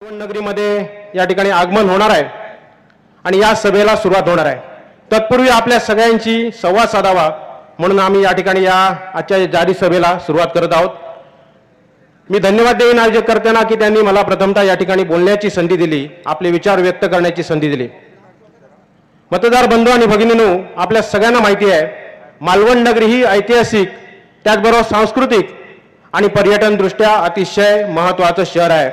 नगरीमध्ये या ठिकाणी आगमन होणार आहे आणि या सभेला सुरुवात होणार आहे। तत्पूर्वी आपल्या सगळ्यांची संवाद साधावा म्हणून आम्ही या ठिकाणी या आजच्या जारी सभेला सुरुवात करत आहोत। मी धन्यवाद देईन आयोजकर्त्यांना की त्यांनी मला प्रथमतः या ठिकाणी बोलण्याची संधी दिली, आपले विचार व्यक्त करण्याची संधी दिली। मतदार बंधू आणि भगिनींनो, आपल्या सगळ्यांना माहिती आहे मालवण नगरी ही ऐतिहासिक त्याचबरोबर सांस्कृतिक आणि पर्यटन दृष्ट्या अतिशय महत्त्वाचं शहर आहे।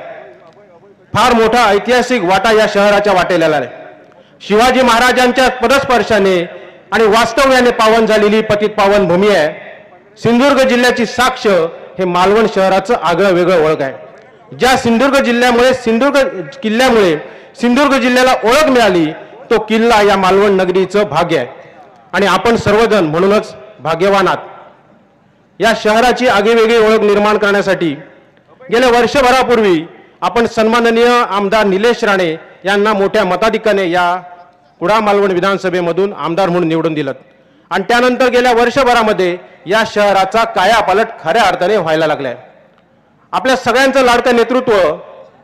फार मोठा ऐतिहासिक वाटा या शहराच्या वाटेला आहे। शिवाजी महाराजांच्या पदस्पर्शाने आणि वास्तव्याने पावन झालेली पतित पावन भूमी आहे। सिंधुदुर्ग जिल्ह्याची साक्ष हे मालवण शहराचं आगळं वेगळं ओळख आहे। ज्या सिंधुदुर्ग किल्ल्यामुळे सिंधुदुर्ग जिल्ह्याला ओळख मिळाली तो किल्ला या मालवण नगरीचं भाग्य आहे आणि आपण सर्वजण म्हणूनच भाग्यवान आहात। या शहराची आगळीवेगळी ओळख निर्माण करण्यासाठी गेल्या वर्षभरापूर्वी आपण सन्माननीय आमदार निलेश राणे यांना मोठ्या मताधिक्याने या कुडाळ मालवण विधानसभेमधून आमदार म्हणून निवडून दिलं आणि त्यानंतर गेल्या वर्षभरामध्ये या शहराचा कायापालट खऱ्या अर्थाने व्हायला लागलाय। आपल्या सगळ्यांचं लाडकं नेतृत्व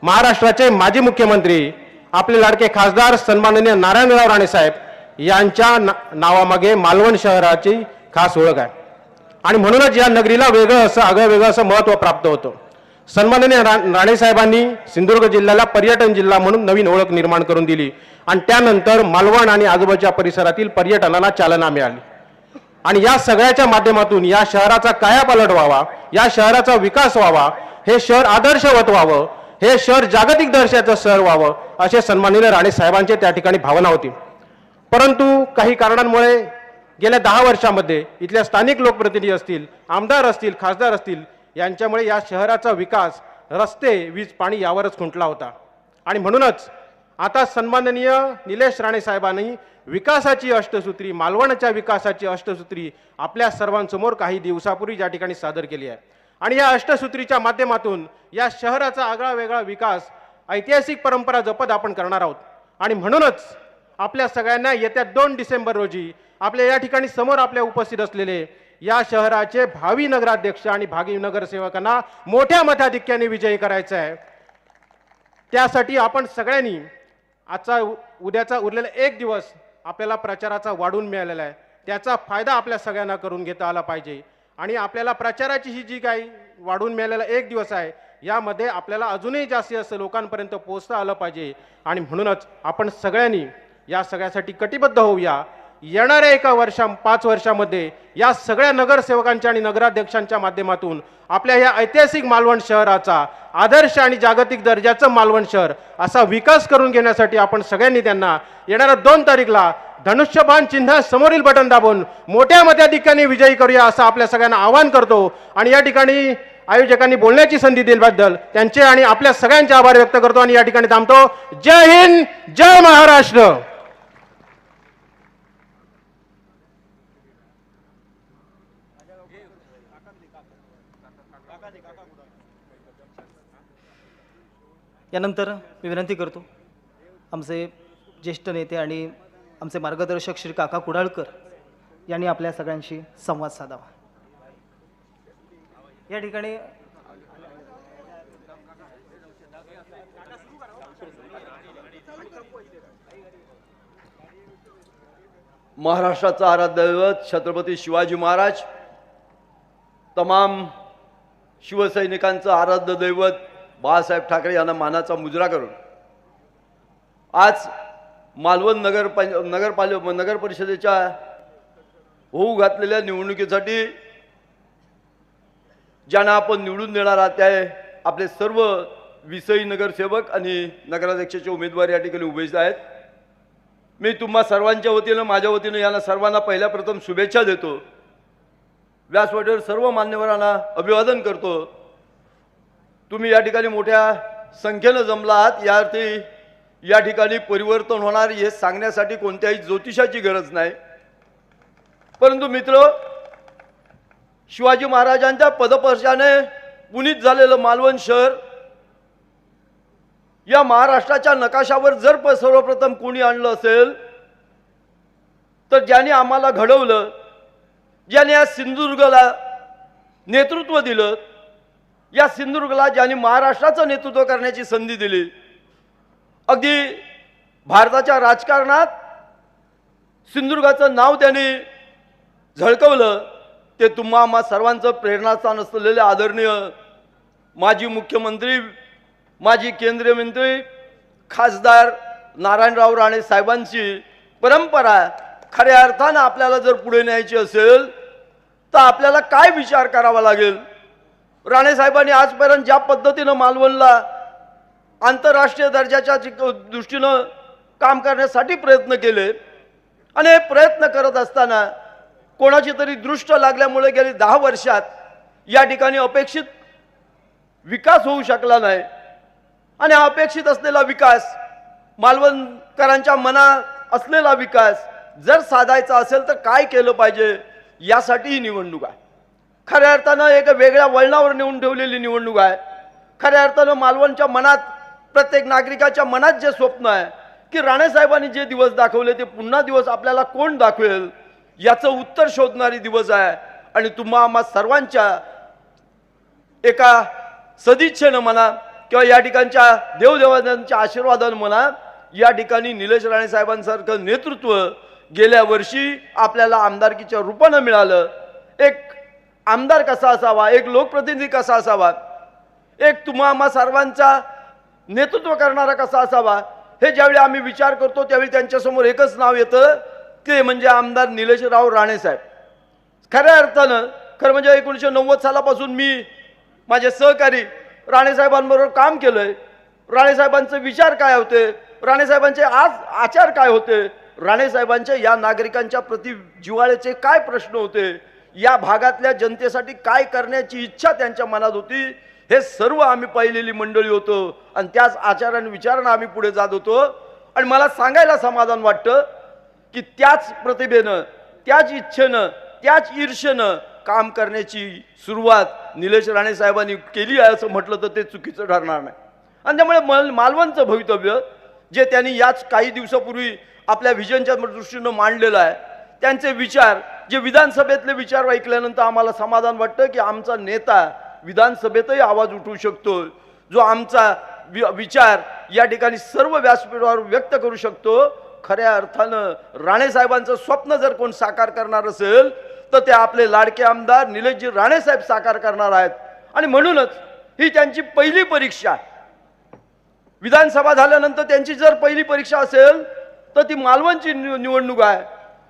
महाराष्ट्राचे माजी मुख्यमंत्री आपले लाडके खासदार सन्माननीय नारायणराव राणे साहेब यांच्या नावामागे मालवण शहराची खास ओळख आहे आणि म्हणूनच या नगरीला आगळं वेगळं असं महत्त्व प्राप्त होतं। सन्माननीय राणे साहेबांनी सिंधुदुर्ग जिल्ह्याला पर्यटन जिल्हा म्हणून नवीन ओळख निर्माण करून दिली आणि त्यानंतर मालवण आणि आजूबाजूच्या परिसरातील पर्यटनाला चालना मिळाली आणि या सगळ्याच्या माध्यमातून या शहराचा कायापालट व्हावा, या शहराचा विकास व्हावा, हे शहर आदर्शवत व्हावं, हे शहर जागतिक दर्जाचं शहर व्हावं असे सन्माननीय राणे साहेबांचे त्या ठिकाणी भावना होती। परंतु काही कारणांमुळे गेल्या 10 वर्षांमध्ये इथल्या स्थानिक लोकप्रतिनिधी असतील, आमदार असतील, खासदार असतील यांच्यामुळे या शहराचा विकास रस्ते, वीज, पाणी यावरच खुंटला होता आणि म्हणूनच आता सन्माननीय निलेश राणे साहेबांनी विकासाची अष्टसूत्री, मालवणच्या विकासाची अष्टसूत्री आपल्या सर्वांसमोर काही दिवसापूर्वी या ठिकाणी सादर केली आहे आणि या अष्टसूत्रीच्या माध्यमातून या शहराचा आगळा वेगळा विकास, ऐतिहासिक परंपरा जपत आपण करणार आहोत आणि म्हणूनच आपल्या सगळ्यांना येत्या 2 डिसेंबर रोजी आपल्या या ठिकाणी समोर आपल्या उपस्थित असलेले या शहराचे भावी नगराध्यक्ष आणि भावी नगरसेवकांना मोठ्या मताधिक्याने विजयी करायचं आहे। त्यासाठी आपण सगळ्यांनी आजचा उद्याचा उरलेला 1 दिवस आपल्याला प्रचाराचा वाढून मिळालेला आहे, त्याचा फायदा आपल्या सगळ्यांना करून घेता आला पाहिजे आणि आपल्याला प्रचाराची ही जी काही वाढून मिळालेला 1 दिवस आहे यामध्ये आपल्याला अजूनही जास्तीत लोकांपर्यंत पोहोचता आलं पाहिजे आणि म्हणूनच आपण सगळ्यांनी या सगळ्यासाठी कटिबद्ध होऊया। येणाऱ्या 5 वर्षामध्ये या सगळ्या नगरसेवकांच्या आणि नगराध्यक्षांच्या माध्यमातून आपल्या या ऐतिहासिक मालवण शहराचा आदर्श आणि जागतिक दर्जाचं मालवण शहर असा विकास करून घेण्यासाठी आपण सगळ्यांनी त्यांना येणाऱ्या 2 तारीखला धनुष्यबाण चिन्ह समोरील बटन दाबून मोठ्या मताधिक्याने विजयी करूया असं आपल्या सगळ्यांना आवाहन करतो आणि या ठिकाणी आयोजकांनी बोलण्याची संधी दिल्याबद्दल त्यांचे आणि आपल्या सगळ्यांचे आभार व्यक्त करतो आणि या ठिकाणी थांबतो। जय हिंद, जय महाराष्ट्र। यानंतर मी विनंती करतो आमचे ज्येष्ठ नेते आणि आमचे मार्गदर्शक श्री काका कुडाळकर यांनी आपल्या सगळ्यांशी संवाद साधावा। या ठिकाणी महाराष्ट्राचा आराध्य दैवत छत्रपती शिवाजी महाराज, तमाम शिवसैनिकांचं आराध्य दैवत बाळासाहेब ठाकरे यांना मानाचा मुजरा करून आज मालवण नगर परिषदेच्या होऊ घातलेल्या निवडणुकीसाठी ज्यांना आपण निवडून देणार आहात ते आपले सर्व विषयी नगरसेवक आणि नगराध्यक्षाचे उमेदवार या ठिकाणी उभे आहेत। मी तुम्हा सर्वांच्या वतीनं, माझ्या वतीनं यांना सर्वांना पहिल्या प्रथम शुभेच्छा देतो। व्यासपीठावर सर्व मान्यवरांना अभिवादन करतो। तुम्ही या ठिकाणी मोठ्या संख्येनं जमला आहात, या अर्थी या ठिकाणी परिवर्तन होणार हे सांगण्यासाठी कोणत्याही ज्योतिषाची गरज नाही। परंतु मित्र, शिवाजी महाराजांच्या पदस्पर्शाने पुनीत झालेलं मालवण शहर या महाराष्ट्राच्या नकाशावर जर सर्वप्रथम कोणी आणलं असेल तर ज्यांनी आम्हाला घडवलं, ज्याने या सिंधुदुर्गला नेतृत्व दिलं, या सिंधुदुर्गला ज्यांनी महाराष्ट्राचं नेतृत्व करण्याची संधी दिली अगदी भारताच्या राजकारणात सिंधुदुर्गाचं नाव त्यांनी झळकवलं ते तुम्हा आम्हा सर्वांचं प्रेरणास्थान असलेले आदरणीय माजी मुख्यमंत्री, माजी केंद्रीय मंत्री, खासदार नारायणराव राणे साहेबांची परंपरा खऱ्या अर्थानं आपल्याला जर पुढे न्यायची असेल तर आपल्याला काय विचार करावा लागेल? राणे साहेबांनी आजपर्यंत ज्या पद्धतीनं मालवणला आंतरराष्ट्रीय दर्जाच्या दृष्टीनं काम करण्यासाठी प्रयत्न केले आणि हे प्रयत्न करत असताना कोणाची तरी दृष्ट लागल्यामुळे गेली 10 वर्षात या ठिकाणी अपेक्षित विकास होऊ शकला नाही आणि हा अपेक्षित असलेला विकास, मालवणकरांच्या मनात असलेला विकास जर साधायचा असेल तर काय केलं पाहिजे यासाठी ही निवडणूक आहे. खऱ्या अर्थानं एक वेगळ्या वळणावर नेऊन ठेवलेली निवडणूक आहे. खऱ्या अर्थानं मालवणच्या मनात, प्रत्येक नागरिकाच्या मनात जे स्वप्न आहे की राणे साहेबांनी जे दिवस दाखवले ते पुन्हा दिवस आपल्याला कोण दाखवेल याचं उत्तर शोधणारी दिवस आहे. आणि तुम्हा आम्हा सर्वांच्या एका सदिच्छेनं म्हणा किंवा या ठिकाणच्या देवदेवतांच्या आशीर्वादानं म्हणा, या ठिकाणी निलेश राणे साहेबांसारखं नेतृत्व गेल्या वर्षी आपल्याला आमदारकीच्या रूपानं मिळालं. एक आमदार कसा असावा, एक लोकप्रतिनिधी कसा असावा, एक तुम्हा आम्हा सर्वांचा नेतृत्व करणारा कसा असावा, हे ज्यावेळी आम्ही विचार करतो त्यावेळी त्यांच्यासमोर एकच नाव येतं, ते म्हणजे आमदार निलेशराव राणे साहेब. खऱ्या अर्थानं खरं म्हणजे 1990 सालापासून मी माझे सहकारी राणे साहेबांबरोबर काम केलंय. राणे साहेबांचे विचार काय होते, राणे साहेबांचे आज आचार काय होते, राणे साहेबांचे या नागरिकांच्या प्रति जिव्हाळ्याचे काय प्रश्न होते, या भागातल्या जनतेसाठी काय करण्याची इच्छा त्यांच्या मनात होती, हे सर्व आम्ही पाहिलेली मंडळी होतो आणि त्याच आचाराने विचारानं आम्ही पुढे जात होतो. आणि मला सांगायला समाधान वाटतं की त्याच प्रतिभेनं, त्याच इच्छेनं, त्याच ईर्षेनं काम करण्याची सुरुवात निलेश राणे साहेबांनी केली आहे असं म्हटलं तर ते चुकीचं ठरणार नाही. आणि त्यामुळे मालवणचं भवितव्य जे त्यांनी याच काही दिवसापूर्वी आपल्या व्हिजनच्या दृष्टीनं मांडलेलं आहे, त्यांचे विचार, जे विधानसभेतले विचार ऐकल्यानंतर आम्हाला समाधान वाटतं की आमचा नेता विधानसभेतही आवाज उठवू शकतो, जो आमचा विचार या ठिकाणी सर्व व्यासपीठावर व्यक्त करू शकतो. खऱ्या अर्थानं राणे साहेबांचं स्वप्न जर कोण साकार करणार असेल तर ते आपले लाडके आमदार निलेशजी राणे साहेब साकार करणार आहेत. आणि म्हणूनच ही त्यांची पहिली परीक्षा, विधानसभा झाल्यानंतर त्यांची जर पहिली परीक्षा असेल तर ती मालवणची निवडणूक आहे.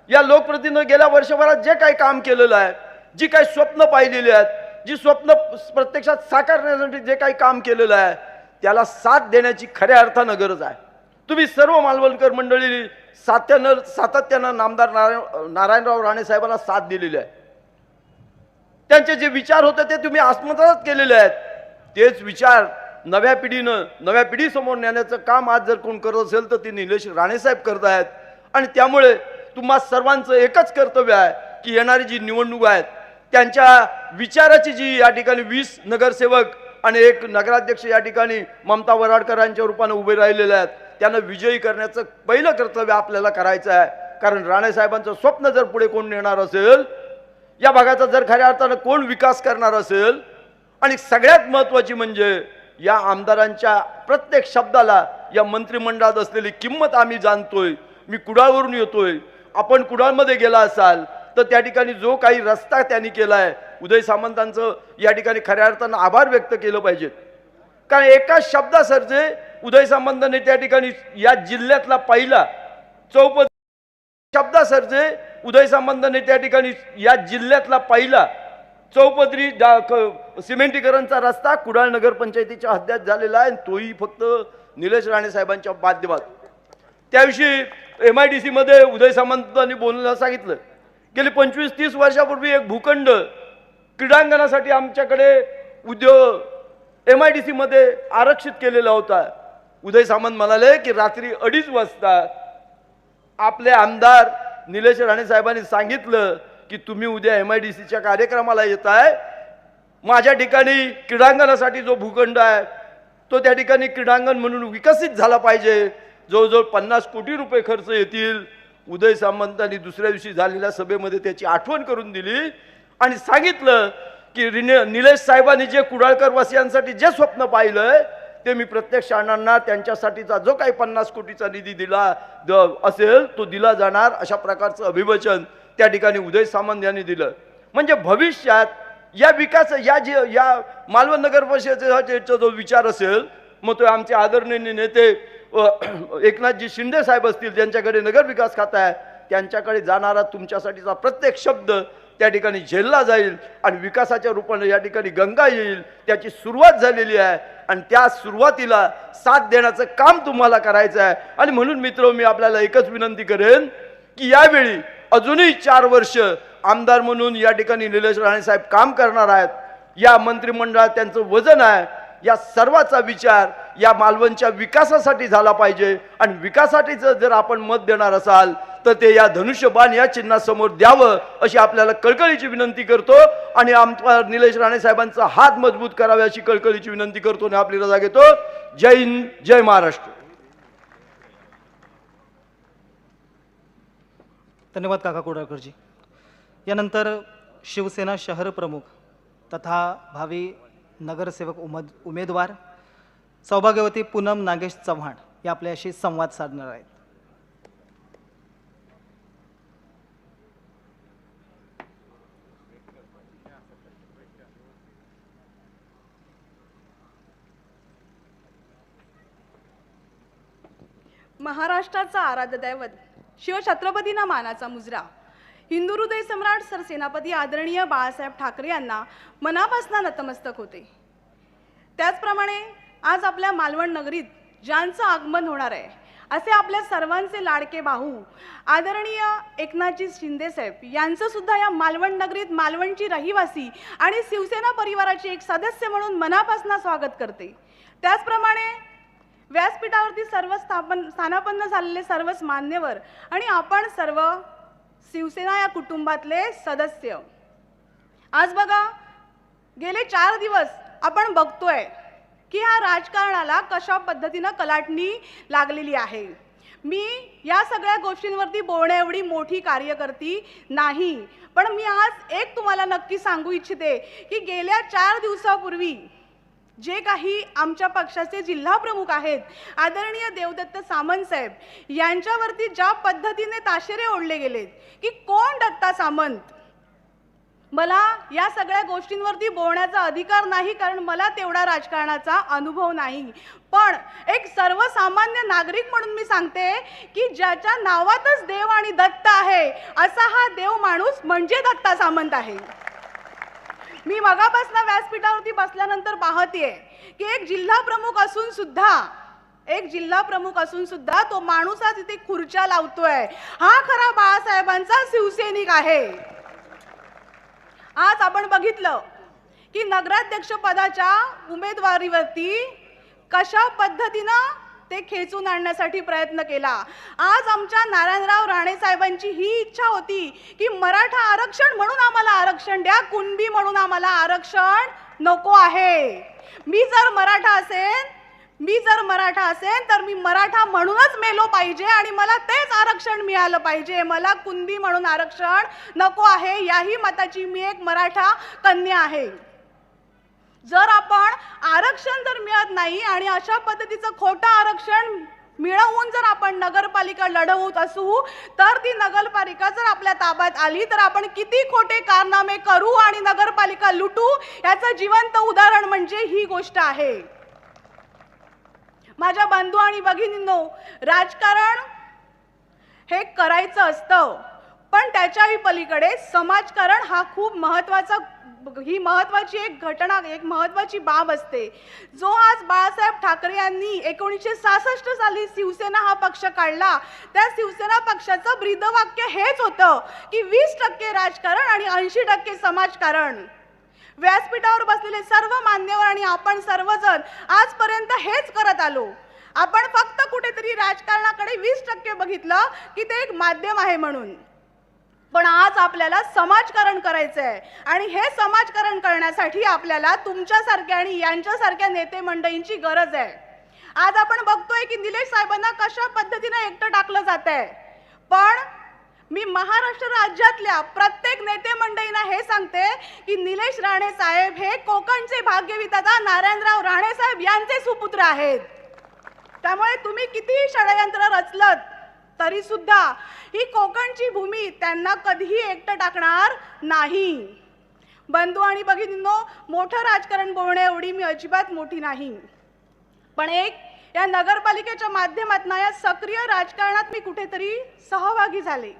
या लोकप्रतिनिधींनी गेल्या वर्षभरात जे काही काम केलेलं आहे, जी काही स्वप्न पाहिलेली आहेत, जी स्वप्न प्रत्यक्षात साकारण्यासाठी जे काही काम केलेलं आहे, त्याला साथ देण्याची खऱ्या अर्थानं गरज आहे. तुम्ही सर्व मालवणकर मंडळी सातत्यानं नामदार नारायणराव राणे साहेबांना साथ दिलेली आहे. त्यांचे जे विचार होते ते तुम्ही आत्मसात केलेले आहेत. तेच विचार नव्या पिढीसमोर नेण्याचं काम आज जर कोण करत असेल तर ते निलेश राणे साहेब करत आहेत. आणि त्यामुळे तुम्हा सर्वांचं एकच कर्तव्य आहे की येणारी जी निवडणूक आहेत त्यांच्या विचाराची जी या ठिकाणी 20 नगरसेवक आणि 1 नगराध्यक्ष या ठिकाणी ममता वराडकरांच्या रूपाने उभे राहिलेले आहेत, त्यांना विजयी करण्याचं पहिलं कर्तव्य आपल्याला करायचं आहे. कारण राणे साहेबांचं स्वप्न जर पुढे कोण नेणार असेल, या भागाचा जर खऱ्या अर्थानं कोण विकास करणार असेल, आणि सगळ्यात महत्त्वाची म्हणजे या आमदारांच्या प्रत्येक शब्दाला या मंत्रिमंडळात असलेली किंमत आम्ही जाणतोय. मी कुडाळवरून येतोय, आपण कुडाळमध्ये गेला असाल तर त्या ठिकाणी जो काही रस्ता त्यांनी केला आहे, उदय सामंतांचं या ठिकाणी खऱ्या अर्थानं आभार व्यक्त केलं पाहिजेत. कारण एका शब्दासर्जे उदय सामंतांनी त्या ठिकाणी या जिल्ह्यातला पहिला शब्दासर्जे उदय सामंतांनी त्या ठिकाणी या जिल्ह्यातला पहिला चौपदरी सिमेंटीकरणचा रस्ता कुडाळ नगरपंचायतीच्या हद्दीत झालेला आहे, तोही फक्त निलेश राणे साहेबांच्या माध्यमातून. त्याविषयी MIDC मध्ये उदय सामंतांनी बोलण्याला सांगितलं, गेली 25-30 वर्षापूर्वी एक भूखंड क्रीडांगणासाठी आमच्याकडे MIDC मध्ये आरक्षित केलेला होता. उदय सामंत म्हणाले की रात्री 2:30 वाजता आपले आमदार निलेश राणे साहेबांनी सांगितलं की तुम्ही उद्या MIDCच्या कार्यक्रमाला येताय, माझ्या ठिकाणी क्रीडांगणासाठी जो भूखंड आहे तो त्या ठिकाणी क्रीडांगण म्हणून विकसित झाला पाहिजे, जवळजवळ 50 कोटी रुपये खर्च येतील. उदय सामंतांनी दुसऱ्या दिवशी झालेल्या सभेमध्ये त्याची आठवण करून दिली आणि सांगितलं की निलेश साहेबांनी जे कुडाळकर वासियांसाठी जे स्वप्न पाहिलंय ते मी प्रत्यक्ष आणणार. त्यांच्यासाठीचा जो काही 50 कोटीचा निधी असेल तो दिला जाणार, अशा प्रकारचं अभिवचन त्या ठिकाणी उदय सामंत यांनी दिलं. म्हणजे भविष्यात या विकास या मालवण नगर परिषदेचा जो विचार असेल, मग तो आमचे आदरणीय नेते एकनाथजी शिंदे साहेब असतील, ज्यांच्याकडे नगर विकास खाता आहे, त्यांच्याकडे जाणारा तुमच्यासाठीचा प्रत्येक शब्द त्या ठिकाणी झेलला जाईल आणि विकासाच्या रूपाने या ठिकाणी गंगा येईल. त्याची सुरुवात झालेली आहे आणि त्या सुरुवातीला साथ देण्याचं काम तुम्हाला करायचं आहे. आणि म्हणून मित्र, मी आपल्याला एकच विनंती करेन की यावेळी अजूनही 4 वर्ष आमदार म्हणून या ठिकाणी निलेश राणे साहेब काम करणार आहेत. या मंत्रिमंडळात त्यांचं वजन आहे. या सर्वाचा विचार या मालवणच्या विकासासाठी झाला पाहिजे आणि विकासासाठीच जर आपण मत देणार असाल तर ते या धनुष्यबाण या चिन्हासमोर द्यावं, अशी आपल्याला कळकळीची विनंती करतो. आणि आमच्या निलेश राणे साहेबांचा हात मजबूत करावा अशी कळकळीची विनंती करतो आणि आपली रजा घेतो. जय हिंद, जय महाराष्ट्र. धन्यवाद काका कुडाळकरजी. यानंतर शिवसेना शहर प्रमुख तथा भावी नगरसेवक उमेदवार सौभाग्यवती पूनम नागेश चव्हाण या आपल्याशी संवाद साधणार आहेत. महाराष्ट्राचा आराध्य दैवत शिवछत्रपतींना मानाचा मुजरा हिंदू हृदय सम्राट सरसेनापती आदरणीय बाळासाहेब ठाकरे यांना मनापासून नतमस्तक होते. त्याचप्रमाणे आज आपल्या मालवण नगरीत ज्यांचं आगमन होणार आहे असे आपल्या सर्वांचे लाडके भाऊ आदरणीय एकनाथजी शिंदे साहेब यांचं सुद्धा या मालवण नगरीत मालवणची रहिवासी आणि शिवसेना परिवाराचे एक सदस्य म्हणून मनापासून स्वागत करते. त्याचप्रमाणे व्यासपीठावरती सर्व स्थानापन्न झालेले सर्वच मान्यवर आणि आपण सर्व शिवसेना या कुटुंबातले सदस्य, आज बघा गेले 4 दिवस आपण बघतोय की ह्या राजकारणाला कशा पद्धतीनं कलाटणी लागलेली आहे. मी या सगळ्या गोष्टींवरती बोलण्या एवढी मोठी कार्यकर्ती नाही, पण मी आज एक तुम्हाला नक्की सांगू इच्छिते की गेल्या 4 दिवसापूर्वी जे काही आमच्या पक्षाचे जिल्हा प्रमुख आहेत आदरणीय देवदत्त सामंत साहेब यांच्यावरती ज्या पद्धतीने ताशेरे ओढले गेलेत की कोण दत्ता सामंत, मला या सगळ्या गोष्टींवरती बोलण्याचा अधिकार नाही, कारण मला तेवढा राजकारणाचा अनुभव नाही. पण एक सर्वसामान्य नागरिक म्हणून मी सांगते की ज्याच्या नावातच देव आणि दत्त आहे असा हा देव माणूस म्हणजे दत्ता सामंत आहे. मी मगापासून व्यासपीठावरती बसल्यानंतर पाहतेय की एक जिल्हा प्रमुख असून सुद्धा तो माणूस आज इथे खुर्च्या लावतोय. हा खरा बाळासाहेबांचा शिवसैनिक आहे. आज आपण बघितलं की नगराध्यक्ष पदाच्या उमेदवारीवरती कशा पद्धतीनं ते खेचून आणण्यासाठी प्रयत्न केला. आज आमच्या नारायणराव राणे साहेबांची ही इच्छा होती की मराठा आरक्षण म्हणून आम्हाला आरक्षण द्या, कुणबी म्हणून आम्हाला आरक्षण नको आहे. मी जर मराठा असेन तर मी मराठा म्हणूनच मेलो पाहिजे आणि मला तेच आरक्षण मिळालं पाहिजे. मला कुणबी म्हणून आरक्षण नको आहे. याही मताची मी एक मराठा कन्या आहे. जर आपण आरक्षण जर मिळत नाही आणि अशा पद्धतीचं खोटं आरक्षण मिळवून जर आपण नगरपालिका लढवत असू तर ती नगरपालिका जर आपल्या ताब्यात आली तर आपण किती खोटे कारनामे करू आणि नगरपालिका लुटू याचं जिवंत उदाहरण म्हणजे ही गोष्ट आहे. माझ्या बंधू आणि भगिनींनो, राजकारण हे करायचं असतं पण त्याच्याही पलीकडे समाजकारण हा खूप महत्वाची एक घटना, एक महत्वाची बाब असते. जो आज बाळासाहेब ठाकरे यांनी 1966 साली शिवसेना हा पक्ष काढला, त्या शिवसेना पक्षाचं ब्रीदवाक्य हेच होतं की 20% राजकारण आणि 80% समाजकारण. व्यासपीठावर बसलेले सर्व मान्यवर आणि आपण सर्वजण आजपर्यंत हेच करत आलो. आपण फक्त कुठेतरी राजकारणाकडे 20% बघितलं की ते एक माध्यम आहे म्हणून, पण आज आपल्याला समाजकारण करायचं आहे आणि हे समाजकारण करण्यासाठी आपल्याला तुमच्यासारख्या आणि यांच्यासारख्या नेते मंडळींची गरज आहे. आज आपण बघतोय की निलेश साहेबांना कशा पद्धतीने एकटं टाकलं जात आहे, पण मी महाराष्ट्र राज्यातल्या प्रत्येक नेते मंडळींना हे सांगते की निलेश राणे साहेब हे कोकणचे भाग्यविधाता नारायणराव राणे साहेब यांचे सुपुत्र आहेत. त्यामुळे तुम्ही कितीही षडयंत्र रचलत तरी सुद्धा ही कोकणची भूमी त्यांना कधीही एकटं टाकणार नाही. बंधू आणि भगिनींनो, मोठं राजकारण बोलणे एवढी मी अजिबात मोठी नाही, पण एक या नगरपालिकेच्या माध्यमातून या सक्रिय राजकारणात मी कुठेतरी सहभागी झाले.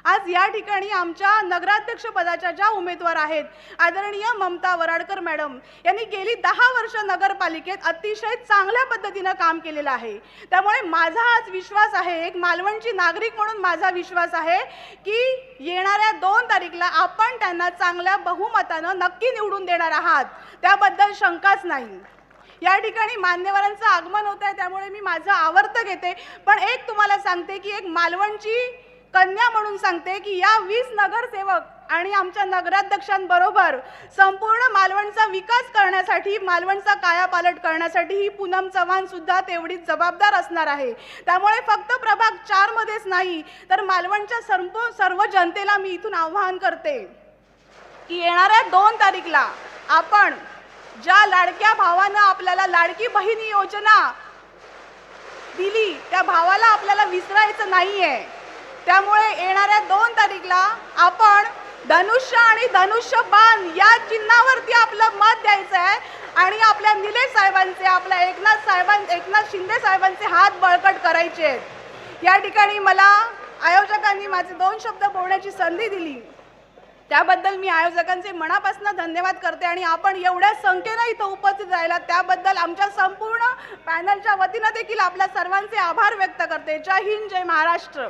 आज या ठिकाणी आमच्या नगराध्यक्ष पदाच्या ज्या उमेदवार आहेत आदरणीय ममता वराडकर मॅडम यांनी गेली 10 वर्ष नगरपालिकेत अतिशय चांगल्या पद्धतीनं काम केलेलं आहे. त्यामुळे माझा आज विश्वास आहे, एक मालवणची नागरिक म्हणून माझा विश्वास आहे की येणाऱ्या 2 तारीखला आपण त्यांना चांगल्या बहुमतानं नक्की निवडून देणार आहात, त्याबद्दल शंकाच नाही. या ठिकाणी मान्यवरांचं आगमन होत आहे, त्यामुळे मी माझं आवर्त घेते, पण एक तुम्हाला सांगते की एक मालवणची कन्या म्हणून सांगते की या 20 नगरसेवक आणि आमच्या नगराध्यक्षांबरोबर संपूर्ण मालवणचा विकास करण्यासाठी, मालवणचा कायापालट करण्यासाठी ही पूनम चव्हाण सुद्धा तेवढीच जबाबदार असणार आहे. त्यामुळे फक्त प्रभाग 4 मध्येच नाही तर मालवणच्या सर्व जनतेला मी इथून आवाहन करते की येणाऱ्या 2 तारीखला आपण ज्या लाडक्या भावानं आपल्याला लाडकी बहिणी योजना दिली त्या भावाला आपल्याला विसरायचं नाहीये. त्यामुळे येणाऱ्या 2 तारीखला आपण धनुष्य आणि धनुष्यबाण या चिन्हावरती आपलं मत द्यायचं आहे आणि आपल्या निलेश साहेबांचे, आपल्या एकनाथ शिंदे साहेबांचे हात बळकट करायचे आहेत. या ठिकाणी मला आयोजकांनी माझे 2 शब्द बोलण्याची संधी दिली, त्याबद्दल मी आयोजकांचे मनापासून धन्यवाद करते आणि आपण एवढ्या संख्येने इथं उपस्थित राहिला त्याबद्दल आमच्या संपूर्ण पॅनलच्या वतीनं देखील आपल्या सर्वांचे आभार व्यक्त करते. जय हिंद, जय महाराष्ट्र.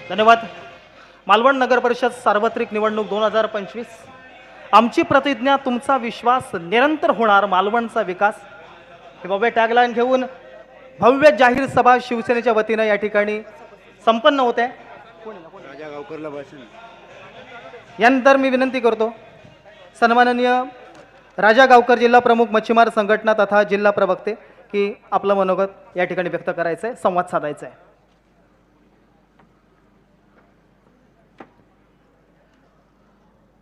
धन्यवाद. मालवण नगर परिषद सार्वत्रिक निवडणूक 2025. आमची प्रतिज्ञा, तुमचा विश्वास, निरंतर होणार मालवणचा विकास, हे भव्य टॅगलाईन घेऊन भव्य जाहीर सभा शिवसेनेच्या वतीनं या ठिकाणी संपन्न होते. यानंतर मी विनंती करतो सन्माननीय राजा गावकर, जिल्हा प्रमुख मच्छीमार संघटना तथा जिल्हा प्रवक्ते, की आपलं मनोगत या ठिकाणी व्यक्त करायचं आहे, संवाद साधायचा आहे.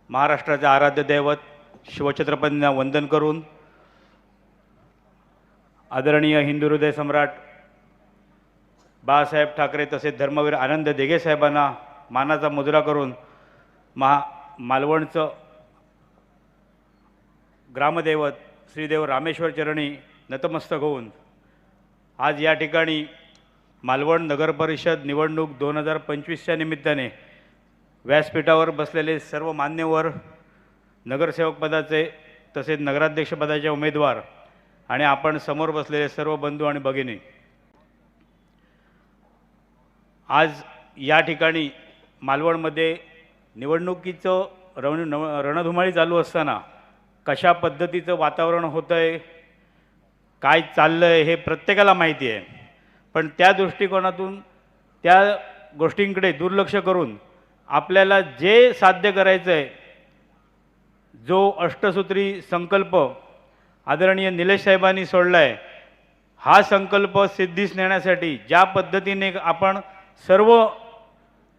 महाराष्ट्राचे आराध्य दैवत शिवछत्रपतींना वंदन करून आदरणीय हिंदू हृदय सम्राट बाळासाहेब ठाकरे तसेच धर्मवीर आनंद देगे साहेबांना मानाचा मुजरा करून मालवणचं ग्रामदैवत श्रीदेव रामेश्वर चरणी नतमस्तक होऊन आज या ठिकाणी मालवण नगरपरिषद निवडणूक 2025च्या निमित्ताने व्यासपीठावर बसलेले सर्व मान्यवर, नगरसेवक पदाचे तसेच नगराध्यक्षपदाचे उमेदवार आणि आपण समोर बसलेले सर्व बंधू आणि भगिनी, आज या ठिकाणी मालवणमध्ये निवडणुकीचं रणधुमाळी चालू असताना कशा पद्धतीचं वातावरण होतं आहे, काय चाललं आहे हे प्रत्येकाला माहिती आहे. पण त्या दृष्टिकोनातून त्या गोष्टींकडे दुर्लक्ष करून आपल्याला जे साध्य करायचं आहे, जो अष्टसूत्री संकल्प आदरणीय निलेश साहेबांनी सोडला आहे, हा संकल्प सिद्धीस नेण्यासाठी ज्या पद्धतीने आपण सर्व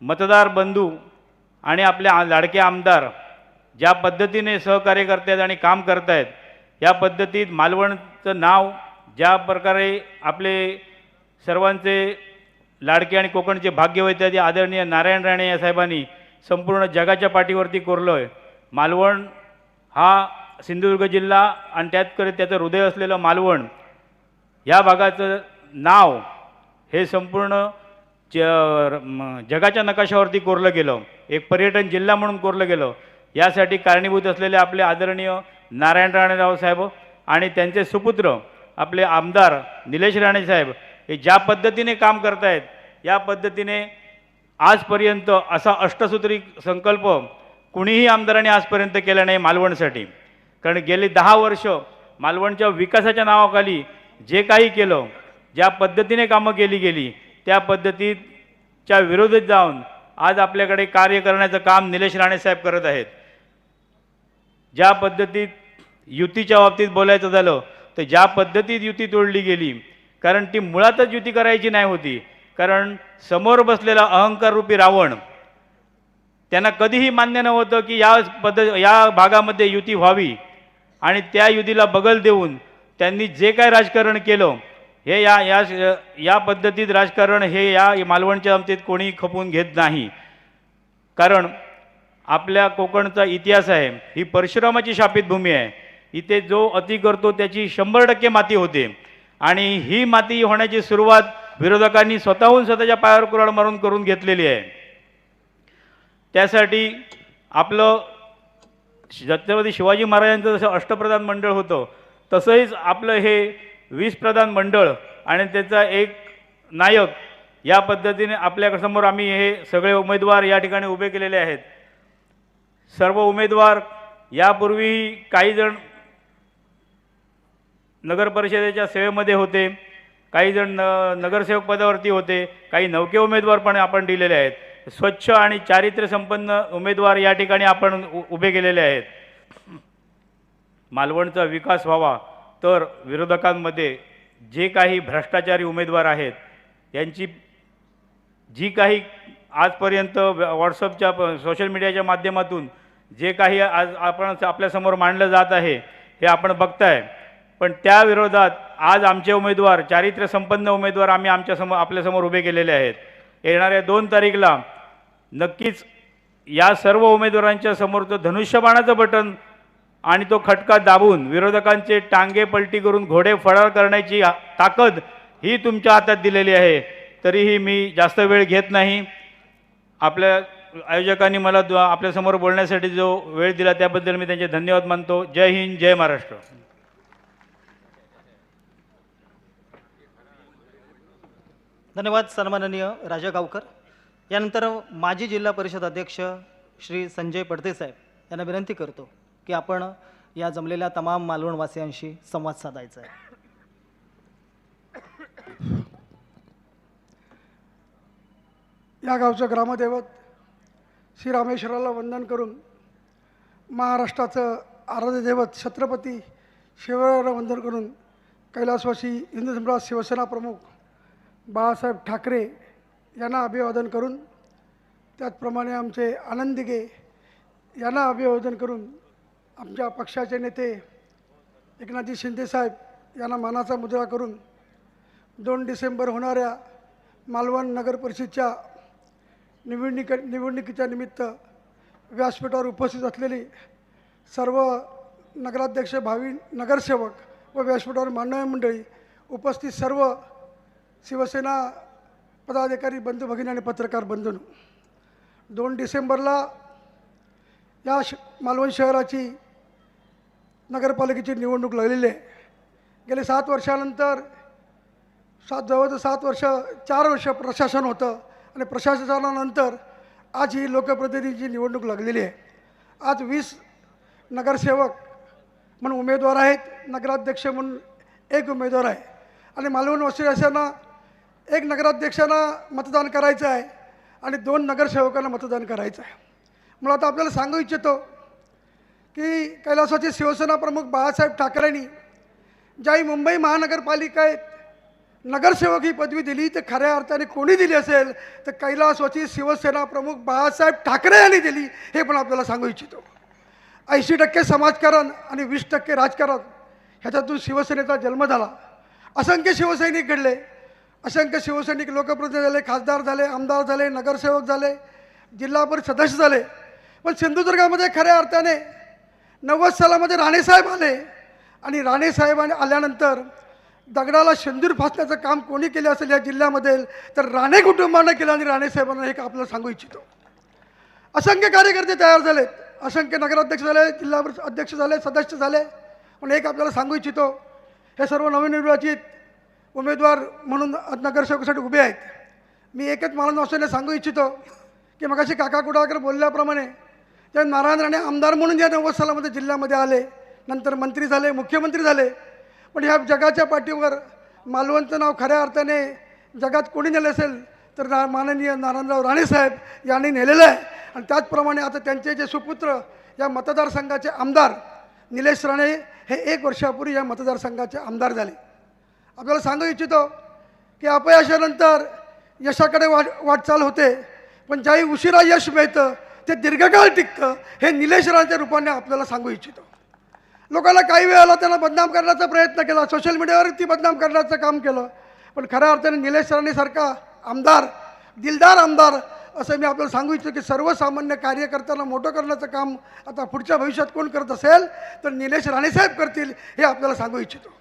मतदार बंधू आणि आपले लाडके आमदार ज्या पद्धतीने सहकार्य करत आहेत आणि काम करत आहेत, या पद्धतीत मालवणचं नाव ज्या प्रकारे आपले सर्वांचे लाडके आणि कोकणचे भाग्यवैद्य आदरणीय नारायण राणे या साहेबांनी संपूर्ण जगाच्या पाठीवरती कोरलं आहे. मालवण हा सिंधुदुर्ग जिल्हा आणि त्याचं हृदय असलेलं मालवण या भागाचं नाव हे संपूर्ण जगाच्या नकाशावरती कोरलं गेलं, एक पर्यटन जिल्हा म्हणून कोरलं गेलं. यासाठी कारणीभूत असलेले आपले आदरणीय नारायण राणेराव साहेब आणि त्यांचे सुपुत्र आपले आमदार निलेश राणे साहेब हे ज्या पद्धतीने काम करत आहेत, या पद्धतीने आजपर्यंत असा अष्टसूत्री संकल्प कुणीही आमदारांनी आजपर्यंत केला नाही मालवणसाठी. कारण गेली 10 वर्ष मालवणच्या विकासाच्या नावाखाली जे काही केलं, ज्या पद्धतीने कामं केली गेली, त्या पद्धतीच्या विरोधात जाऊन आज आपल्याकडे कार्य करण्याचं काम निलेश राणे साहेब करत आहेत. ज्या पद्धतीत युतीच्या बाबतीत बोलायचं झालं तर ज्या पद्धतीत युती तोडली गेली, कारण ती मुळातच युती करायची नाही होती. कारण समोर बसलेला अहंकाररूपी रावण त्यांना कधीही मान्य नव्हतं की या भागामध्ये युती व्हावी, आणि त्या युतीला बगल देऊन त्यांनी जे काय राजकारण केलं हे या पद्धतीत राजकारण हे या मालवणच्या बाबतीत कोणी खपवून घेत नाही. कारण आपल्या कोकणचा इतिहास आहे, ही परशुरामाची शापित भूमी आहे. इथे जो अति करतो त्याची 100% माती होते, आणि ही माती होण्याची सुरुवात विरोधकांनी स्वतःहून स्वतःच्या पायावर कुऱ्हाड मारून करून घेतलेली आहे. त्यासाठी आपलं छत्रपती शिवाजी महाराजांचं जसं अष्टप्रधान मंडळ होतं तसंच आपलं हे 20 प्रधान मंडळ आणि त्याचा एक नायक या पद्धतीने आपल्यासमोर आम्ही हे सगळे उमेदवार या ठिकाणी उभे केलेले आहेत. सर्व उमेदवार यापूर्वी काही जण नगर परिषदेच्या सेवेमध्ये होते, काही जण नगरसेवक पदावरती होते, काही नवके उमेदवार पण आपण दिलेले आहेत. स्वच्छ आणि चारित्र्यसंपन्न उमेदवार या ठिकाणी आपण उभे केलेले आहेत. मालवणचा विकास व्हावा तर विरोधकांमध्ये जे काही भ्रष्टाचारी उमेदवार आहेत यांची जी काही आजपर्यंत व्हॉट्सअपच्या सोशल मीडियाच्या माध्यमातून जे काही आज आपण आपल्यासमोर मांडलं जात आहे हे आपण बघताय. पण त्या विरोधात आज आमचे उमेदवार चारित्र्यसंपन्न उमेदवार आम्ही आपल्यासमोर उभे केलेले आहेत. येणाऱ्या 2 तारीखला नक्कीच या सर्व उमेदवारांच्या समोरचं धनुष्यबाणाचं बटन आणि तो खटका दाबून विरोधकांचे टांगे पलटी करून घोडे फरार करण्याची ताकद ही तुमच्या हातात दिलेली आहे. तरीही मी जास्त वेळ घेत नाही. आपल्या आयोजकांनी मला आपल्यासमोर बोलण्यासाठी जो वेळ दिला त्याबद्दल मी त्यांचे धन्यवाद मानतो. जय हिंद, जय महाराष्ट्र. धन्यवाद सन्माननीय राजा गावकर. यानंतर माजी जिल्हा परिषद अध्यक्ष श्री संजय पडते साहेब यांना विनंती करतो की आपण या जमलेल्या तमाम मालवणवासियांशी संवाद साधायचा आहे. या गावचं ग्रामदैवत श्री रामेश्वराला वंदन करून महाराष्ट्राचं आराध्य दैवत छत्रपती शिवरायाला वंदन करून कैलासवासी हिंदू सम्राट शिवसेना प्रमुख बाळासाहेब ठाकरे यांना अभिवादन करून, त्याचप्रमाणे आमचे आनंद दिघे यांना अभिवादन करून, आमच्या पक्षाचे नेते एकनाथजी शिंदेसाहेब यांना मानाचा मुजरा करून 2 डिसेंबर होणाऱ्या मालवण नगर परिषदच्या निवडणुकीच्या निमित्त व्यासपीठावर उपस्थित असलेली सर्व नगराध्यक्ष, भावी नगरसेवक व व्यासपीठावर मान्यवर मंडळी, उपस्थित सर्व शिवसेना पदाधिकारी बंधू भगिनी आणि पत्रकार बंधूंनो, 2 डिसेंबरला या मालवण शहराची नगरपालिकेची निवडणूक लागलेली आहे. गेले 7 वर्षानंतर जवळजवळ 7 वर्ष 4 वर्ष प्रशासन होतं आणि प्रशासनानंतर आज ही लोकप्रतिनिधीची निवडणूक लागलेली आहे. आज 20 नगरसेवक म्हणून उमेदवार आहेत, नगराध्यक्ष म्हणून 1 उमेदवार आहे आणि मालवणवासियांना 1 नगराध्यक्षांना मतदान करायचं आहे आणि 2 नगरसेवकांना मतदान करायचं आहे. मला आता आपल्याला सांगू इच्छितो की कैलासवासी शिवसेना प्रमुख बाळासाहेब ठाकरेंनी ज्याही मुंबई महानगरपालिकेत नगरसेवक ही पदवी दिली ते खऱ्या अर्थाने कोणी दिली असेल तर कैलासवासी शिवसेना प्रमुख बाळासाहेब ठाकरे यांनी दिली, हे पण आपल्याला सांगू इच्छितो. 80% समाजकारण आणि 20% राजकारण ह्याच्यातून शिवसेनेचा जन्म झाला. असंख्य शिवसैनिक घडले, असंख्य शिवसैनिक लोकप्रतिनिधी झाले, खासदार झाले, आमदार झाले, नगरसेवक झाले, जिल्हा परिषद सदस्य झाले. पण सिंधुदुर्गामध्ये खऱ्या अर्थाने 90 सालामध्ये राणेसाहेब आले आणि राणेसाहेबांनी आल्यानंतर दगडाला शेंदूर फासण्याचं काम कोणी केलं असेल या जिल्ह्यामध्ये तर राणे कुटुंबानं केलं आणि राणेसाहेबांना हे आपल्याला सांगू इच्छितो. असंख्य कार्यकर्ते तयार झालेत, असंख्य नगराध्यक्ष झाले, जिल्हा परिषद अध्यक्ष झाले, सदस्य झाले. पण एक आपल्याला सांगू इच्छितो, हे सर्व नवनिर्वाचित उमेदवार म्हणून नगरसेवकासाठी उभे आहेत. मी एकच मालवणवासियांना सांगू इच्छितो की मगाशी काका कुडाळकर बोलल्याप्रमाणे त्या नारायण राणे आमदार म्हणून ज्या 90 सालामध्ये जिल्ह्यामध्ये आले, नंतर मंत्री झाले, मुख्यमंत्री झाले. पण ह्या जगाच्या पाठीवर मालवणचं नाव खऱ्या अर्थाने जगात कोणी नेलं असेल तर माननीय नारायणराव राणेसाहेब यांनी नेलेलं आहे. आणि त्याचप्रमाणे आता त्यांचे जे सुपुत्र या मतदारसंघाचे आमदार निलेश राणे हे 1 वर्षापूर्वी या मतदारसंघाचे आमदार झाले. आपल्याला सांगू इच्छितो की अपयशानंतर यशाकडे वाटचाल होते, पण ज्याही उशिरा यश मिळतं ते दीर्घकाळ टिकतं, हे निलेश राणेच्या रूपाने आपल्याला सांगू इच्छितो. लोकांना काही वेळेला त्यांना बदनाम करण्याचा प्रयत्न केला, सोशल मीडियावर ती बदनाम करण्याचं काम केलं, पण खऱ्या अर्थाने निलेश राणेसारखा आमदार, दिलदार आमदार, असं मी आपल्याला सांगू इच्छितो की सर्वसामान्य कार्यकर्त्यांना मोठं करण्याचं काम आता पुढच्या भविष्यात कोण करत असेल तर निलेश राणेसाहेब करतील, हे आपल्याला सांगू इच्छितो.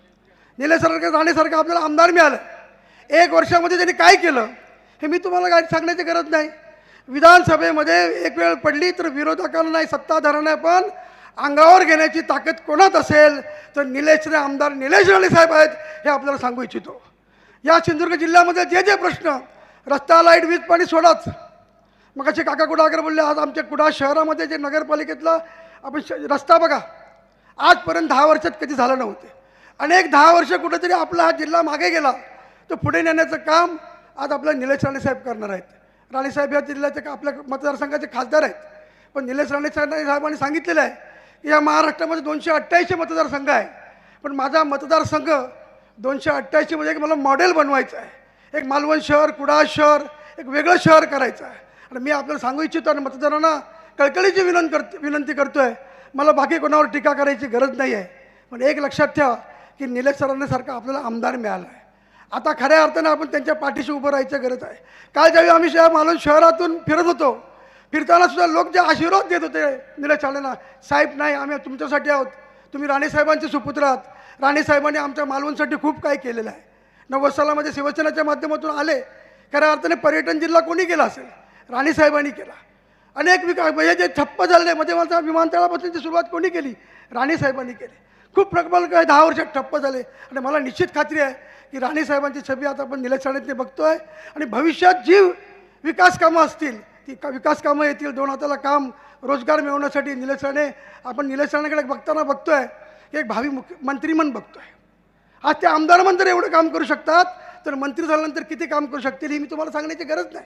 निलेश राणेसारखं आपल्याला आमदार मिळालं, 1 वर्षामध्ये त्यांनी काय केलं हे मी तुम्हाला काय सांगण्याची गरज नाही. विधानसभेमध्ये एक वेळ पडली तर विरोधकांना नाही, सत्ताधाऱ्यांना पण अंगावर घेण्याची ताकद कोणात असेल तर आमदार निलेश राणेसाहेब आहेत, हे आपल्याला सांगू इच्छितो. या सिंधुदुर्ग जिल्ह्यामध्ये जे जे प्रश्न, रस्ता, लाईट, वीज, पाणी सोडाच, मग असे काका कुडाळकर बोलले, आज आमच्या कुडाळ शहरामध्ये जे नगरपालिकेतला आपण रस्ता बघा, आजपर्यंत 10 वर्षात कधी झालं नव्हते. अनेक 10 वर्ष कुठेतरी आपला हा जिल्हा मागे गेला, तर पुढे नेण्याचं काम आज आपल्या निलेश राणेसाहेब करणार आहेत. राणेसाहेब या जिल्ह्याचे आपल्या मतदारसंघाचे खासदार आहेत, पण निलेश राणेसाहेबांनी सांगितलेलं आहे की या महाराष्ट्रामध्ये 288 मतदारसंघ आहे, पण माझा मतदारसंघ 288 मध्ये एक मला मॉडेल बनवायचं आहे, एक मालवण शहर, कुडाळ शहर, एक वेगळं शहर करायचं आहे. आणि मी आपल्याला सांगू इच्छितो आणि मतदारांना कळकळीची विनंती करतोय, मला बाकी कोणावर टीका करायची गरज नाही आहे, पण एक लक्षात ठेवा की निलेश राणेसारखा आपल्याला आमदार मिळाला आहे. आता खऱ्या अर्थाने आपण त्यांच्या पाठीशी उभं राहायची गरज आहे. काल ज्यावेळी आम्ही मालवण शहरातून फिरत होतो, फिरताना सुद्धा लोक जे आशीर्वाद देत होते निलेश राणेंना, साहेब नाही आम्ही तुमच्यासाठी आहोत, तुम्ही राणेसाहेबांचे सुपुत्र आहात, राणेसाहेबांनी आमच्या मालवणसाठी खूप काही केलेलं आहे. 90 सालामध्ये शिवसेनेच्या माध्यमातून आले, खऱ्या अर्थाने पर्यटन जिल्हा कोणी केला असेल, राणेसाहेबांनी केला. अनेक विकास म्हणजे जे ठप्प झाले, मध्ये मला विमानतळापासूनची सुरुवात कोणी केली, राणेसाहेबांनी केली. खूप प्रकल्प 10 वर्षात ठप्प झाले आणि मला निश्चित खात्री आहे की राणेसाहेबांची छबी आता आपण निलेश राणेंनी बघतोय आणि भविष्यात जी विकास कामं असतील ती विकास कामं येतील. 2 हाताला काम, रोजगार मिळवण्यासाठी आपण निलेश राणेकडे बघताना बघतोय की एक भावी मंत्री म्हणून बघतोय. आज ते आमदार म्हणून जर एवढं काम करू शकतात तर मंत्री झाल्यानंतर किती काम करू शकतील ही मी तुम्हाला सांगण्याची गरज नाही.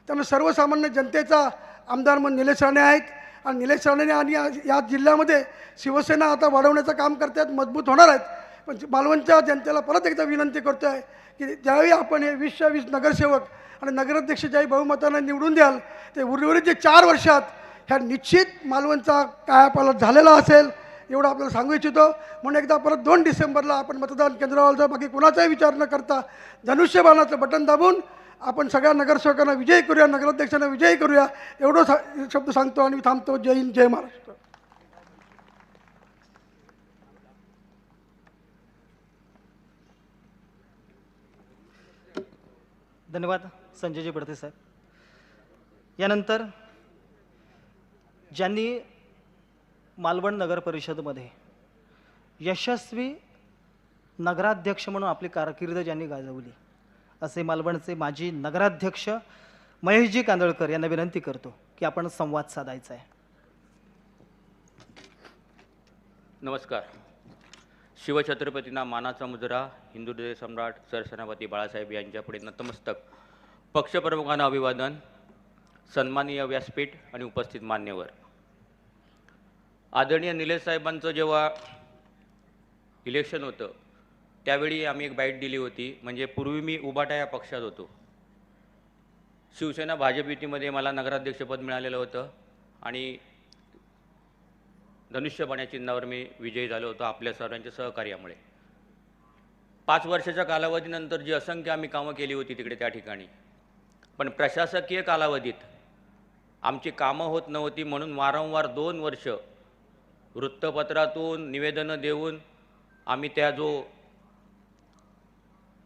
त्यामुळे सर्वसामान्य जनतेचा आमदार म्हणून निलेश राणे आहेत आणि निलेश राणेने आणि या जिल्ह्यामध्ये शिवसेना आता वाढवण्याचं काम करतात, मजबूत होणार आहेत. पण मालवणच्या जनतेला परत एकदा विनंती करतो आहे की ज्यावेळी आपण हे 20 नगरसेवक आणि नगराध्यक्ष ज्यावेळी बहुमतानं निवडून द्याल ते उर्वरित जे 4 वर्षात ह्या निश्चित मालवणचा कायापालट झालेला असेल एवढं आपल्याला सांगू इच्छितो. म्हणून एकदा परत 2 डिसेंबरला आपण मतदान केंद्रावर जाऊ, बाकी कोणाचाही विचार न करता धनुष्यबाणाचं बटन दाबून आपण सगळ्या नगरसेवकांना विजयी करूया, नगराध्यक्षांना विजयी करूया, एवढं शब्द सांगतो आणि थांबतो. जय हिंद, जय महाराष्ट्र. धन्यवाद संजयजी बडते साहेब. यानंतर ज्यांनी मालवण नगर परिषदमध्ये यशस्वी नगराध्यक्ष म्हणून आपली कारकीर्द ज्यांनी गाजवली असे मालवणचे माजी नगराध्यक्ष महेशजी कांदळकर यांना विनंती करतो की आपण संवाद साधायचा आहे. नमस्कार. शिवछत्रपतींना मानाचा मुजरा, हिंदू हृदय सम्राट सरसेनापती बाळासाहेब यांच्यापुढे नतमस्तक, पक्षप्रमुखांना अभिवादन, सन्माननीय व्यासपीठ आणि उपस्थित मान्यवर. आदरणीय निलेश साहेबांचं जेव्हा इलेक्शन होतं त्यावेळी आम्ही एक बाईट दिली होती. म्हणजे पूर्वी मी उबाटा या पक्षात होतो, शिवसेना भाजप युतीमध्ये मला नगराध्यक्षपद मिळालेलं होतं आणि धनुष्यबाण चिन्हावर मी विजयी झालो होतो आपल्या सर्वांच्या सहकार्यामुळे. 5 वर्षाच्या कालावधीनंतर जी असंख्य आम्ही कामं केली होती तिकडे त्या ठिकाणी, पण प्रशासकीय कालावधीत आमची कामं होत नव्हती म्हणून वारंवार 2 वर्ष वृत्तपत्रातून निवेदनं देऊन आम्ही त्या जो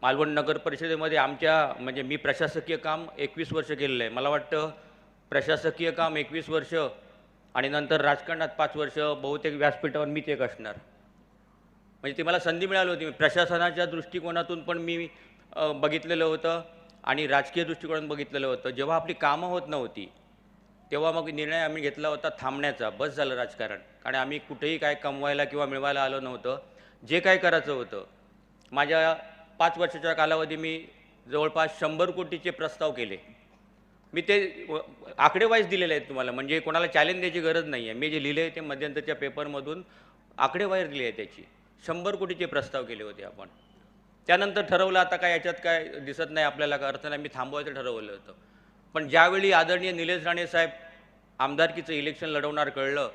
मालवण नगर परिषदेमध्ये म्हणजे मी प्रशासकीय काम 21 वर्ष केलेलं आहे. मला वाटतं प्रशासकीय काम 21 वर्ष आणि नंतर राजकारणात 5 वर्ष, बहुतेक व्यासपीठावर मीच एक असणार. म्हणजे ती मला संधी मिळाली होती. प्रशासनाच्या दृष्टिकोनातून पण मी बघितलेलं होतं आणि राजकीय दृष्टिकोनातून बघितलेलं होतं. जेव्हा आपली कामं होत नव्हती तेव्हा मग निर्णय आम्ही घेतला होता थांबण्याचा. बस झालं राजकारण, कारण आम्ही कुठेही काय कमवायला किंवा मिळवायला आलो नव्हतं. जे काय करायचं होतं, माझ्या 5 वर्षाच्या कालावधी मी जवळपास 100 कोटीचे प्रस्ताव केले. मी ते आकडेवाईज दिलेले आहेत तुम्हाला, म्हणजे कोणाला चॅलेंज द्यायची गरज नाही आहे. मी जे लिहिले ते मध्यंतरच्या पेपरमधून आकडेवाईज दिली आहे त्याची. 100 कोटीचे प्रस्ताव केले होते आपण. त्यानंतर ठरवलं आता काय याच्यात काय दिसत नाही आपल्याला का अर्थ नाही, मी थांबवायचं ठरवलं होतं. पण ज्यावेळी आदरणीय निलेश राणे साहेब आमदारकीचं इलेक्शन लढवणार कळलं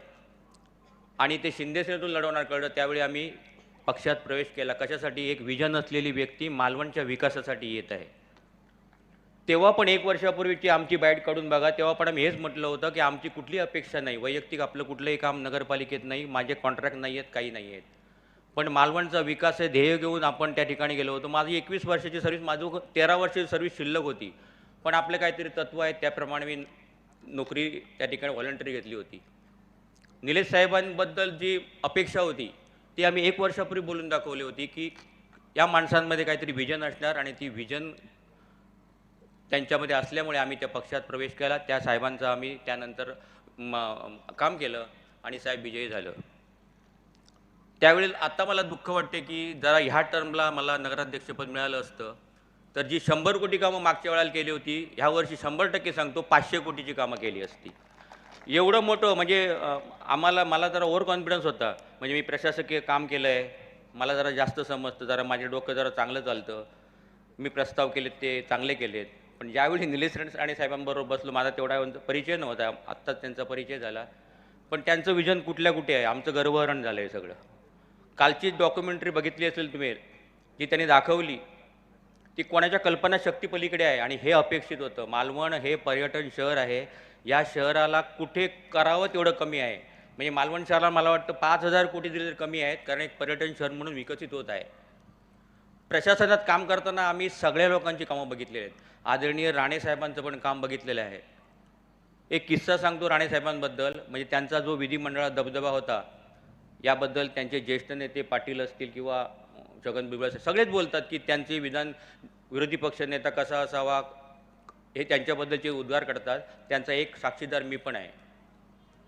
आणि ते शिंदे सेनेतून लढवणार कळलं, त्यावेळी आम्ही पक्षात प्रवेश केला. कशासाठी? एक विजन असलेली व्यक्ती मालवणच्या विकासासाठी येत आहे. तेव्हा पण 1 वर्षापूर्वीची आमची बाईट काढून बघा, तेव्हा पण आम्ही हेच म्हटलं होतं की आमची कुठली अपेक्षा नाही, वैयक्तिक आपलं कुठलंही काम नगरपालिकेत नाही, माझे कॉन्ट्रॅक्ट नाही आहेत, काही नाही आहेत, पण मालवणचा विकास हे ध्येय घेऊन आपण त्या ठिकाणी गेलो होतो. माझी 21 वर्षाची सर्व्हिस, माझं 13 वर्षाची सर्व्हिस शिल्लक होती, पण आपले काहीतरी तत्त्व आहेत त्याप्रमाणे मी नोकरी त्या ठिकाणी व्हॉलंटरी घेतली होती. निलेश साहेबांबद्दल जी अपेक्षा होती ती आम्ही 1 वर्षापूर्वी बोलून दाखवली होती की या माणसांमध्ये काहीतरी विजन असणार आणि ती विजन त्यांच्यामध्ये असल्यामुळे आम्ही त्या पक्षात प्रवेश केला. त्या साहेबांचं आम्ही त्यानंतर काम केलं आणि साहेब विजयी झालं. त्यावेळी आता मला दुःख वाटते की जरा ह्या टर्मला मला नगराध्यक्षपद मिळालं असतं तर जी 100 कोटी कामं मागच्या वेळेला केली होती, ह्या वर्षी 100% सांगतो 500 कोटीची कामं केली असती. एवढं मोठं म्हणजे मला जरा ओव्हर कॉन्फिडन्स होता, म्हणजे मी प्रशासकीय काम केलं आहे, मला जरा जास्त समजतं, जरा माझे डोकं जरा चांगलं चालतं, मी प्रस्ताव केलेत ते चांगले केलेत. पण ज्यावेळी निलेश राणे साहेबांबरोबर बसलो, माझा तेवढा परिचय नव्हता, आत्ताच त्यांचा परिचय झाला, पण त्यांचं विजन कुठल्या कुठे आहे, आमचं गर्वहरण झालं आहे सगळं. कालची डॉक्युमेंटरी बघितली असेल तुम्ही, जी त्यांनी दाखवली, ती कोणाच्या कल्पनाशक्तीपलीकडे आहे आणि हे अपेक्षित होतं. मालवण हे पर्यटन शहर आहे, या शहराला कुठे करावं तेवढं कमी आहे. म्हणजे मालवण शहराला मला वाटतं 5,000 कोटी दिले तर कमी आहेत, कारण एक पर्यटन शहर म्हणून विकसित होत आहे. प्रशासनात काम करताना आम्ही सगळ्या लोकांची कामं बघितलेली आहेत. आदरणीय राणे साहेबांचं पण काम बघितलेलं आहे. एक किस्सा सांगतो राणे साहेबांबद्दल, म्हणजे त्यांचा जो विधिमंडळात दबदबा होता याबद्दल त्यांचे ज्येष्ठ नेते पाटील असतील किंवा छगन भुजबळ सगळेच बोलतात की त्यांचे विरोधी पक्षनेता कसा असावा हे त्यांच्याबद्दलचे उद्गार करतात. त्यांचा एक साक्षीदार मी पण आहे.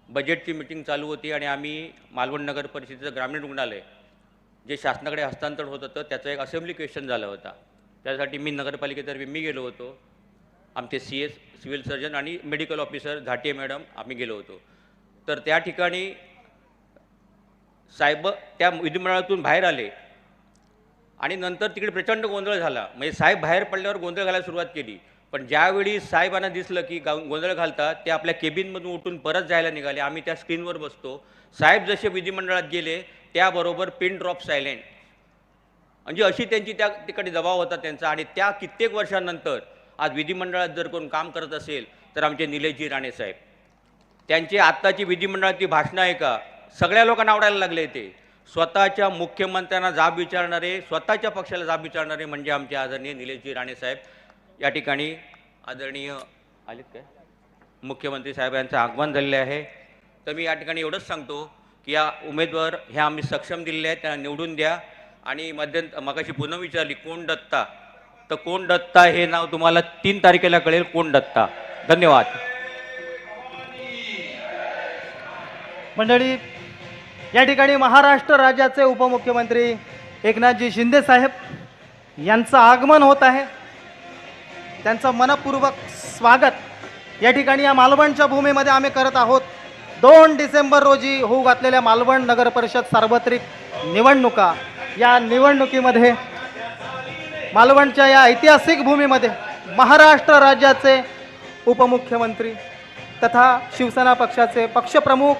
बजेटची मिटिंग चालू होती आणि आम्ही मालवण नगर परिषदेचं ग्रामीण रुग्णालय जे शासनाकडे हस्तांतरण होत होतं त्याचं एक असेंब्ली क्वेश्चन झाला होता. त्यासाठी मी नगरपालिकेतर्फे मी गेलो होतो, आमचे CS सिव्हिल सर्जन आणि मेडिकल ऑफिसर झाटिये मॅडम आम्ही गेलो होतो. तर त्या ठिकाणी साहेब त्या विधिमंडळातून बाहेर आले आणि नंतर तिकडे प्रचंड गोंधळ झाला. म्हणजे साहेब बाहेर पडल्यावर गोंधळ घालायला सुरुवात केली, पण ज्यावेळी साहेबांना दिसलं की गोंधळ घालतात ते आपल्या केबिनमधून उठून परत जायला निघाले. आम्ही त्या स्क्रीनवर बसतो, साहेब जसे विधिमंडळात गेले त्याबरोबर पिन ड्रॉप सायलेंट, म्हणजे अशी त्यांची त्या तिकडे दबाव होता त्यांचा. आणि त्या कित्येक वर्षांनंतर आज विधिमंडळात जर कोण काम करत असेल तर आमचे निलेशजी राणे साहेब. त्यांची आत्ताची विधिमंडळातली भाषणं आहे का सगळ्या लोकांना आवडायला लागले. ते स्वतःच्या मुख्यमंत्र्यांना जाब विचारणारे, स्वतःच्या पक्षाला जाब विचारणारे म्हणजे आमचे आदरणीय निलेशजी राणे साहेब. या ठिकाणी आदरणीय आलेत काय मुख्यमंत्री साहेब यांचं आगमन झालेलं आहे. तर मी या ठिकाणी एवढंच सांगतो की या उमेदवार हे आम्ही सक्षम दिलेले आहेत, त्यांना निवडून द्या. आणि मगाशी पुन्हा विचारली कोण दत्ता, तर कोण दत्ता हे नाव तुम्हाला 3 तारखेला कळेल कोण दत्ता. धन्यवाद. मंडळी, या ठिकाणी महाराष्ट्र राज्याचे उपमुख्यमंत्री एकनाथजी शिंदे साहेब यांचं आगमन होत आहे. त्यांचं मनपूर्वक स्वागत या ठिकाणी या मालवणच्या भूमीमध्ये आम्ही करत आहोत. 2 डिसेंबर रोजी होऊ घातलेल्या मालवण नगर परिषद सार्वत्रिक निवडणुका, या निवडणुकीमध्ये मालवणच्या या ऐतिहासिक भूमीमध्ये महाराष्ट्र राज्याचे उपमुख्यमंत्री तथा शिवसेना पक्षाचे पक्षप्रमुख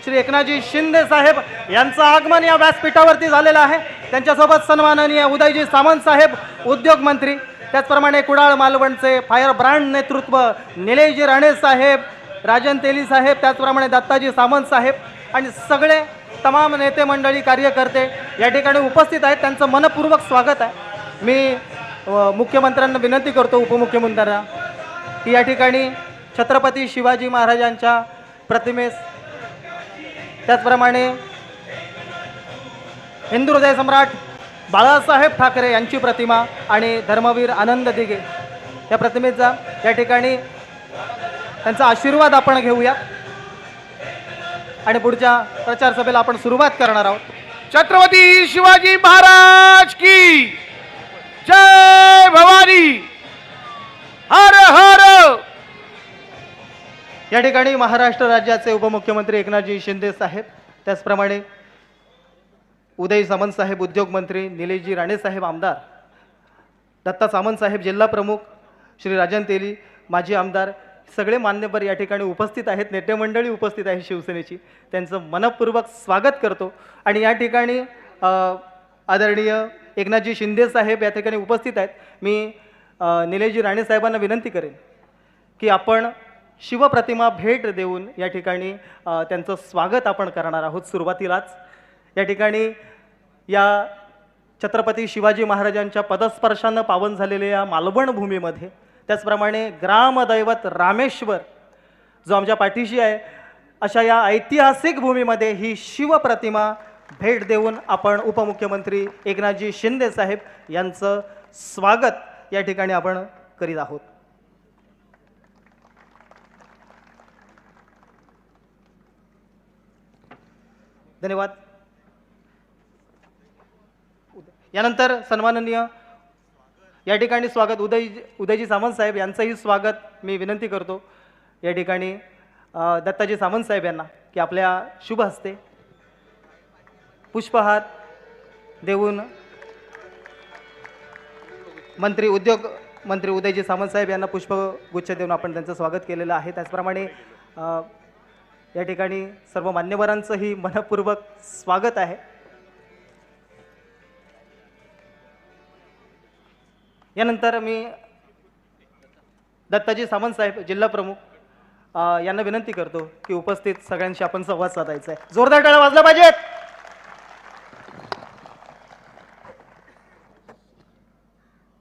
श्री एकनाथजी शिंदे साहेब यांचं आगमन या व्यासपीठावरती झालेलं आहे. त्यांच्यासोबत सन्माननीय उदयजी सामंत साहेब उद्योग मंत्री, त्याचप्रमाणे कुडाळ मालवणचे फायर ब्रँड नेतृत्व निलेशजी राणे साहेब, राजन तेली साहेब, त्याचप्रमाणे दत्ताजी सामंत साहेब आणि सगळे तमाम नेते मंडळी कार्यकर्ते या ठिकाणी उपस्थित आहेत. त्यांचं मनपूर्वक स्वागत आहे. मी मुख्यमंत्र्यांना विनंती करतो, उपमुख्यमंत्र्यांना, की या ठिकाणी छत्रपती शिवाजी महाराजांच्या प्रतिमेस, त्याचप्रमाणे हिंदू हृदय सम्राट बाळासाहेब ठाकरे यांची प्रतिमा आणि धर्मवीर आनंद दिघे या प्रतिमेचा या ठिकाणी त्यांचा आशीर्वाद आपण घेऊया आणि पुढच्या प्रचार सभेला आपण सुरुवात करणार आहोत. छत्रपती शिवाजी महाराज की जय भवानी, हर हर. या ठिकाणी महाराष्ट्र राज्याचे उपमुख्यमंत्री एकनाथजी शिंदे साहेब, त्याचप्रमाणे उदय सामंत साहेब उद्योग मंत्री, निलेशजी राणे साहेब आमदार दत्ता सामंत साहेब जिल्हा प्रमुख, श्री राजन तेली माजी आमदार, सगळे मान्यवर या ठिकाणी उपस्थित आहेत, नेतेमंडळी उपस्थित आहे शिवसेनेची, त्यांचं मनपूर्वक स्वागत करतो. आणि या ठिकाणी आदरणीय एकनाथजी शिंदे साहेब या ठिकाणी उपस्थित आहेत. मी निलेशजी राणे साहेबांना विनंती करेन की आपण शिवप्रतिमा भेट देऊन या ठिकाणी त्यांचं स्वागत आपण करणार आहोत. सुरुवातीलाच या ठिकाणी या छत्रपती शिवाजी महाराजांच्या पदस्पर्शानं पावन झालेल्या या मालवण भूमीमध्ये, त्याचप्रमाणे ग्रामदैवत रामेश्वर जो आमच्या पाठीशी आहे, अशा या ऐतिहासिक भूमीमध्ये ही शिवप्रतिमा भेट देऊन आपण उपमुख्यमंत्री एकनाथजी शिंदे साहेब यांचं स्वागत या ठिकाणी आपण करीत आहोत. धन्यवाद. यानंतर सन्माननीय या ठिकाणी स्वागत उदयजी सामंत साहेब यांचंही स्वागत मी विनंती करतो या ठिकाणी दत्ताजी सामंत साहेब यांना की आपल्या शुभ हस्ते पुष्पहार देऊन उद्योग मंत्री उदयजी सामंत साहेब यांना पुष्पगुच्छ देऊन आपण त्यांचं स्वागत केलेलं आहे. त्याचप्रमाणे या ठिकाणी सर्व मान्यवरांचंही मनपूर्वक स्वागत आहे. यानंतर मी दत्ताजी सामंत साहेब जिल्हा प्रमुख यांना विनंती करतो की उपस्थित सगळ्यांशी आपण संवाद साधायचा आहे. जोरदार टाळ्या वाजल्या पाहिजेत.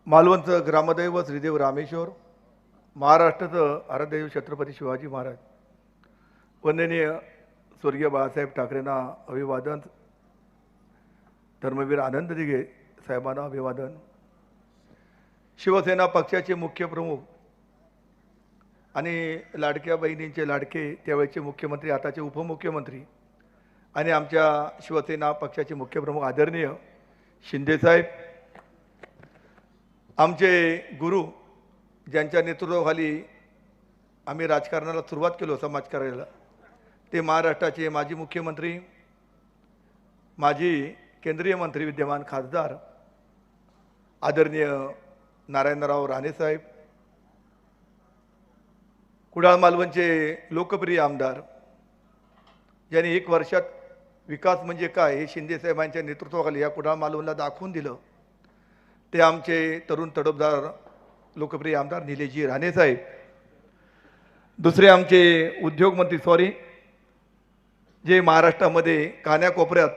मालवणचं ग्रामदैव श्रीदेव रामेश्वर, महाराष्ट्राचं आराध्यदैव छत्रपती शिवाजी महाराज, वंदनीय स्वर्गीय बाळासाहेब ठाकरेंना अभिवादन, धर्मवीर आनंद दिघे साहेबांना अभिवादन, शिवसेना पक्षाचे मुख्य प्रमुख आणि लाडक्या बहिणींचे लाडके त्यावेळेचे मुख्यमंत्री, आताचे उपमुख्यमंत्री आणि आमच्या शिवसेना पक्षाचे मुख्य प्रमुख आदरणीय शिंदेसाहेब, आमचे गुरु ज्यांच्या नेतृत्वाखाली आम्ही राजकारणाला सुरुवात केलो, समाजकार्याला, ते महाराष्ट्राचे माजी मुख्यमंत्री, माजी केंद्रीय मंत्री, विद्यमान खासदार आदरणीय नारायणराव राणेसाहेब, कुडाळ मालवणचे लोकप्रिय आमदार, ज्यांनी 1 वर्षात विकास म्हणजे काय हे शिंदेसाहेबांच्या नेतृत्वाखाली या कुडाळ मालवणला दाखवून दिलं, ते आमचे तरुण तडफदार लोकप्रिय आमदार निलेशजी राणेसाहेब. दुसरे आमचे उद्योगमंत्री जे महाराष्ट्रामध्ये कान्याकोपऱ्यात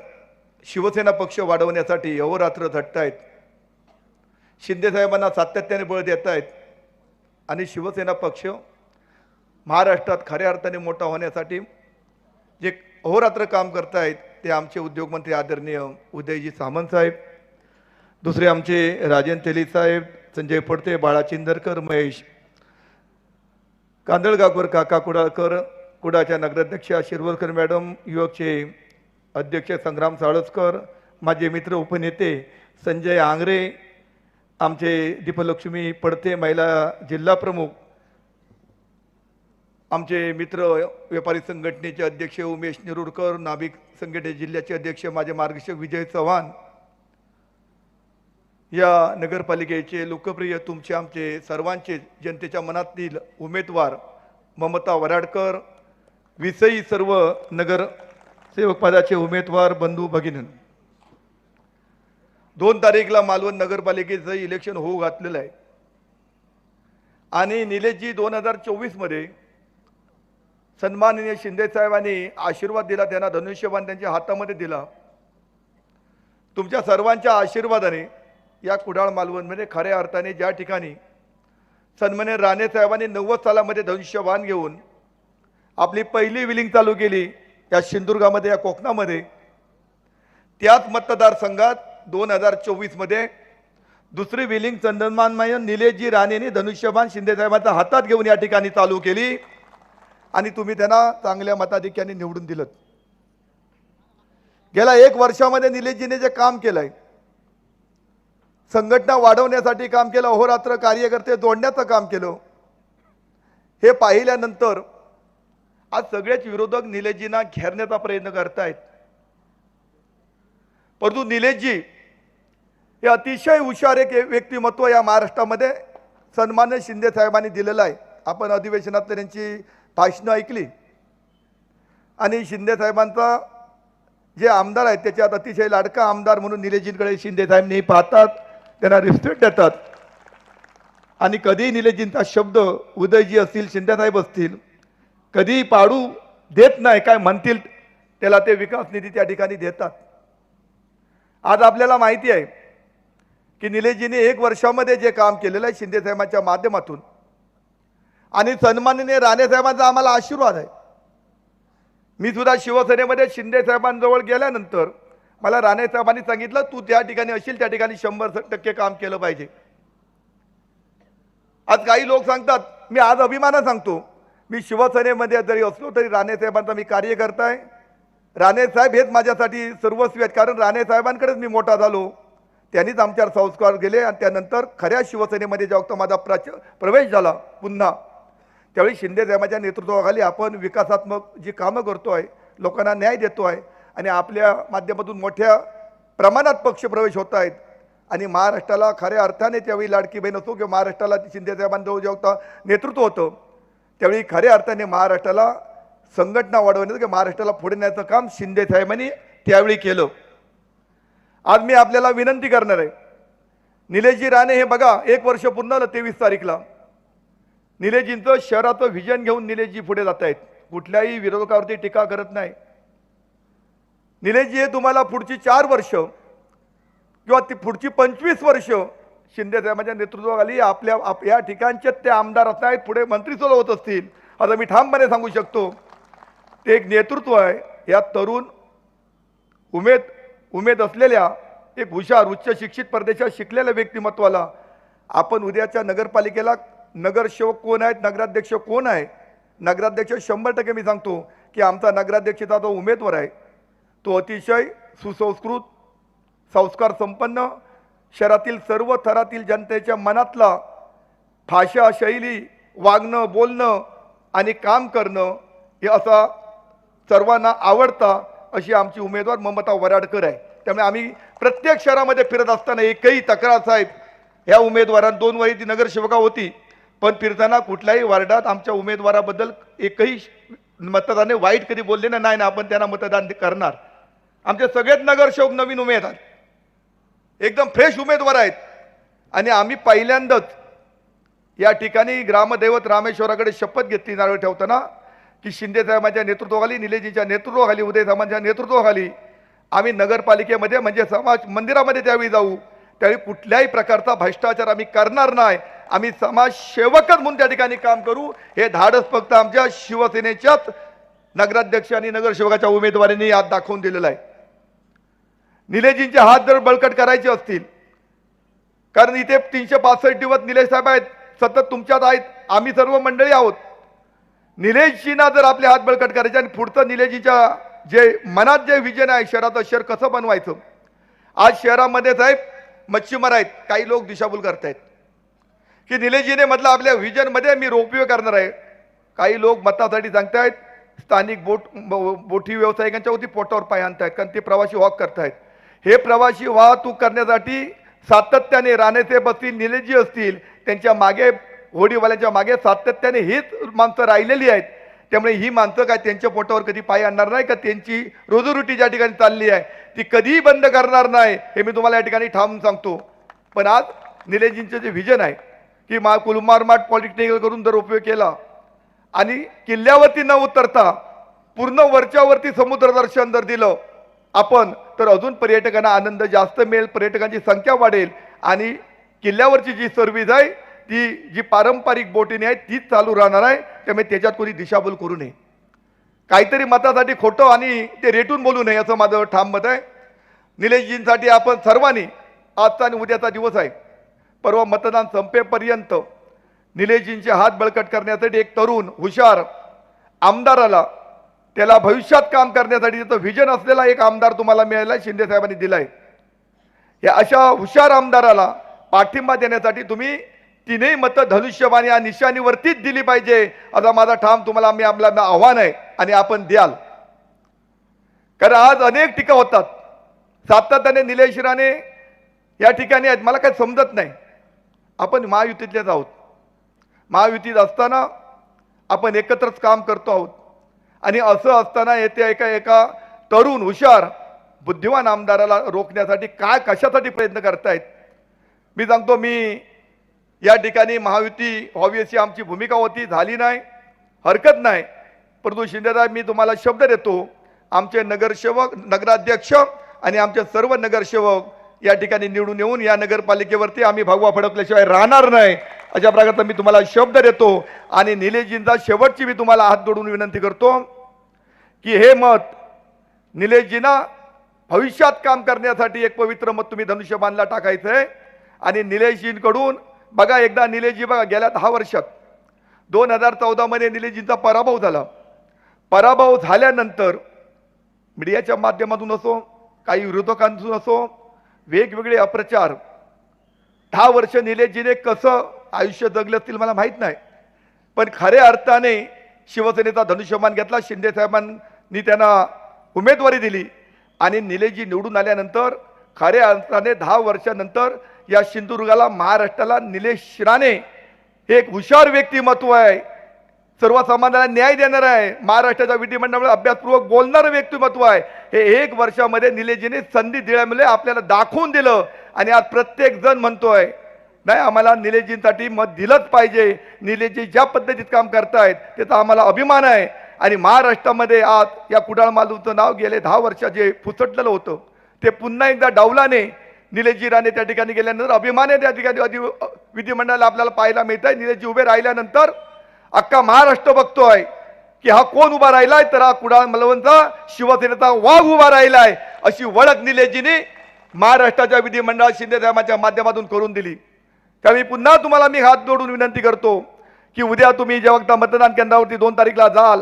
शिवसेना पक्ष वाढवण्यासाठी अहोरात्र झटतायत, शिंदेसाहेबांना सातत्याने बळ देत आहेत आणि शिवसेना पक्ष महाराष्ट्रात खऱ्या अर्थाने मोठा होण्यासाठी जे अहोरात्र काम करतायत ते आमचे उद्योगमंत्री आदरणीय उदयजी सामंत साहेब. दुसरे आमचे राजन तेली साहेब, संजय पडते, बाळा चिंदरकर, महेश कांदळगावकर, काका कुडाळकर, कुडाच्या नगराध्यक्षा शिरवलकर मॅडम, युवकचे अध्यक्ष संग्राम साळसकर, माझे मित्र उपनेते संजय आंग्रे, आमचे दीपलक्ष्मी पडते महिला जिल्हा प्रमुख, आमचे मित्र व्यापारी संघटनेचे अध्यक्ष उमेश निरुडकर, नाभिक संघटने जिल्ह्याचे अध्यक्ष माझे मार्गदर्शक विजय चव्हाण, या नगरपालिकेचे लोकप्रिय तुमचे आमचे सर्वांचे जनतेच्या मनातील उमेदवार ममता वराडकर, विषयी सर्व नगरसेवक पदाचे उमेदवार बंधू भगिनी. 2 तारीखला मालवण नगरपालिकेचं इलेक्शन होऊ घातलेलं आहे आणि निलेशजी 2024 मध्ये सन्माननीय शिंदेसाहेबांनी आशीर्वाद दिला, त्यांना धनुष्यबाण त्यांच्या हातामध्ये दिला. तुमच्या सर्वांच्या आशीर्वादाने या कुडाळ मालवणमध्ये खऱ्या अर्थाने ज्या ठिकाणी सन्माननीय राणे साहेबांनी 90 सालामध्ये धनुष्यबाण घेऊन आपली पहिली विलिंग चालू केली या सिंधुदुर्गामध्ये, या कोकणामध्ये, त्याच मतदारसंघात 2024 मध्ये दुसरी विलिंग सन्माननीय निलेशजी राणेंनी धनुष्यबाण शिंदेसाहेबांच्या हातात घेऊन या ठिकाणी चालू केली आणि तुम्ही त्यांना चांगल्या मताधिक्याने निवडून दिलं. गेल्या 1 वर्षामध्ये निलेशजीने जे काम केलंय, संघटना वाढवण्यासाठी काम केलं, अहोरात्र कार्यकर्ते जोडण्याचं काम केलं, हे पाहिल्यानंतर आज सगळेच विरोधक निलेशजींना घेरण्याचा प्रयत्न करतायत. परंतु निलेशजी हे अतिशय हुशार एक व्यक्तिमत्व या महाराष्ट्रामध्ये सन्मान्य शिंदे साहेबांनी दिलेलं आहे. आपण अधिवेशनात त्यांची भाषणं ऐकली आणि शिंदे साहेबांचा जे आमदार आहेत त्याच्यात अतिशय लाडका आमदार म्हणून निलेशजींकडे शिंदे साहेब नेहमी पाहतात, त्यांना रिस्पेक्ट देतात आणि कधीही निलेशजींचा शब्द उदयजी असतील शिंदे साहेब असतील कधीही पाडू देत नाही. काय म्हणतील त्याला ते विकास निधी त्या ठिकाणी देतात. आज आपल्याला माहिती आहे की निलेशजींनी 1 वर्षामध्ये जे काम केलेलं आहे शिंदे साहेबांच्या माध्यमातून आणि सन्माननीय राणे साहेबांचा आम्हाला आशीर्वाद आहे. मी सुद्धा शिवसेनेमध्ये शिंदे साहेबांजवळ गेल्यानंतर मला राणे साहेबांनी सांगितलं तू त्या ठिकाणी असशील त्या ठिकाणी 100% काम केलं पाहिजे. आज काही लोक सांगतात, मी आज अभिमानाने सांगतो मी शिवसेनेमध्ये जरी असलो तरी राणे साहेबांचा मी कार्यकर्ता आहे. राणे साहेब हेच माझ्यासाठी सर्वस्वी आहेत, कारण राणे साहेबांकडेच मी मोठा झालो. त्यांनीच आमच्यावर संस्कार केले आणि त्यानंतर खऱ्या शिवसेनेमध्ये जेव्हा माझा प्रवेश झाला पुन्हा त्यावेळी शिंदे साहेबांच्या नेतृत्वाखाली आपण विकासात्मक जी कामं करतो आहे, लोकांना न्याय देतो आहे आणि आपल्या माध्यमातून मोठ्या प्रमाणात पक्षप्रवेश होत आहेत आणि महाराष्ट्राला खऱ्या अर्थाने त्यावेळी लाडकी बहीण असो किंवा महाराष्ट्राला शिंदे साहेबांजवळ जेव्हा नेतृत्व होतं त्यावेळी खऱ्या अर्थाने महाराष्ट्राला संघटना वाढवण्याचं किंवा महाराष्ट्राला पुढे नेण्याचं काम शिंदे साहेबांनी त्यावेळी केलं. आज मी आपल्याला विनंती करणार आहे, निलेशजी राणे हे बघा 1 वर्ष पूर्ण झालं 23 तारीखला. निलेशजींचं शहराचं व्हिजन घेऊन निलेशजी पुढे जात आहेत, कुठल्याही विरोधकावरती टीका करत नाही. निलेशजी हे तुम्हाला पुढची 4 वर्ष किंवा ती पुढची 25 वर्ष शिंदे साहेबांच्या नेतृत्वाखाली या ठिकाणचे ते आमदार असत आहेत, पुढे मंत्री सुद्धा होत असतील. आता मी ठामपणे सांगू शकतो ते एक नेतृत्व आहे. या तरुण उमेद असलेल्या एक हुशार उच्च शिक्षित परदेशात शिकलेल्या व्यक्तिमत्वाला आपण उद्याच्या नगरपालिकेला नगरसेवक कोण आहेत, नगराध्यक्ष कोण आहे, नगराध्यक्ष 100% मी सांगतो की आमचा नगराध्यक्षाचा जो उमेदवार आहे तो अतिशय सुसंस्कृत संस्कार संपन्न शहरातील सर्व थरातील जनतेच्या मनातला भाषा शैली वागणं बोलणं आणि काम करणं हे असा सर्वांना आवडता अशी आमची उमेदवार ममता वराडकर आहे. त्यामुळे आम्ही प्रत्येक शहरामध्ये फिरत असताना एकही तक्रार साहेब ह्या उमेदवारांना 2 वेळी ती नगरसेवका होती पण फिरताना कुठल्याही वार्डात आमच्या उमेदवाराबद्दल एकही मतदाराने वाईट कधी बोलले नाही ना आपण त्यांना मतदान करणार. आमचे सगळेच नगरसेवक नवीन उमेदवार एकदम फ्रेश उमेदवार आहेत आणि आम्ही पहिल्यांदाच या ठिकाणी ग्रामदैवत रामेश्वराकडे शपथ घेतली नारळ ठेवताना की शिंदे साहेबांच्या नेतृत्वाखाली निलेशजींच्या नेतृत्वाखाली उदय साहेबांच्या नेतृत्वाखाली आम्ही नगरपालिकेमध्ये म्हणजे समाज मंदिरामध्ये त्यावेळी जाऊ त्यावेळी कुठल्याही प्रकारचा भ्रष्टाचार आम्ही करणार नाही. आम्ही समाजसेवकच म्हणून त्या ठिकाणी काम करू हे धाडस फक्त आमच्या शिवसेनेच्याच नगराध्यक्ष आणि नगरसेवकाच्या उमेदवारांनी आज दाखवून दिलेला आहे. निलेशजींचे हात जर बळकट करायचे असतील कारण इथे 365 दिवस निलेश साहेब आहेत, सतत तुमच्यात आहेत, आम्ही सर्व मंडळी आहोत. निलेशजींना जर आपले हात बळकट करायचे आणि पुढचं निलेशजीच्या जे मनात जे विजन आहे शहराचं शहर कसं बनवायचं. आज शहरामध्ये साहेब मच्छीमार आहेत, काही लोक दिशाभूल करतायत की निलेशजीने म्हटलं आपल्या व्हिजनमध्ये मी रोपवे करणार आहे. काही लोक मतासाठी सांगतायत स्थानिक बोटी व्यावसायिकांच्या वरती पोटावर पाय आणतायत कारण ते प्रवासी वाहक करतायत. हे प्रवासी वाहतूक करण्यासाठी सातत्याने राणेसाहेब असतील निलेशजी असतील त्यांच्या मागे होडीवाल्यांच्या मागे सातत्याने हीच माणसं राहिलेली आहेत. त्यामुळे ही माणसं काय त्यांच्या पोटावर कधी पाय आणणार नाही का त्यांची रोजीरोटी ज्या ठिकाणी चालली आहे ती कधीही बंद करणार नाही हे मी तुम्हाला या ठिकाणी ठाम सांगतो. पण आज निलेशजींचं जे व्हिजन आहे की कुलमारमाट पॉलिटेक्निकल करून जर उपयोग केला आणि किल्ल्यावरती न उतरता पूर्ण वरच्यावरती समुद्र दर्शन जर दिलं आपण तर अजून पर्यटकांना आनंद जास्त मिळेल, पर्यटकांची संख्या वाढेल आणि किल्ल्यावरची जी सर्व्हिस आहे ती जी पारंपरिक बोटीने आहे तीच चालू राहणार आहे. त्यामुळे त्याच्यात कोणी दिशाभूल करू नये, काहीतरी मतासाठी खोटं आणि ते रेटून बोलू नये असं माझं ठाम मत आहे. निलेशजींसाठी आपण सर्वांनी आजचा आणि उद्याचा दिवस आहे, परवा मतदान संपेपर्यंत निलेशजींचे हात बळकट करण्यासाठी एक तरुण हुशार आमदाराला त्याला भविष्यात काम करण्यासाठी त्याचं व्हिजन असलेला एक आमदार तुम्हाला मिळाला शिंदे साहेबांनी दिलाय. या अशा हुशार आमदाराला पाठिंबा देण्यासाठी तुम्ही 3ही मतं धनुष्यबाण या निशाणीवरतीच दिली पाहिजे असा माझा ठाम तुम्हाला मी आपल्याला आव्हान आहे आणि आपण द्याल. कारण आज अनेक टीका होतात सातत्याने निलेश राणे या ठिकाणी आहेत, मला काही समजत नाही. आपण महायुतीतलेच आहोत. महायुतीत असताना आपण एकत्रच काम करतो आहोत आणि असं असताना येथे एका तरुण हुशार बुद्धिवान आमदाराला रोखण्यासाठी काय कशासाठी प्रयत्न करतायत. मी सांगतो, मी या ठिकाणी महायुती व्हावी अशी आमची भूमिका होती, झाली नाही, हरकत नाही. परंतु शिंदेसाहेब, मी तुम्हाला शब्द देतो, आमचे नगरसेवक, नगराध्यक्ष आणि आमचे सर्व नगरसेवक या ठिकाणी निवडून येऊन या नगरपालिकेवरती आम्ही भगवा फडकल्याशिवाय राहणार नाही, अशा प्रकारचा मी तुम्हाला शब्द देतो. आणि निलेशजींचा शेवटची मी तुम्हाला हात जोडून विनंती करतो की हे मत निलेशजींना भविष्यात काम करण्यासाठी एक पवित्र मत तुम्ही धनुष्यबाणला टाकायचं आहे. आणि निलेशजींकडून बघा, एकदा निलेशजी बघा, गेल्या 10 वर्षात 2014 मध्ये निलेशजींचा पराभव झाला. पराभव झाल्यानंतर मीडियाच्या माध्यमातून असो, काही विरोधकांतून असो, वेगवेगळे अप्रचार, 10 वर्ष निलेशजीने कसं आयुष्य जगलं असतील मला माहीत नाही, पण खऱ्या अर्थाने शिवसेनेचा धनुष्यबाण घेतला. शिंदे साहेबांनी त्यांना उमेदवारी दिली आणि निलेशजी निवडून आल्यानंतर खऱ्या अर्थाने 10 वर्षानंतर या सिंधुदुर्गाला, महाराष्ट्राला निलेश राणे हे एक हुशार व्यक्तिमत्व आहे, सर्वसामान्यांना न्याय देणार आहे, महाराष्ट्राच्या विधिमंडळामध्ये अभ्यासपूर्वक बोलणारं व्यक्तिमत्व आहे. हे 1 वर्षामध्ये निलेशजीने संधी दिल्यामुळे आपल्याला दाखवून दिलं आणि आज प्रत्येक जण म्हणतोय नाही, आम्हाला निलेशजींसाठी मत दिलंच पाहिजे. निलेशजी ज्या पद्धतीत काम करतायत त्याचा आम्हाला अभिमान आहे. आणि महाराष्ट्रामध्ये आज या कुडाळ मालवणचं नाव गेले 10 वर्षात जे फुसटलेलं होतं ते पुन्हा एकदा डावलाने निलेशजी राणे त्या ठिकाणी गेल्यानंतर अभिमान आहे त्या ठिकाणी विधिमंडळाला आपल्याला पाहायला मिळत आहे. निलेशजी उभे राहिल्यानंतर अख्खा महाराष्ट्र बघतोय की हा कोण उभा राहिलाय, तर हा कुडाळ मालवणचा शिवसेनेचा वाघ उभा राहिलाय. अशी ओळख निलेशजीने महाराष्ट्राच्या विधिमंडळात शिंदे साहेबांच्या माध्यमातून करून दिली. त्यावेळी पुन्हा तुम्हाला मी हात जोडून विनंती करतो की उद्या तुम्ही जेव्हा मतदान केंद्रावरती 2 तारीखला जाल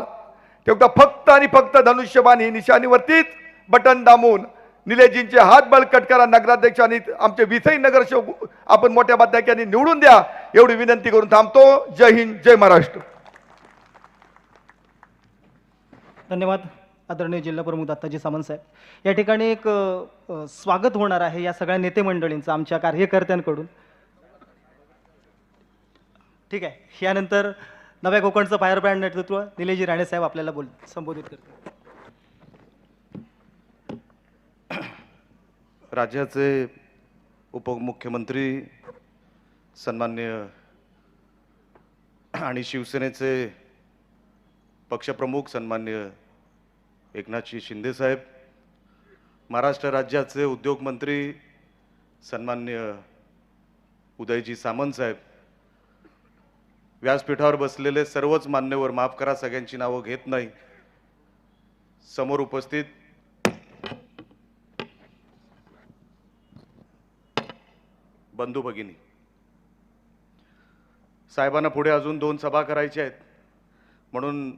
तेव्हा फक्त आणि फक्त धनुष्यबाण ही निशाणीवरतीच बटन दाबून निलेशजींचे हात बळकट करा. नगराध्यक्ष आणि आमचे विषयी नगरसेवक आपण मोठ्या मताने निवडून द्या, एवढी विनंती करून थांबतो. जय हिंद, जय महाराष्ट्र. धन्यवाद आदरणीय जिल्हा प्रमुख दत्ताजी सामंत साहेब. या ठिकाणी एक स्वागत होणार आहे या सगळ्या नेते मंडळींचं आमच्या कार्यकर्त्यांकडून. ठीक आहे, यानंतर नव्या कोकणचं फायर ब्रँड नेतृत्व निलेशजी राणे साहेब आपल्याला संबोधित करतील. राज्याचे उपमुख्यमंत्री सन्मान्य आणि शिवसेनेचे पक्षप्रमुख सन्मान्य एकनाथजी शिंदे साहेब, महाराष्ट्र राज्याचे उद्योगमंत्री सन्मान्य उदयजी सामंत साहेब, व्यासपीठावर बसलेले सर्वच मान्यवर, माफ करा सगळ्यांची नावं घेत नाही, समोर उपस्थित बंधू भगिनी, साहेबांना पुढे अजून 2 सभा करायच्या आहेत म्हणून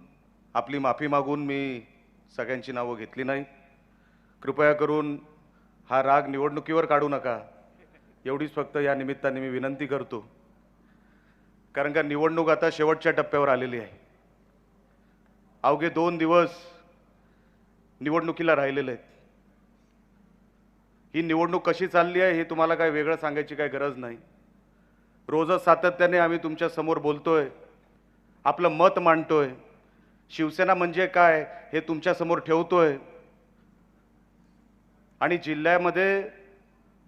आपली माफी मागून मी सगळ्यांची नावं घेतली नाही. कृपया करून हा राग निवडणुकीवर काढू नका, एवढीच फक्त या निमित्ताने मी विनंती करतो. कारण का निवडणूक आता शेवटच्या टप्प्यावर आलेली आहे. अवघे 2 दिवस निवडणुकीला राहिलेले आहेत. ही निवडणूक कशी चालली आहे हे तुम्हाला काय वेगळं सांगायची काय गरज नाही. रोजच सातत्याने आम्ही तुमच्या समोर बोलतोय, आपलं मत मांडतोय, शिवसेना म्हणजे काय हे तुमच्या समोर ठेवतोय. आणि जिल्ह्यामध्ये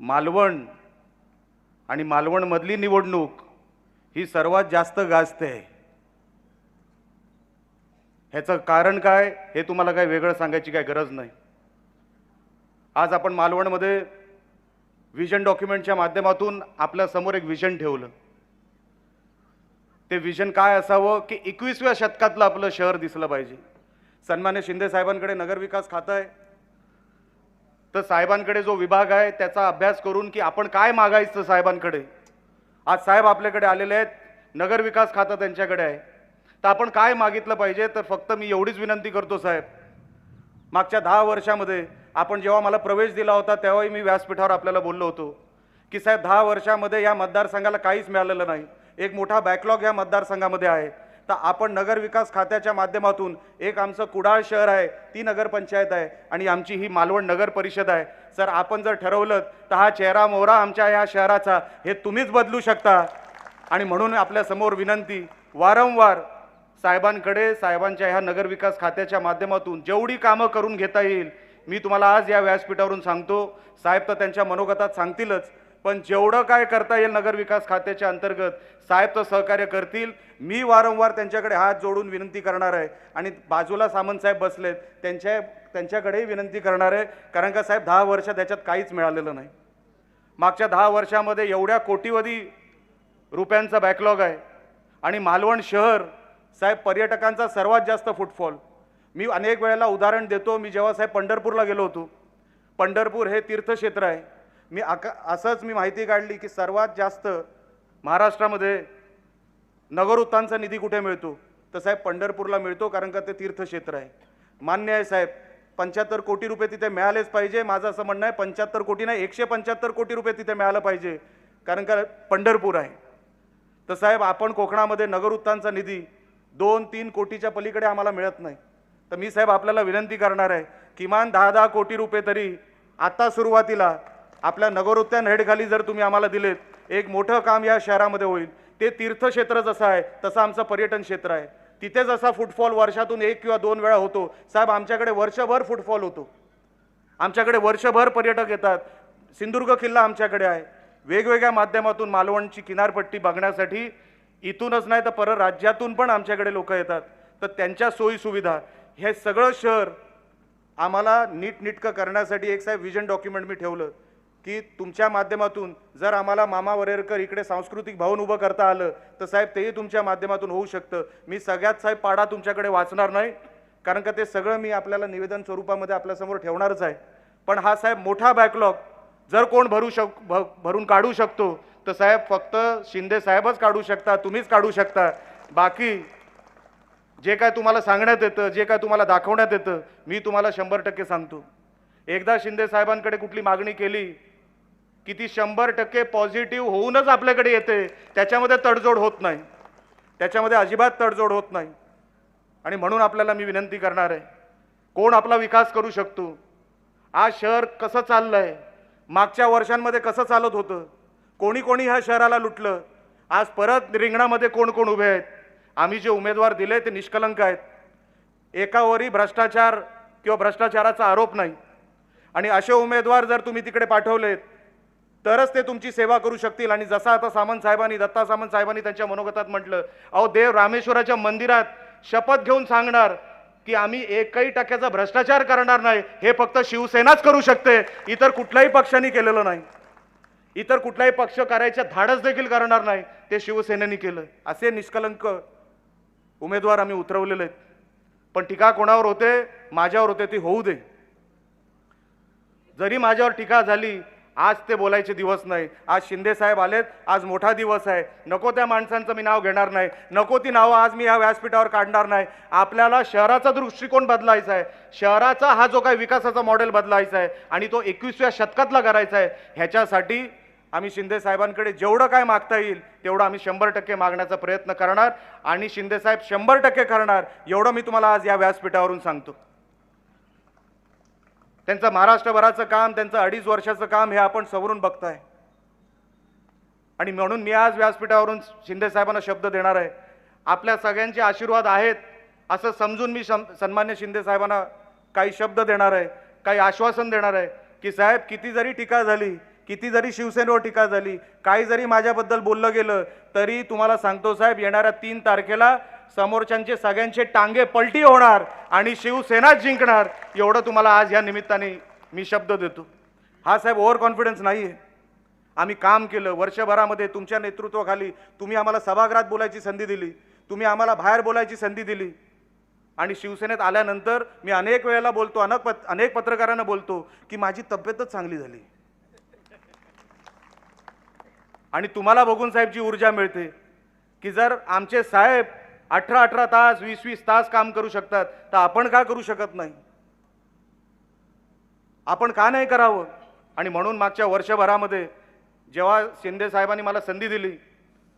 मालवण आणि मालवणमधली निवडणूक ही सर्वात जास्त गाजते. ह्याचं कारण काय हे तुम्हाला काय वेगळं सांगायची काय गरज नाही. आज आपण मालवणमध्ये विजन डॉक्युमेंटच्या माध्यमातून आपल्या समोर एक विजन ठेवलं. ते विजन काय असावं की 21व्या शतकातलं आपलं शहर दिसलं पाहिजे. सन्मान्य शिंदे साहेबांकडे नगरविकास खातं आहे, तर साहेबांकडे जो विभाग आहे त्याचा अभ्यास करून की आपण काय मागायचं साहेबांकडे. आज साहेब आपल्याकडे आलेले आहेत, नगरविकास खातं त्यांच्याकडे आहे, तर आपण काय मागितलं पाहिजे. तर फक्त मी एवढीच विनंती करतो साहेब, मागच्या 10 वर्षामध्ये आपण जेव्हा मला प्रवेश दिला होता तेव्हाही मी व्यासपीठावर आपल्याला बोललो होतो की साहेब 10 वर्षामध्ये या मतदारसंघाला काहीच मिळालेलं नाही, एक मोठा बॅकलॉग या मतदारसंघामध्ये आहे. तर तर आपण नगरविकास खात्याच्या माध्यमातून एक आमचं कुडाळ शहर आहे, ती नगरपंचायत आहे आणि आमची ही मालवण नगर परिषद आहे. सर आपण जर ठरवलं तर हा चेहरा मोहरा आमच्या ह्या शहराचा हे तुम्हीच बदलू शकता. आणि म्हणून आपल्यासमोर विनंती, वारंवार साहेबांकडे, साहेबांच्या ह्या नगरविकास खात्याच्या माध्यमातून जेवढी कामं करून घेता येईल, मी तुम्हाला आज या व्यासपीठावरून सांगतो, साहेब तर त्यांच्या मनोगतात सांगतीलच, पण जेवढं काय करता येईल नगरविकास खात्याच्या अंतर्गत साहेब तर सहकार्य करतील. मी वारंवार त्यांच्याकडे हात जोडून विनंती करणार आहे आणि बाजूला सामंत साहेब बसलेत त्यांच्याकडेही विनंती करणार आहे, कारण का साहेब 10 वर्ष त्याच्यात काहीच मिळालेलं नाही. मागच्या 10 वर्षामध्ये एवढ्या कोटीवधी रुपयांचा बॅकलॉग आहे आणि मालवण शहर साहेब पर्यटकांचा सर्वात जास्त फुटफॉल. मी अनेक वेळेला उदाहरण देतो, मी जेव्हा साहेब पंढरपूरला गेलो होतो, पंढरपूर हे तीर्थक्षेत्र आहे, असंच मी माहिती काढली की सर्वात जास्त महाराष्ट्रामध्ये नगरोत्थानचा निधी कुठे मिळतो, तर साहेब पंढरपूरला मिळतो, कारण का ते तीर्थक्षेत्र आहे. मान्य आहे साहेब, 75 कोटी रुपये तिथे मिळालेच पाहिजे. माझं असं म्हणणं आहे 75 कोटी नाही 175 कोटी रुपये तिथे मिळालं पाहिजे, कारण का पंढरपूर आहे. तर साहेब आपण कोकणामध्ये नगरोत्थानचा निधी 2-3 कोटीच्या पलीकडे आम्हाला मिळत नाही. तर मी साहेब आपल्याला विनंती करणार आहे, किमान 10-10 कोटी रुपये तरी आता सुरुवातीला आपल्या नगरोत्थान हेडखाली जर तुम्ही आम्हाला दिलेत, एक मोठं काम या शहरामध्ये होईल. ते तीर्थक्षेत्र जसं आहे तसं आमचं पर्यटन क्षेत्र आहे, तिथे जसा फुटफॉल वर्षातून 1 किंवा 2 वेळा होतो, साहेब आमच्याकडे वर्षभर फुटफॉल होतो, आमच्याकडे वर्षभर पर्यटक येतात. सिंधुदुर्ग किल्ला आमच्याकडे आहे, वेगवेगळ्या माध्यमातून मालवणची किनारपट्टी बघण्यासाठी इथूनच नाही तर परराज्यातून पण आमच्याकडे लोक येतात. तर त्यांच्या सोयीसुविधा हे सगळं शहर आम्हाला नीटनेटकं करण्यासाठी एक साहेब विजन डॉक्युमेंट मी ठेवलं की तुमच्या माध्यमातून जर आम्हाला मामा वरेरकर इकडे सांस्कृतिक भवन उभं करता आलं तर साहेब तेही तुमच्या माध्यमातून होऊ शकतं. मी सगळ्यात साहेब पाडा तुमच्याकडे वाचणार नाही, कारण का ते सगळं मी आपल्याला निवेदन स्वरूपामध्ये आपल्यासमोर ठेवणारच आहे. पण हा साहेब मोठा बॅकलॉग जर कोण भरून काढू शकतो तर साहेब फक्त शिंदे साहेबच काढू शकता, तुम्हीच काढू शकता. बाकी जे काय तुम्हाला सांगण्यात येतं, जे काय तुम्हाला दाखवण्यात येतं, मी तुम्हाला 100% सांगतो, एकदा शिंदे साहेबांकडे कुठली मागणी केली की ती 100% पॉझिटिव्ह होऊनच आपल्याकडे येते, त्याच्यामध्ये तडजोड होत नाही, त्याच्यामध्ये अजिबात तडजोड होत नाही. आणि म्हणून आपल्याला मी विनंती करणार आहे, कोण आपला विकास करू शकतो, आज शहर कसं चाललंय, मागच्या वर्षांमध्ये कसं चालत होतं, कोणी कोणी ह्या शहराला लुटलं, आज परत रिंगणामध्ये कोण कोण उभे आहेत. आम्ही जे उमेदवार दिले ते निष्कलंक आहेत, एकावरही भ्रष्टाचार किंवा भ्रष्टाचाराचा आरोप नाही. आणि असे उमेदवार जर तुम्ही तिकडे पाठवलेत तरच ते तुमची सेवा करू शकतील. आणि जसं आता दत्ता सामंत साहेबांनी त्यांच्या मनोगतात म्हटलं, अहो देव रामेश्वराच्या मंदिरात शपथ घेऊन सांगणार की आम्ही 1% भ्रष्टाचार करणार नाही, हे फक्त शिवसेनाच करू शकते, इतर कुठल्याही पक्षाने केलेलं नाही, इतर कुठलाही पक्ष करायच्या धाडस देखील करणार नाही, ते शिवसेनेने केलं. असे निष्कलंक उमेदवार आम्ही उतरवलेले आहेत. पण टीका कोणावर होते, माझ्यावर होते, ती होऊ दे. जरी माझ्यावर टीका झाली, आज ते बोलायचे दिवस नाही. आज शिंदे साहेब आलेत, आज मोठा दिवस आहे, नको त्या माणसांचं मी नाव घेणार नाही, नको ती नावं आज मी या व्यासपीठावर काढणार नाही. आपल्याला शहराचा दृष्टिकोन बदलायचा आहे, शहराचा हा जो काही विकासाचा मॉडेल बदलायचा आहे आणि तो 21व्या शतकातला करायचा आहे. ह्याच्यासाठी आम्ही शिंदे साहेबांकडे जेवढं काय मागता येईल तेवढं आम्ही 100% मागण्याचा प्रयत्न करणार आणि शिंदे साहेब 100% करणार, एवढं मी तुम्हाला आज या व्यासपीठावरून सांगतो. त्यांचं महाराष्ट्रभराचं काम, त्यांचं 2.5 वर्षाचं काम हे आपण समोरून बघताय. आणि म्हणून मी आज व्यासपीठावरून शिंदे साहेबांना शब्द देणार आहे, आपल्या सगळ्यांचे आशीर्वाद आहेत असं समजून मी सन्मान्य शिंदे साहेबांना काही शब्द देणार आहे, काही आश्वासन देणार आहे की साहेब किती जरी टीका झाली, किती जरी शिवसेनेवर टीका झाली, काही जरी माझ्याबद्दल बोललं गेलं, तरी तुम्हाला सांगतो साहेब, येणाऱ्या 3 तारखेला समोरच्यांचे सगळ्यांचे टांगे पलटी होणार आणि शिवसेनाच जिंकणार, एवढं तुम्हाला आज या निमित्ताने मी शब्द देतो. हा साहेब ओव्हर कॉन्फिडन्स नाही आहे. आम्ही काम केलं वर्षभरामध्ये, तुमच्या नेतृत्वाखाली तुम्ही आम्हाला सभागृहात बोलायची संधी दिली, तुम्ही आम्हाला बाहेर बोलायची संधी दिली. आणि शिवसेनेत आल्यानंतर मी अनेक वेळेला बोलतो, अनेक पत्रकारांना बोलतो की माझी तब्येतच चांगली झाली. आणि तुम्हाला बघून साहेब जी ऊर्जा मिळते की जर आमचे साहेब 18-18 तास 20-20 तास काम करू शकतात तर आपण का करू शकत नाही, आपण का नाही करावं. आणि म्हणून मागच्या वर्षभरामध्ये जेव्हा शिंदे साहेबांनी मला संधी दिली,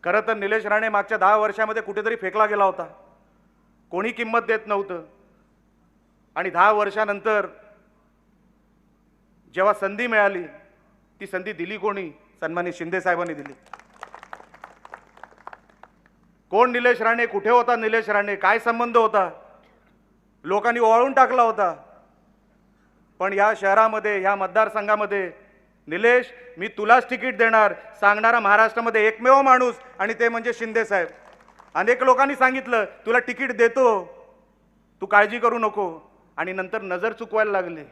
खरं तर निलेश राणे मागच्या 10 वर्षामध्ये कुठेतरी फेकला गेला होता, कोणी किंमत देत नव्हतं. आणि 10 वर्षानंतर जेव्हा संधी मिळाली, ती संधी दिली कोणी? सन्माननीय शिंदे साहेबांनी दिली. कोण निलेश राणे? कुठे होता निलेश राणे? काय संबंध होता? लोकांनी ओवाळून टाकला होता. पण या शहरामध्ये, या मतदारसंघामध्ये निलेश, मी तुलाच तिकीट देणार सांगणारा महाराष्ट्रामध्ये एकमेव माणूस, आणि ते म्हणजे शिंदे साहेब. अनेक लोकांनी सांगितलं तुला तिकीट देतो, तू काळजी करू नको, आणि नंतर नजर चुकवायला लागले,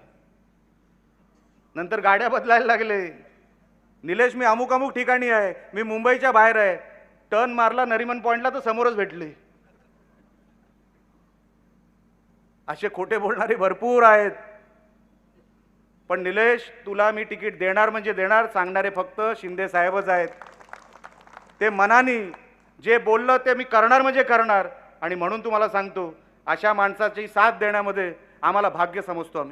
नंतर गाड्या बदलायला लागले. निलेश, मी अमुक अमुक ठिकाणी आहे, मी मुंबईच्या बाहेर आहे. टर्न मारला नरिमन पॉइंटला तर समोरच भेटले. असे खोटे बोलणारे भरपूर आहेत. पण निलेश, तुला मी तिकीट देणार म्हणजे देणार सांगणारे फक्त शिंदे साहेबच आहेत. ते मनाने जे बोललं ते मी करणार म्हणजे करणार. आणि म्हणून तुम्हाला सांगतो, अशा माणसाची साथ देण्यामध्ये आम्हाला भाग्य समजतो.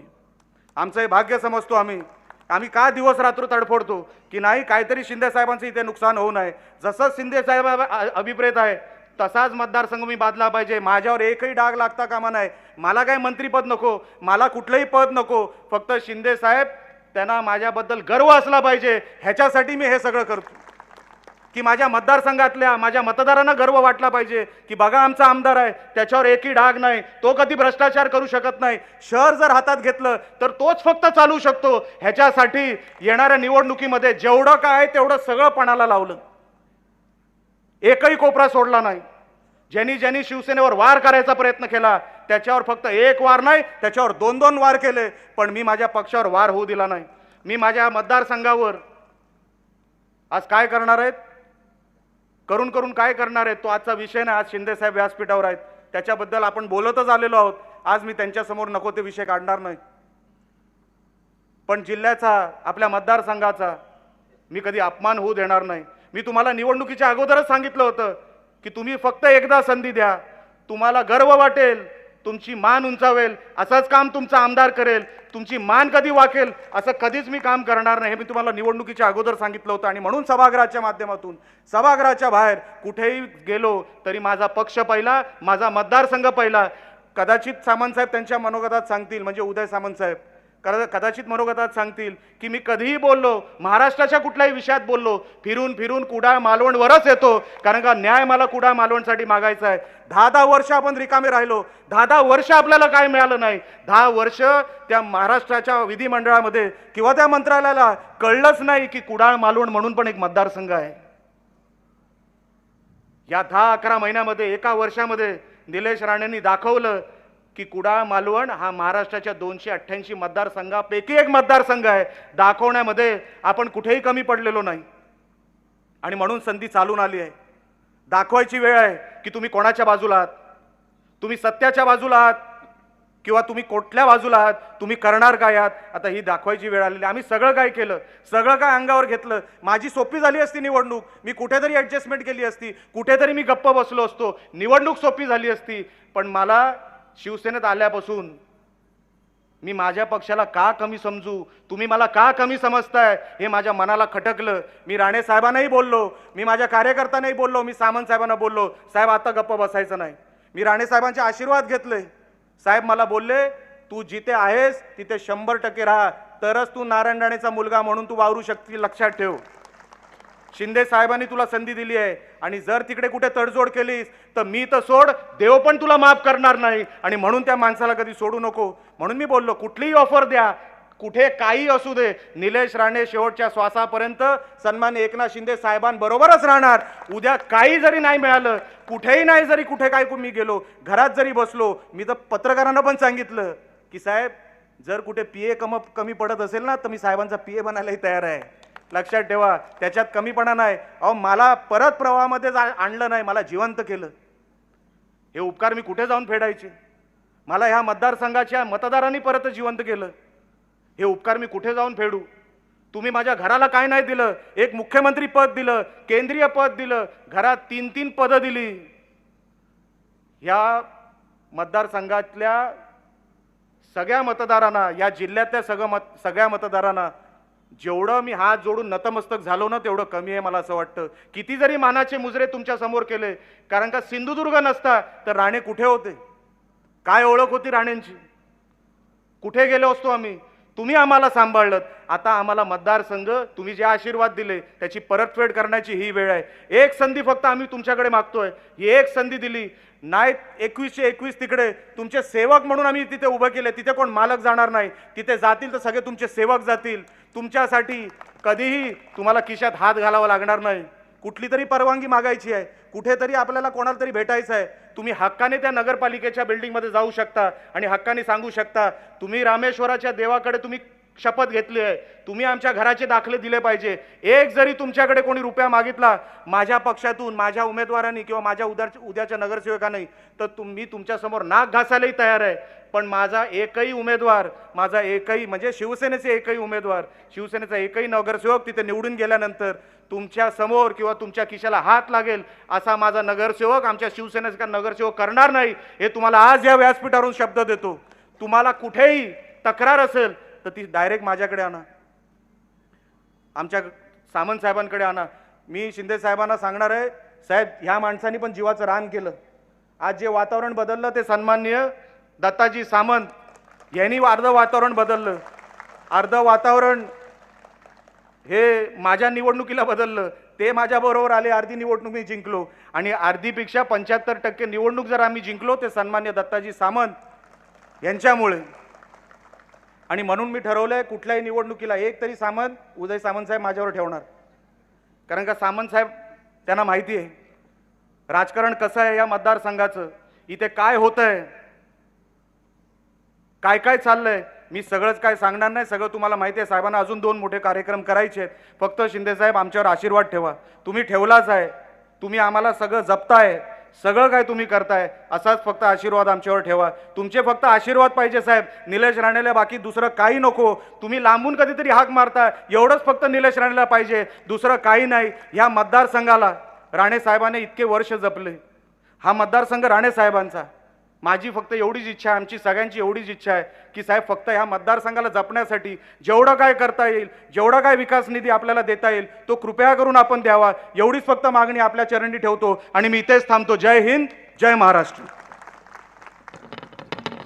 आमचं हे भाग्य समजतो. आम्ही का दिवस रात्र तडफडतो की नाही काहीतरी शिंदे साहेबांचं इथे नुकसान होऊ नये. जसं शिंदे साहेब अभिप्रेत आहे तसाच मतदारसंघ मी बांधला पाहिजे. माझ्यावर एकही डाग लागता कामा नाही. मला काही मंत्रीपद नको, मला कुठलंही पद नको, फक्त शिंदे साहेब त्यांना माझ्याबद्दल गर्व असला पाहिजे. ह्याच्यासाठी मी हे सगळं करतो की माझ्या मतदारसंघातल्या माझ्या मतदारांना गर्व वाटला पाहिजे की बघा आमचा आमदार आहे, त्याच्यावर एकही डाग नाही, तो कधी भ्रष्टाचार करू शकत नाही. शहर जर हातात घेतलं तर तोच फक्त चालू शकतो. ह्याच्यासाठी येणाऱ्या निवडणुकीमध्ये जेवढं काय तेवढं सगळं पणाला लावलं. एकही कोपरा सोडला नाही. ज्यांनी शिवसेनेवर वार करायचा प्रयत्न केला त्याच्यावर फक्त एक वार नाही, त्याच्यावर 2-2 वार केले. पण मी माझ्या पक्षावर वार होऊ दिला नाही. मी माझ्या मतदारसंघावर आज काय करणार आहेत, करून काय करणार आहेत, तो आजचा विषय नाही. आज शिंदे साहेब व्यासपीठावर आहेत, त्याच्याबद्दल आपण बोलतच आलेलो आहोत. आज मी त्यांच्यासमोर नको ते विषय काढणार नाही. पण जिल्ह्याचा, आपल्या मतदारसंघाचा मी कधी अपमान होऊ देणार नाही. मी तुम्हाला निवडणुकीच्या अगोदरच सांगितलं होतं की तुम्ही फक्त एकदा संधी द्या, तुम्हाला गर्व वाटेल, तुमची मान उंचावेल, असंच काम तुमचा आमदार करेल. तुमची मान कधी वाकेल असं कधीच मी काम करणार नाही, हे मी तुम्हाला निवडणुकीच्या अगोदर सांगितलं होतं. आणि म्हणून सभागृहाच्या माध्यमातून, सभागृहाच्या बाहेर कुठेही गेलो तरी माझा पक्ष पहिला, माझा मतदारसंघ पहिला. कदाचित सामंत साहेब त्यांच्या मनोगतात सांगतील, म्हणजे उदय सामंत साहेब कदाचित मनोगतात सांगतील की मी कधीही बोललो, महाराष्ट्राच्या कुठल्याही विषयात बोललो, फिरून कुडाळ मालवणवरच येतो, कारण का न्याय मला कुडाळ मालवणसाठी मागायचा आहे. 10 वर्ष आपण रिकामे राहिलो, 10 वर्ष आपल्याला काय मिळालं नाही. 10 वर्ष त्या महाराष्ट्राच्या विधिमंडळामध्ये किंवा त्या मंत्रालयाला कळलंच नाही की कुडाळ मालवण म्हणून पण एक मतदारसंघ आहे. या 10-11 महिन्यामध्ये, एका वर्षामध्ये निलेश राणेंनी दाखवलं की कुडाळ मालवण हा महाराष्ट्राच्या 288 मतदारसंघापैकी एक मतदारसंघ आहे. दाखवण्यामध्ये आपण कुठेही कमी पडलेलो नाही. आणि म्हणून संधी चालून आली आहे. दाखवायची वेळ आहे की तुम्ही कोणाच्या बाजूला आहात, तुम्ही सत्याच्या बाजूला आहात किंवा तुम्ही कुठल्या बाजूला आहात, तुम्ही करणार काय आहात. आता ही दाखवायची वेळ आलेली. आम्ही सगळं काय केलं, सगळं काय अंगावर घेतलं. माझी सोपी झाली असती निवडणूक, मी कुठेतरी ॲडजस्टमेंट केली असती, कुठेतरी मी गप्प बसलो असतो, निवडणूक सोपी झाली असती. पण मला शिवसेनेत आल्यापासून मी माझ्या पक्षाला का कमी समजू, तुम्ही मला का कमी समजताय, हे माझ्या मनाला खटकलं. मी राणे साहेबांनाही बोललो, मी माझ्या कार्यकर्त्यांनाही बोललो, मी सामंत साहेबांना बोललो, साहेब आता गप्प बसायचं नाही. मी राणे साहेबांचे आशीर्वाद घेतले. साहेब मला बोलले, तू जिथे आहेस तिथे 100% राहा, तरच तू नारायण राणेचा मुलगा म्हणून तू वावरू शकते, लक्षात ठेव. शिंदे साहेबांनी तुला संधी दिली आहे, आणि जर तिकडे कुठे तडजोड केलीस तर मी तर सोड, देव पण तुला माफ करणार नाही. आणि म्हणून त्या माणसाला कधी सोडू नको. म्हणून मी बोललो, कुठलीही ऑफर द्या, कुठे काही असू दे, निलेश राणे शेवटच्या श्वासापर्यंत सन्माननीय एकनाथ शिंदे साहेबांबरोबरच राहणार. उद्या काही जरी नाही मिळालं, कुठेही नाही, जरी कुठे काय मी गेलो, घरात जरी बसलो, मी तर पत्रकारांना पण सांगितलं की साहेब जर कुठे PA कमी पडत असेल ना तर मी साहेबांचा PA बनायलाही तयार आहे. लक्षात ठेवा, त्याच्यात कमीपणा नाही. अहो, मला परत प्रवाहामध्ये आणलं नाही, मला जिवंत केलं. हे उपकार मी कुठे जाऊन फेडायचे? मला ह्या मतदारसंघाच्या मतदारांनी परत जिवंत केलं. हे उपकार मी कुठे जाऊन फेडू? तुम्ही माझ्या घराला काय नाही दिलं? एक मुख्यमंत्री पद दिलं, केंद्रीय पद दिलं, घरात 3-3 पदं दिली. ह्या मतदारसंघातल्या सगळ्या मतदारांना, या जिल्ह्यातल्या सगळ्या मतदारांना जेवढं मी हात जोडून नतमस्तक झालो ना तेवढं कमी आहे मला असं वाटतं. किती जरी मानाचे मुजरे तुमच्या समोर केले, कारण का सिंधुदुर्ग नसता तर राणे कुठे होते? काय ओळख होती राणेंची? कुठे गेलो असतो आम्ही? तुम्ही आम्हाला सांभाळलं. आता आम्हाला मतदारसंघ तुम्ही जे आशीर्वाद दिले त्याची परतफेड करण्याची ही वेळ आहे. एक संधी फक्त आम्ही तुमच्याकडे मागतोय. ही एक संधी दिली नाही. 21चे 21 तिकडे तुमचे सेवक म्हणून आम्ही तिथे उभं केले. तिथे कोण मालक जाणार नाही. तिथे जातील तर सगळे तुमचे सेवक जातील. तुमच्यासाठी कधीही तुम्हाला खिशात हात घालावा लागणार नाही. कुठली तरी परवानगी मागायची आहे, कुठेतरी आपल्याला कोणाला तरी भेटायचं आहे, तुम्ही हक्काने त्या नगरपालिकेच्या बिल्डिंगमध्ये जाऊ शकता आणि हक्काने सांगू शकता तुम्ही रामेश्वराच्या देवाकडे तुम्ही शपथ घेतली आहे, तुम्ही आमच्या घराचे दाखले दिले पाहिजे. एक जरी तुमच्याकडे कोणी रुपया मागितला माझ्या पक्षातून, माझ्या उमेदवारांनी किंवा माझ्या उद्याच्या नगरसेवकांनी, तर मी तुमच्यासमोर नाक घासायलाही तयार आहे. पण माझा एकही उमेदवार, माझा एकही म्हणजे शिवसेनेचे एकही उमेदवार, शिवसेनेचा एकही नगरसेवक तिथे निवडून गेल्यानंतर तुमच्या समोर किंवा तुमच्या खिशाला हात लागेल असा माझा नगरसेवक, आमच्या शिवसेनेचा नगरसेवक करणार नाही. हे तुम्हाला आज या व्यासपीठावरून शब्द देतो. तुम्हाला कुठेही तक्रार असेल तर ती डायरेक्ट माझ्याकडे आणा, आमच्या सामंत साहेबांकडे आणा. मी शिंदे साहेबांना सांगणार आहे, साहेब ह्या माणसांनी पण जीवाचं रान केलं. आज जे वातावरण बदललं ते सन्माननीय दत्ताजी सामंत यांनी अर्ध वातावरण बदललं. अर्ध वातावरण हे माझ्या निवडणुकीला बदललं. ते माझ्याबरोबर आले, अर्धी निवडणूक मी जिंकलो आणि अर्धीपेक्षा 75% निवडणूक जर आम्ही जिंकलो ते सन्मान्य दत्ताजी सामंत यांच्यामुळे. आणि म्हणून मी ठरवलंय कुठल्याही निवडणुकीला एक तरी सामंत, उदय सामंत साहेब माझ्यावर ठेवणार. कारण का सामंत साहेब त्यांना माहिती आहे राजकारण कसं आहे या मतदारसंघाचं, इथे काय होतंय, काय काय चाललंय. मी सगळंच काय सांगणार नाही, सगळं तुम्हाला माहिती आहे. साहेबांना अजून 2 मोठे कार्यक्रम करायचे आहेत. फक्त शिंदे साहेब आमच्यावर आशीर्वाद ठेवा. तुम्ही ठेवलाच आहे, तुम्ही आम्हाला सगळं जपताय, सगळं काय तुम्ही करताय, असाच फक्त आशीर्वाद आमच्यावर ठेवा. तुमचे फक्त आशीर्वाद पाहिजे साहेब. निलेश राणेला बाकी दुसरं काही नको. तुम्ही लांबून कधीतरी हाक मारता, एवढंच फक्त निलेश राणेला पाहिजे, दुसरं काही नाही. ह्या मतदारसंघाला राणे साहेबांनी इतके वर्ष जपले. हा मतदारसंघ राणे साहेबांचा. माझी फक्त एवढीच इच्छा आहे, आमची सगळ्यांची एवढीच इच्छा आहे की साहेब फक्त ह्या मतदारसंघाला जपण्यासाठी जेवढं काय करता येईल, जेवढा काय विकास निधी आपल्याला देता येईल तो कृपया करून आपण द्यावा. एवढीच फक्त मागणी आपल्या चरणी ठेवतो आणि मी इथेच थांबतो. जय हिंद, जय महाराष्ट्र.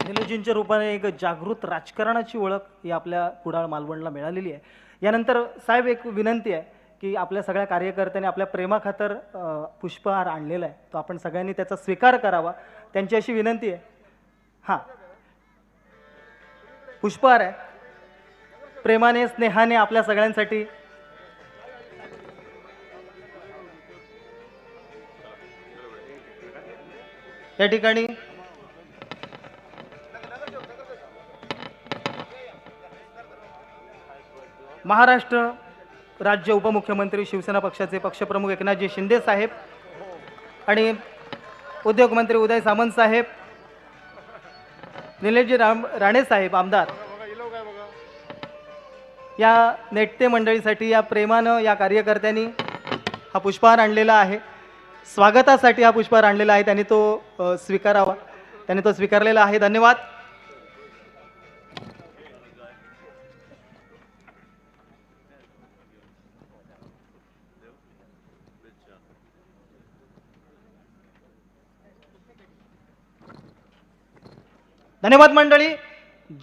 निलेशजींच्या रूपाने एक जागृत राजकारणाची ओळख ही आपल्या कुडाळ मालवणला मिळालेली आहे. यानंतर साहेब एक विनंती आहे की आपल्या सगळ्या कार्यकर्त्यांनी आपल्या प्रेमाखातर पुष्पहार आणलेला आहे, तो आपण सगळ्यांनी त्याचा स्वीकार करावा. त्यांची अशी विनंती आहे. हां, पुष्पहार आहे प्रेमाने स्नेहाने आपल्या सगळ्यांसाठी. या ठिकाणी महाराष्ट्र राज्य उपमुख्यमंत्री शिवसेना पक्षाचे पक्षप्रमुख एकनाथजी शिंदे साहेब आणि उद्योगमंत्री उदय सामंत साहेब, निलेशजी राणे साहेब आमदार, या नेते मंडळीसाठी या प्रेमानं या कार्यकर्त्यांनी हा पुष्पहार आणलेला आहे. स्वागतासाठी हा पुष्पहार आणलेला आहे, त्यांनी तो स्वीकारावा. त्यांनी तो स्वीकारलेला आहे. धन्यवाद. धन्यवाद मंडळी.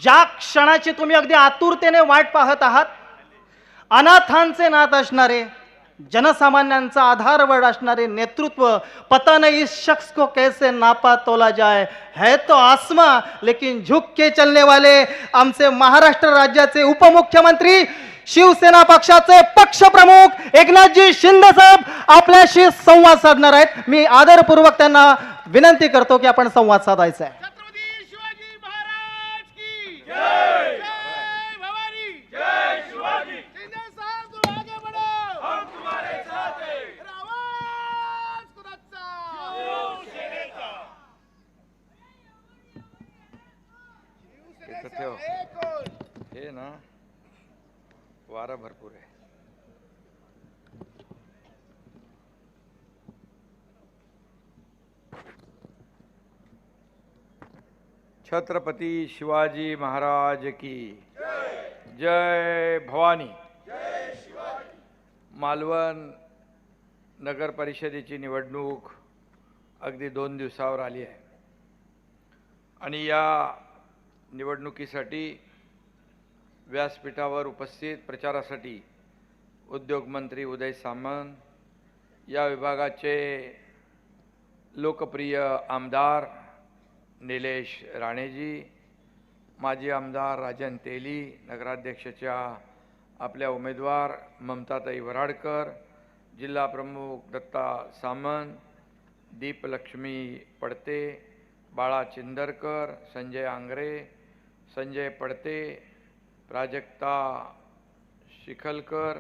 ज्या क्षणाची तुम्ही अगदी आतुरतेने वाट पाहत आहात, अनाथांचे नाथ असणारे, जनसामान्यांचा आधारवड असणारे नेतृत्व, पता नहीं इस शख्स को कैसे नापा तोला जाए, है तो आसमां लेकिन झुक के चलने वाले आमचे महाराष्ट्र राज्याचे उपमुख्यमंत्री शिवसेना पक्षाचे पक्षप्रमुख एकनाथजी शिंदे साहेब आपल्याशी संवाद साधणार आहेत. मी आदरपूर्वक त्यांना विनंती करतो की आपण संवाद साधायचा आहे. हे ना वारा भरपूर आहे. छत्रपती शिवाजी महाराज की जय. भवानी. मालवण नगर परिषदेची निवडणूक अगदी 2 दिवसावर आली आहे. आणि या निवडणुकीसाठी व्यासपीठावर उपस्थित प्रचारासाठी उद्योगमंत्री उदय सामंत, या विभागाचे लोकप्रिय आमदार निलेश राणेजी, माजी आमदार राजन तेली, नगराध्यक्षाच्या आपल्या उमेदवार ममताताई वराडकर, जिल्हा प्रमुख दत्ता सामंत, दीपलक्ष्मी पडते, बाळा चिंदरकर, संजय आंग्रे, संजय पडते, प्राजक्ता शिखलकर,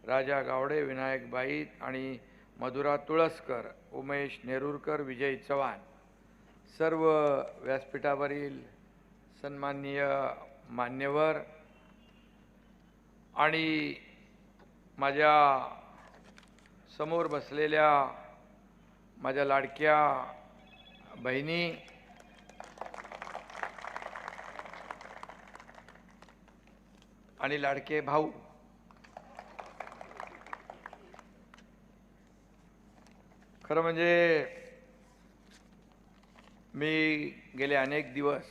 राजा गावडे, विनायक बाईत आणि मधुरा तुळसकर, उमेश नेरुरकर, विजय चव्हाण, सर्व व्यासपीठावरील सन्माननीय मान्यवर आणि माझ्या समोर बसलेल्या माझ्या लाडक्या बहिणी, आणि लाडके भाऊ, खरं म्हणजे मी गेले अनेक दिवस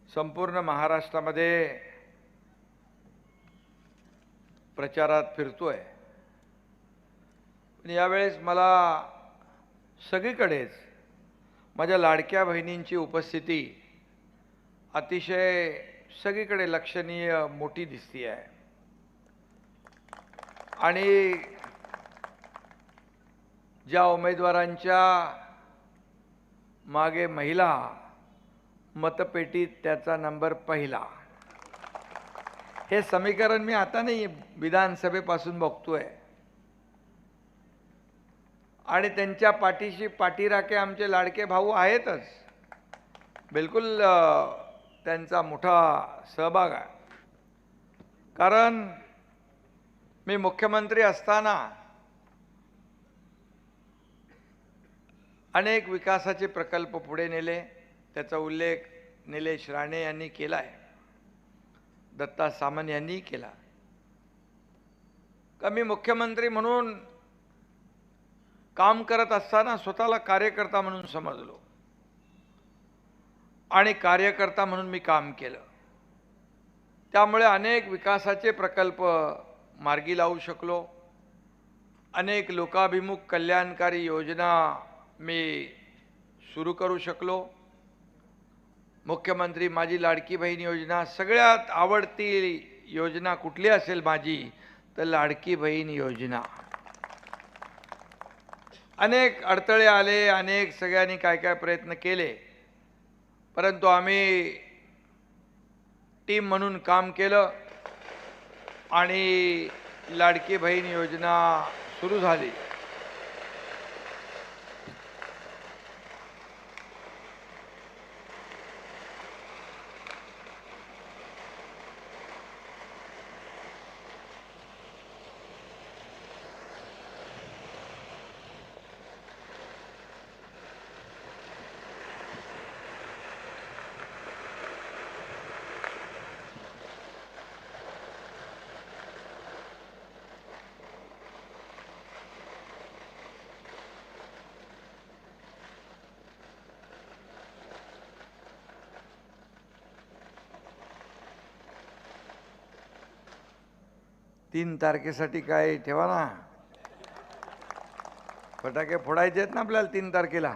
संपूर्ण महाराष्ट्रामध्ये प्रचारात फिरतोय, पण यावेळेस मला सगळीकडेच माझ्या लाडक्या बहिणींची उपस्थिती अतिशय सगळीकडे लक्षणीय मोठी दिसती आहे. आणि ज्या उमेदवारांच्या मागे महिला, मतपेटीत त्याचा नंबर पहिला, हे समीकरण मी आता नाही विधानसभेपासून बघतोय. आणि त्यांच्या पाठीशी पाठीराखे आमचे लाडके भाऊ आहेतच, बिलकुल त्यांचा मोठा सहभाग आहे. कारण मी मुख्यमंत्री असताना अनेक विकासाचे प्रकल्प पुढे नेले, त्याचा उल्लेख निलेश राणे यांनी केला आहे, दत्ता सामंत यांनी केला. का मी मुख्यमंत्री म्हणून काम करत असताना स्वतःला कार्यकर्ता म्हणून समजलो आणि कार्यकर्ता म्हणून मी काम केलं. त्यामुळे अनेक विकासाचे प्रकल्प मार्गी लावू शकलो, अनेक लोकाभिमुख कल्याणकारी योजना मी सुरू करू शकलो. मुख्यमंत्री माझी लाडकी बहीण योजना, सगळ्यात आवडती योजना कुठली असेल माझी तर लाडकी बहीण योजना. अनेक अडथळे आले, अनेक सगळ्यांनी काय काय प्रयत्न केले, परंतु आम्ही टीम म्हणून काम केलं आणि लाडकी बहीण योजना सुरू झाली. तीन तारखेसाठी काय ठेवा ना, फटाके फोडायचे आहेत ना आपल्याला 3 तारखेला.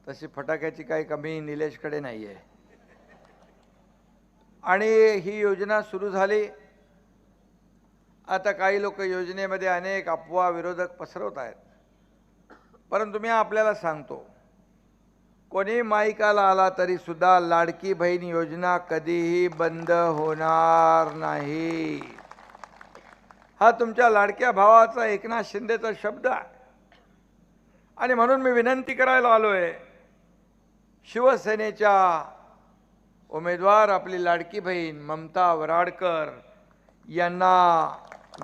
तशी फटाक्याची काही कमी निलेशकडे नाही आहे. आणि ही योजना सुरू झाली. आता काही लोक योजनेमध्ये अनेक अफवा विरोधक पसरवत आहेत, परंतु मी आपल्याला सांगतो, कोणी माईकाला आला तरी सुद्धा लाडकी बहीण योजना कधीही बंद होणार नाही. हा तुमच्या लाडक्या भावाचा एकनाथ शिंदेचा शब्द आहे. आणि म्हणून मी विनंती करायला आलोय, शिवसेनेच्या उमेदवार आपली लाडकी बहीण ममता वराडकर यांना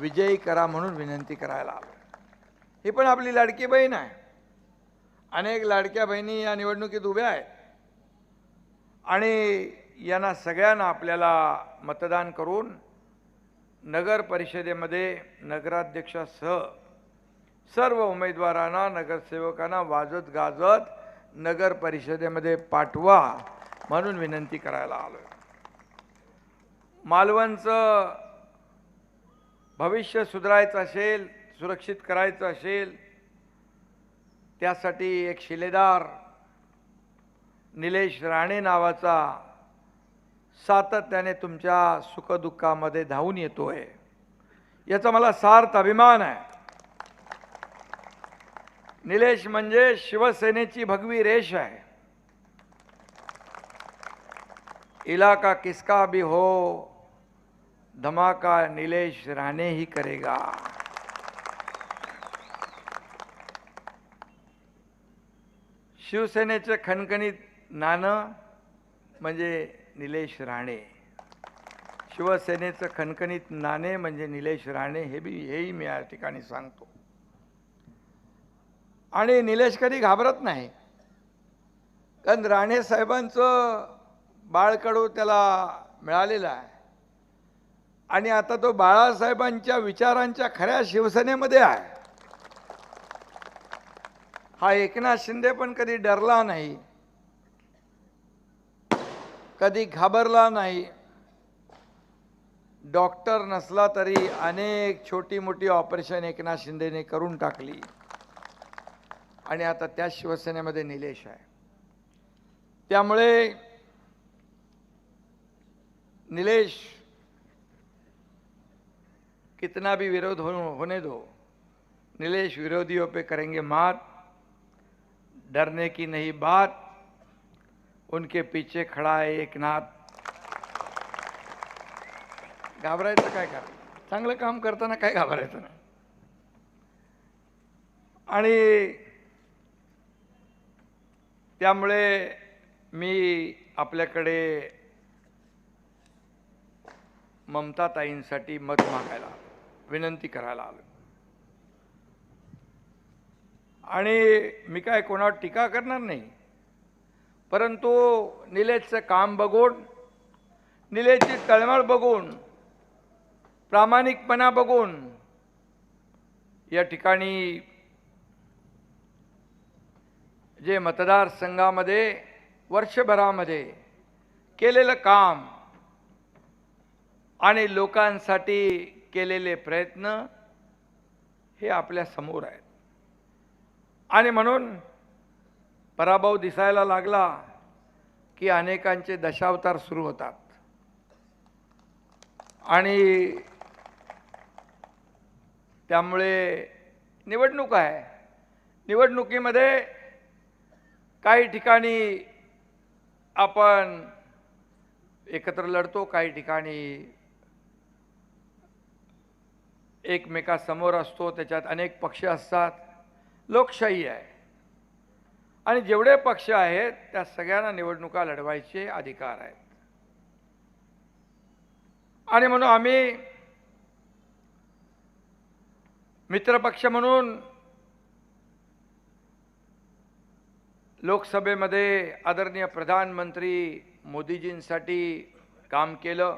विजयी करा म्हणून विनंती करायला आलो. ही पण आपली लाडकी बहीण आहे. अनेक लाडक्या बहिणी या निवडणुकीत उभ्या आहेत आणि यांना सगळ्यांना आपल्याला मतदान करून नगर परिषदेमध्ये नगराध्यक्षासह सर्व उमेदवारांना, नगरसेवकांना वाजत गाजत नगर परिषदेमध्ये पाठवा म्हणून विनंती करायला आलोय. मालवणचं भविष्य सुधारायचं असेल, सुरक्षित करायचं असेल, त्यासाठी एक शिलेदार निलेश राणे नावाचा सातत्याने तुमच्या सुखदुःखामध्ये धावून येतोय, याचा मला सार्थ अभिमान आहे. निलेश म्हणजे शिवसेनेची भगवी रेष आहे. इलाका किसका भी हो, धमाका निलेश राणे ही करेगा. शिवसेनेचे खणखणीत नाणं म्हणजे निलेश राणे, शिवसेनेचं खणखणीत नाणे म्हणजे निलेश राणे, हेही मी या ठिकाणी सांगतो. आणि निलेश कधी घाबरत नाही, कारण राणे साहेबांचं बाळकडू त्याला मिळालेलं आहे आणि आता तो बाळासाहेबांच्या विचारांच्या खऱ्या शिवसेनेमध्ये आहे. हा एकनाथ शिंदे पण कधी डरला नाही, कधी घाबरला नाही. डॉक्टर नसला तरी अनेक छोटी मोठी ऑपरेशन एकनाथ शिंदेने करून टाकली आणि आता त्या शिवसेनेमध्ये निलेश आहे. त्यामुळे निलेश कितना भी विरोध होने दो, निलेश विरोधियों पे करेंगे मात. डरने की नहीं बात, उनके पीछे खड़ा है एकनाथ. घाबरायचं काय करा, चांगलं काम करताना काय घाबरायचं नाही. आणि त्यामुळे मी आपल्याकडे ममताताईंसाठी मत मागायला, विनंती करायला आलो. आणि मी काय कोणावर टीका करणार नाही, परंतु निलेशचं काम बघून, निलेशची तळमळ बघून, प्रामाणिकपणा बघून या ठिकाणी जे मतदारसंघामध्ये वर्षभरामध्ये केलेलं काम आणि लोकांसाठी केलेले प्रयत्न हे आपल्या समोर आहेत. आणि म्हणून पराभव दिसायला लागला की अनेकांचे दशावतार सुरू होतात. आणि त्यामुळे निवडणूक आहे, निवडणुकीमध्ये काही ठिकाणी आपण एकत्र लढतो, काही ठिकाणी एकमेकासमोर असतो, त्याच्यात अनेक पक्ष असतात. लोकशाही आहे आणि जेवढे पक्ष आहेत त्या सगळ्यांना निवडणुका लढवायचे अधिकार आहेत. आणि म्हणून आम्ही मित्रपक्ष म्हणून लोकसभेमध्ये आदरणीय प्रधानमंत्री मोदीजींसाठी काम केलं,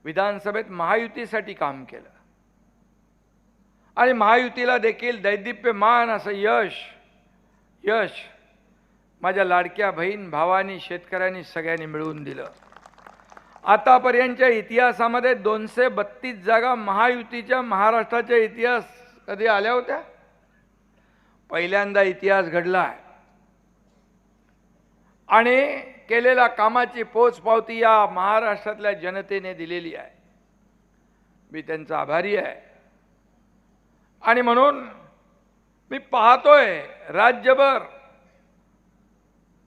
विधानसभेत महायुतीसाठी काम केलं आणि महायुतीला देखील दैदिप्यमान असं यश माझ्या लाडक्या बहीण भावानी, शेतकऱ्यांनी सगळ्यांनी मिळवून दिलं. आतापर्यंतच्या इतिहासामध्ये 232 जागा महायुतीच्या महाराष्ट्राच्या इतिहास कधी आल्या होत्या? पहिल्यांदा इतिहास घडला आहे. आणि केलेल्या कामाची पोचपावती या महाराष्ट्रातल्या जनतेने दिलेली आहे. मी त्यांचा आभारी आहे. आणि म्हणून मी पाहतोय राज्यभर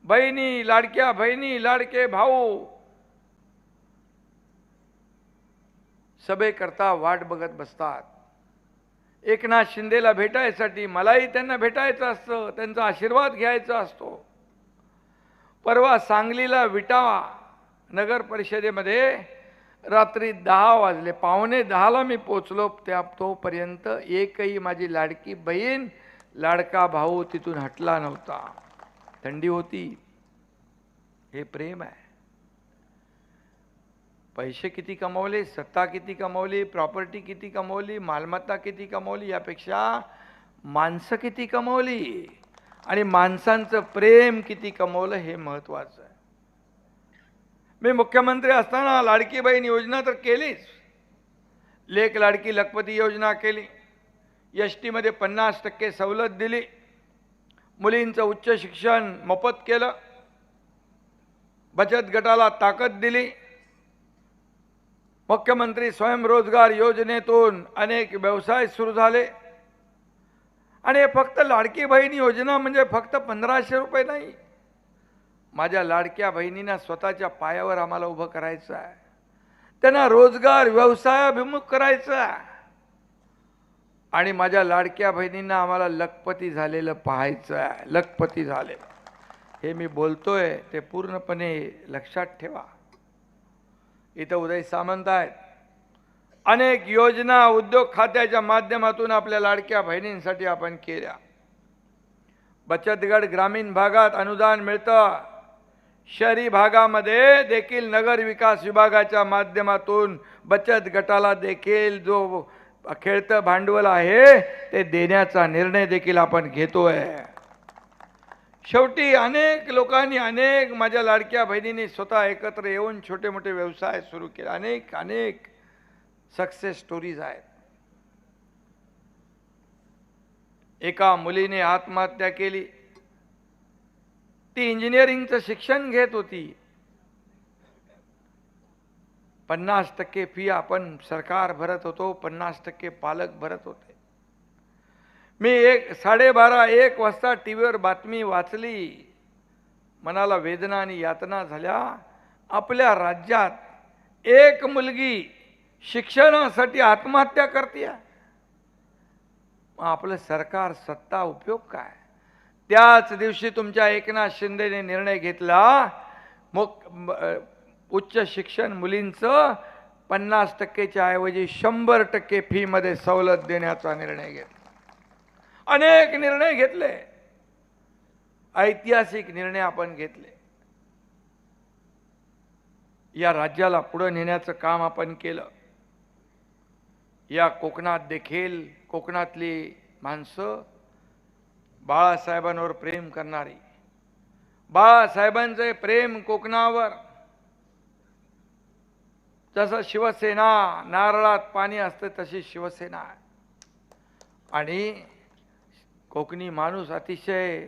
बहिणी, लाडक्या बहिणी, लाडके भाऊ सभेकरता वाट बघत बसतात. एकनाथ शिंदेला भेटायसाठी, मलाही त्यांना भेटायचं असतं, त्यांचा आशीर्वाद घ्यायचा असतो. परवा सांगलीला विटा नगर परिषदेमध्ये रात्री 10 वाजले, 9:45 मी पोचलो. तोपर्यंत एकही माझी लाडकी बहीण, लाडका भाऊ तिथून हटला नव्हता. थंडी होती. हे प्रेम आहे. पैसे किती कमवले, सत्ता किती कमवली, प्रॉपर्टी किती कमवली, मालमत्ता किती कमवली, यापेक्षा माणसं किती कमवली आणि माणसांचं प्रेम किती कमवलं हे महत्त्वाचं आहे. मी मुख्यमंत्री असताना लाडकी बहीण योजना तर केलीच, लेक लाडकी लखपती योजना केली, एस टीमध्ये 50% सवलत दिली, मुलींचं उच्च शिक्षण मोफत केलं, बचत गटाला ताकद दिली, मुख्यमंत्री स्वयंरोजगार योजनेतून अनेक व्यवसाय सुरू झाले. आणि हे फक्त लाडकी बहीण योजना म्हणजे फक्त 1500 रुपये नाही. माझ्या लाडक्या बहिणींना स्वतःच्या पायावर आम्हाला उभं करायचं आहे, त्यांना रोजगार व्यवसायाभिमुख करायचं आहे, आणि माझ्या लाडक्या बहिणींना आम्हाला लखपती झालेलं पाहायचं आहे. लखपती झाले हे मी बोलतोय ते पूर्णपणे लक्षात ठेवा. इथं उदय सामंत आहेत, अनेक योजना उद्योग खात्याच्या माध्यमातून आपल्या लाडक्या बहिणींसाठी आपण केल्या. बचत गट ग्रामीण भागात अनुदान मिळतं, शहरी भागामध्ये देखील नगर विकास विभागाच्या माध्यमातून बचत गटाला देखील जो खेळतं भांडवल आहे ते देण्याचा निर्णय देखील आपण घेतोय. शेवटी अनेक लोकांनी, अनेक माझ्या लाडक्या बहिणींनी स्वतः एकत्र येऊन छोटे मोठे व्यवसाय सुरू केले. अनेक अनेक सक्सेस स्टोरीज आहेत. एका मुलीने आत्महत्या केली, ती इंजिनिअरिंगचं शिक्षण घेत होती. 50% फी आपण सरकार भरत होतो, 50% पालक भरत होते. मी 12:30-1 वाजता टीव्हीवर बातमी वाचली, मनाला वेदना आणि यातना झाल्या. आपल्या राज्यात एक मुलगी शिक्षणासाठी आत्महत्या करते. आपलं सरकार सत्ता उपयोग काय? त्याच दिवशी तुमच्या एकनाथ शिंदेने निर्णय घेतला, उच्च शिक्षण मुलींचं 50%च्या ऐवजी 100% फी मध्ये सवलत देण्याचा निर्णय घेतला. अनेक निर्णय घेतले, ऐतिहासिक निर्णय आपण घेतले. या राज्याला पुढे नेण्याचं काम आपण केलं. या कोकणात देखील कोकणातली माणसं बाळासाहेबांवर प्रेम करणारी, बाळासाहेबांचे प्रेम कोकणावर, जसं शिवसेना नारळात पाणी असतं तशी शिवसेना आहे. आणि कोकणी माणूस अतिशय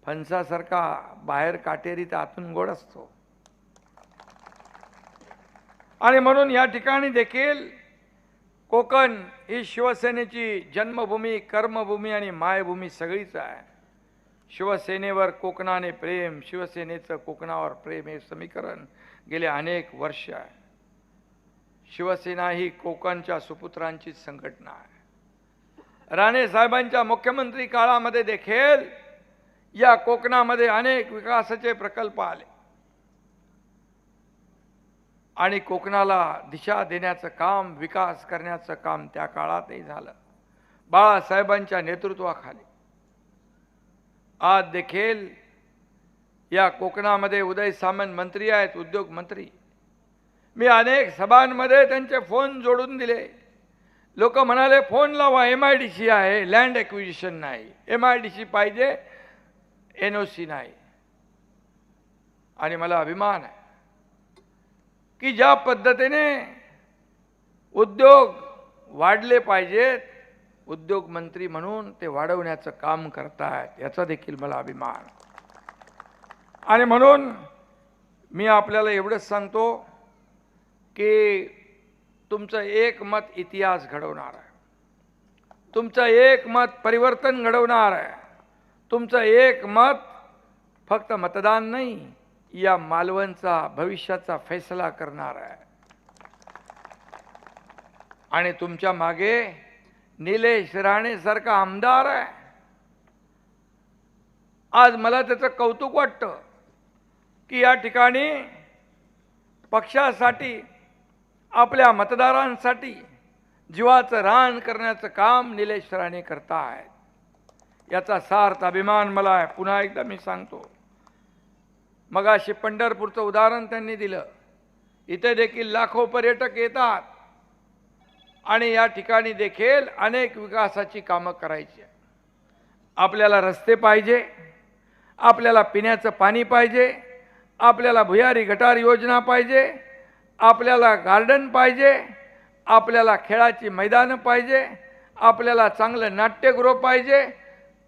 फणसासारखा बाहेर काटेरी तर आतून गोड असतो. आणि म्हणून या ठिकाणी देखील कोकण ही शिवसेनेची जन्मभूमी, कर्मभूमी आणि मायभूमी सगळीच आहे. शिवसेनेवर कोकणाने प्रेम, शिवसेनेचं कोकणावर प्रेम हे समीकरण गेले अनेक वर्ष आहे. शिवसेना ही कोकणच्या सुपुत्रांची संघटना आहे. राणे साहेबांच्या मुख्यमंत्री काळामध्ये देखील या कोकणामध्ये अनेक विकासाचे प्रकल्प आले आणि कोकणाला दिशा देण्याचं काम, विकास करण्याचं काम त्या काळातही झालं बाळासाहेबांच्या नेतृत्वाखाली. आज देखील या कोकणामध्ये उदय सामंत मंत्री आहेत, उद्योग मंत्री. मी अनेक सभांमध्ये त्यांचे फोन जोडून दिले. लोक म्हणाले फोन लावा, MIDC आहे, लँड ॲक्विजिशन नाही, MIDC पाहिजे, NOC नाही. आणि मला अभिमान आहे की ज्या पद्धतीने उद्योग वाढले पाहिजेत, उद्योग मंत्री म्हणून ते वाढवण्याचं काम करतायत, याचा देखील मला अभिमान. आणि म्हणून मी आपल्याला एवढंच सांगतो की तुमचं एक मत इतिहास घडवणार आहे, तुमचं एक मत परिवर्तन घडवणार आहे, तुमचं एक मत फक्त मतदान नाही, या मालवणचा भविष्याचा फैसला करणार आहे. आणि तुमच्या मागे निलेश राणे सारखा आमदार आहे. आज मला त्याचं कौतुक वाटतं की या ठिकाणी पक्षासाठी, आपल्या मतदारांसाठी जीवाचं रान करण्याचं काम निलेश राणे करतायत. याचा सार्थ अभिमान मला आहे. पुन्हा एकदा मी सांगतो, मगाशी पंढरपूरचं उदाहरण त्यांनी दिलं. इथे देखील लाखो पर्यटक येतात आणि या ठिकाणी देखील अनेक विकासाची कामं करायची. आपल्याला रस्ते पाहिजे, आपल्याला पिण्याचं पाणी पाहिजे, आपल्याला भुयारी गटार योजना पाहिजे, आपल्याला गार्डन पाहिजे, आपल्याला खेळाची मैदानं पाहिजे, आपल्याला चांगलं नाट्यगृह पाहिजे,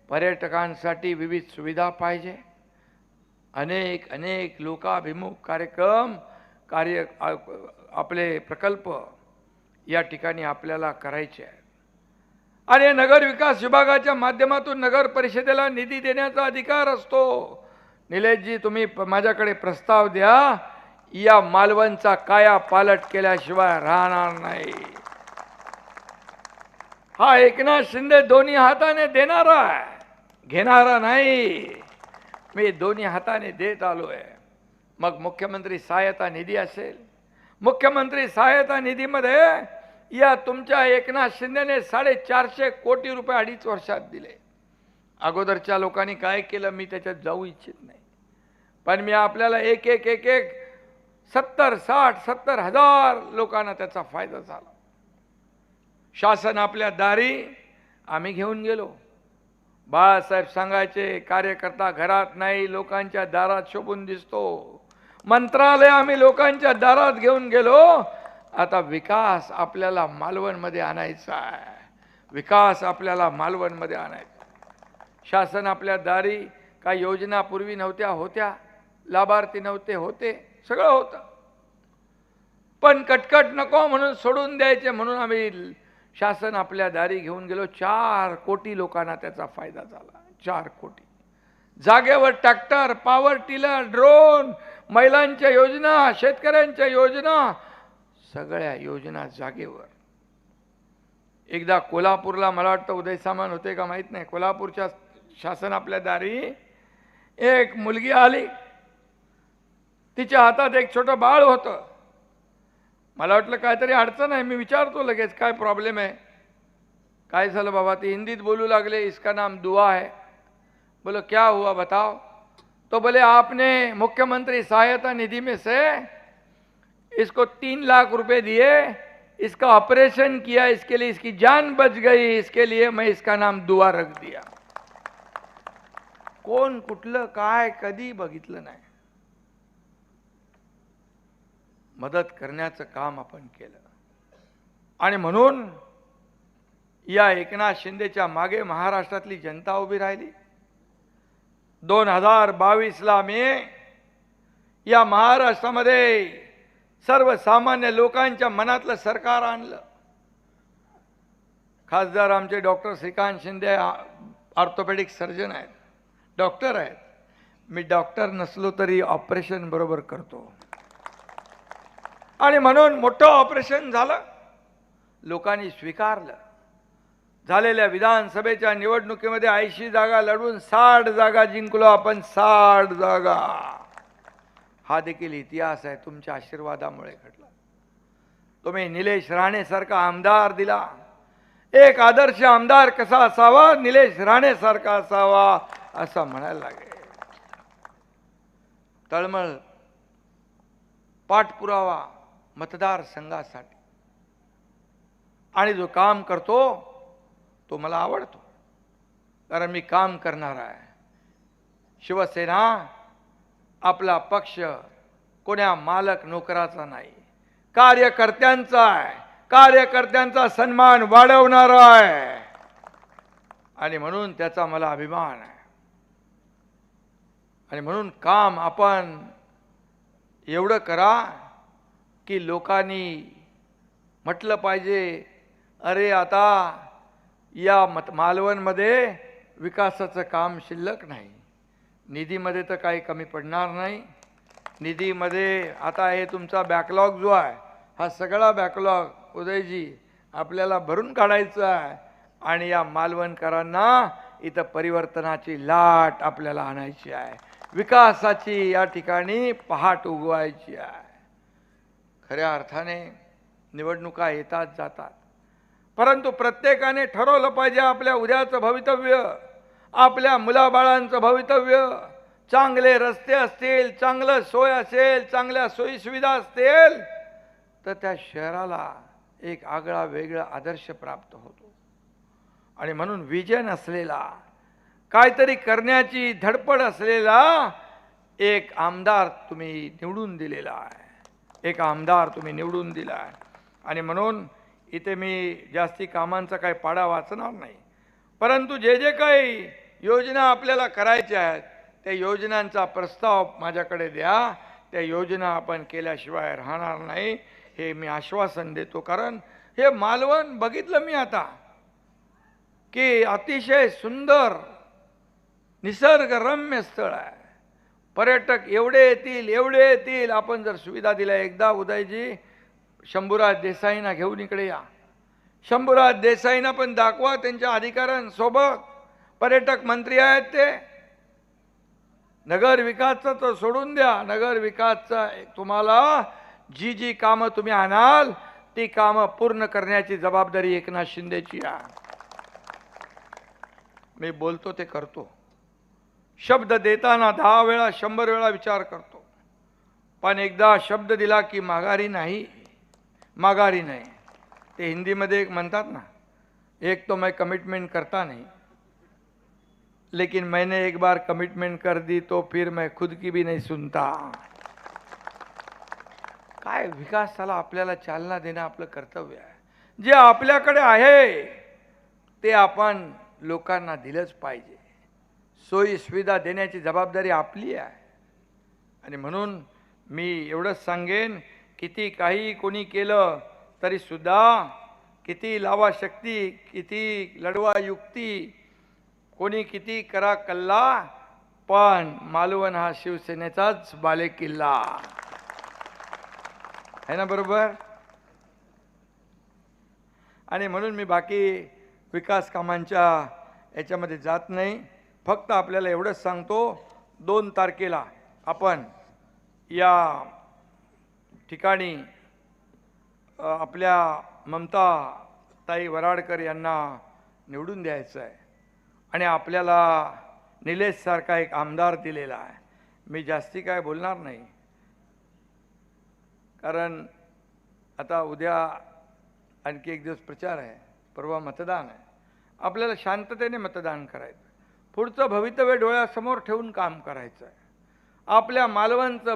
पर्यटकांसाठी विविध सुविधा पाहिजे. अनेक अनेक लोकाभिमुख कार्यक्रम आपले प्रकल्प या ठिकाणी आपल्याला करायचे आहे. आणि नगर विकास विभागाच्या माध्यमातून नगर परिषदेला निधी देण्याचा अधिकार असतो. निलेशजी, तुम्ही माझ्याकडे प्रस्ताव द्या, या मालवणचा काया पालट केल्याशिवाय राहणार नाही. हा एकनाथ शिंदे दोन्ही हाताने देणारा आहे, घेणारा नाही. मी दोन्ही हाताने देत आलोय. मग मुख्यमंत्री सहायता निधी असेल, मुख्यमंत्री सहायता निधीमध्ये या तुमच्या एकनाथ शिंदेने 450 कोटी रुपये 2.5 वर्षात दिले. अगोदरच्या लोकांनी काय केलं मी त्याच्यात जाऊ इच्छित नाही, पण मी आपल्याला एक 70 हजार लोकांना त्याचा फायदा झाला. शासन आपल्या दारी आम्ही घेऊन गेलो. बाळासाहेब सांगायचे, कार्यकर्ता घरात नाही लोकांच्या दारात शोभून दिसतो. मंत्रालय आम्ही लोकांच्या दारात घेऊन गेलो. आता विकास आपल्याला मालवणमध्ये आणायचा आहे, विकास आपल्याला मालवणमध्ये आणायचा. शासन आपल्या दारी काही योजना पूर्वी नव्हत्या, होत्या, लाभार्थी नव्हते, होते, सगळं होतं, पण कटकट नको म्हणून सोडून द्यायचे म्हणून आम्ही शासन आपल्या दारी घेऊन गेलो. 4 कोटी लोकांना त्याचा फायदा झाला. 4 कोटी जागेवर ट्रॅक्टर, पॉवर टिलर, ड्रोन, महिलांच्या योजना, शेतकऱ्यांच्या योजना, सगळ्या योजना जागेवर. एकदा कोल्हापूरला मला वाटतं उदय सामान होते का माहीत नाही, कोल्हापूरच्या शासन आपल्या दारी एक मुलगी आली, तिच्या हातात एक छोटं बाळ होतं. मला वाटलं काहीतरी अडचण आहे, मी विचारतो लगेच काय प्रॉब्लेम आहे, काय झालं बाबा. ती हिंदीत बोलू लागले, इसका नाम दुआ है. बोलो क्या हुआ बताओ. तो बोले आपने मुख्यमंत्री सहायता निधि में से इसको 3 लाख रुपए दिए, इसका ऑपरेशन किया, इसके लिए इसकी जान बच गई, इसके लिए मैं इसका नाम दुआ रख दिया. कोण कुठलं काय कधी बघितलं नाही. मदत करण्याचं काम आपण केलं. आणि म्हणून या एकनाथ शिंदेच्या मागे महाराष्ट्रातली जनता उभी राहिली. 2022ला मी या महाराष्ट्रामध्ये सर्वसामान्य लोकांच्या मनातलं सरकार आणलं. खासदार आमचे doctor Shrikant Shinde orthopaedic surgeon आहेत, डॉक्टर आहेत. मी डॉक्टर नसलो तरी ऑपरेशन बरोबर करतो. आणि म्हणून मोठं ऑपरेशन झालं, लोकांनी स्वीकारलं. झालेल्या विधानसभेच्या निवडणुकीमध्ये 80 जागा लढून 60 जागा जिंकलो आपण. 60 जागा. हा देखील इतिहास आहे, तुमच्या आशीर्वादामुळे घडला. तुम्ही निलेश राणे सारखा आमदार दिला. एक आदर्श आमदार कसा असावा, निलेश राणे सारखा असावा असं म्हणायला लागेल. तळमळ पाठपुरावा मतदारसंघासाठी. आणि जो काम करतो तो मला आवडतो, कारण मी काम करणार आहे. शिवसेना आपला पक्ष कोण्या मालक नोकराचा नाही, कार्यकर्त्यांचा आहे. कार्यकर्त्यांचा सन्मान वाढवणारा आहे. आणि म्हणून त्याचा मला अभिमान आहे. आणि म्हणून काम आपण एवढं करा की लोकांनी म्हटलं पाहिजे, अरे आता या मालवणमध्ये विकासाचं काम शिल्लक नाही. निधीमध्ये तर काही कमी पडणार नाही. निधीमध्ये आता हे तुमचा बॅकलॉग जो आहे, हा सगळा बॅकलॉग उदयजी आपल्याला भरून काढायचा आहे. आणि या मालवणकरांना इथं परिवर्तनाची लाट आपल्याला आणायची आहे. विकासाची या ठिकाणी पहाट उगवायची आहे. खऱ्या अर्थाने निवडणुका येतात जातात, परंतु प्रत्येकाने ठरवलं पाहिजे आपल्या उद्याचं भवितव्य, आपल्या मुलाबाळांचं भवितव्य. चांगले रस्ते असतील, चांगलं सोय असेल, चांगल्या सोयीसुविधा असतील तर त्या शहराला एक आगळा वेगळा आदर्श प्राप्त होतो. आणि म्हणून विजन असलेला काहीतरी करण्याची धडपड असलेला एक आमदार तुम्ही निवडून दिलेला आहे, एक आमदार तुम्ही निवडून दिला आहे. आणि म्हणून इथे मी जास्ती कामांचा काही पाडा वाचणार नाही, परंतु जे जे काही योजना आपल्याला करायच्या आहेत त्या योजनांचा प्रस्ताव माझ्याकडे द्या. त्या योजना आपण केल्याशिवाय राहणार नाही हे मी आश्वासन देतो. कारण हे मालवण बघितलं मी आता की अतिशय सुंदर निसर्गरम्य स्थळ आहे. पर्यटक एवढे येतील. आपण जर सुविधा दिल्या, एकदा उदयजी शंभूराज देसाईंना घेऊन इकडे या. शंभूराज देसाईंना पण दाखवा त्यांच्या अधिकाऱ्यांसोबत. पर्यटक मंत्री आहेत ते. नगर विकासचं तर सोडून द्या, नगर विकासचं तुम्हाला जी जी कामं तुम्ही आणाल ती कामं पूर्ण करण्याची जबाबदारी एकनाथ शिंदेची आहे. मी बोलतो ते करतो. शब्द देताना 10 वेळा 100 वेळा विचार करतो, पण एकदा शब्द दिला की माघारी नाही. ते हिंदीमध्ये एक म्हणतात ना, एक तो मैं कमिटमेंट करता नहीं, लेकिन मैंने एक बार कमिटमेंट कर दी तो फिर मैं खुद की भी नहीं सुनता. काय विकासाला आपल्याला चालना देणं आपलं कर्तव्य आहे. जे आपल्याकडे आहे ते आपण लोकांना दिलंच पाहिजे. सोयी सुविधा देण्याची जबाबदारी आपली आहे. आणि म्हणून मी एवढंच सांगेन, किती काही कोणी केलं तरी सुद्धा, किती लावा शक्ती, किती लढवा युक्ती, कोणी किती करा कल्ला, पण मालवण हा शिवसेनेचाच बालेकिल्ला आहे ना, बरोबर. आणि म्हणून मी बाकी विकास कामांच्या याच्यामध्ये जात नाही. फक्त आपल्याला एवढंच सांगतो, 2 तारखेला आपण या ठिकाणी आपल्या ममता ताई वराडकर यांना निवडून द्यायचं आहे. आणि आपल्याला निलेश सारखा एक आमदार दिलेला आहे. मी जास्ती काय बोलणार नाही, कारण आता उद्या आणखी एक दिवस प्रचार आहे, परवा मतदान आहे. आपल्याला शांततेने मतदान करायचं, पुढचं भवितव्य डोळ्यासमोर ठेवून काम करायचं आहे. आपल्या मालवणचं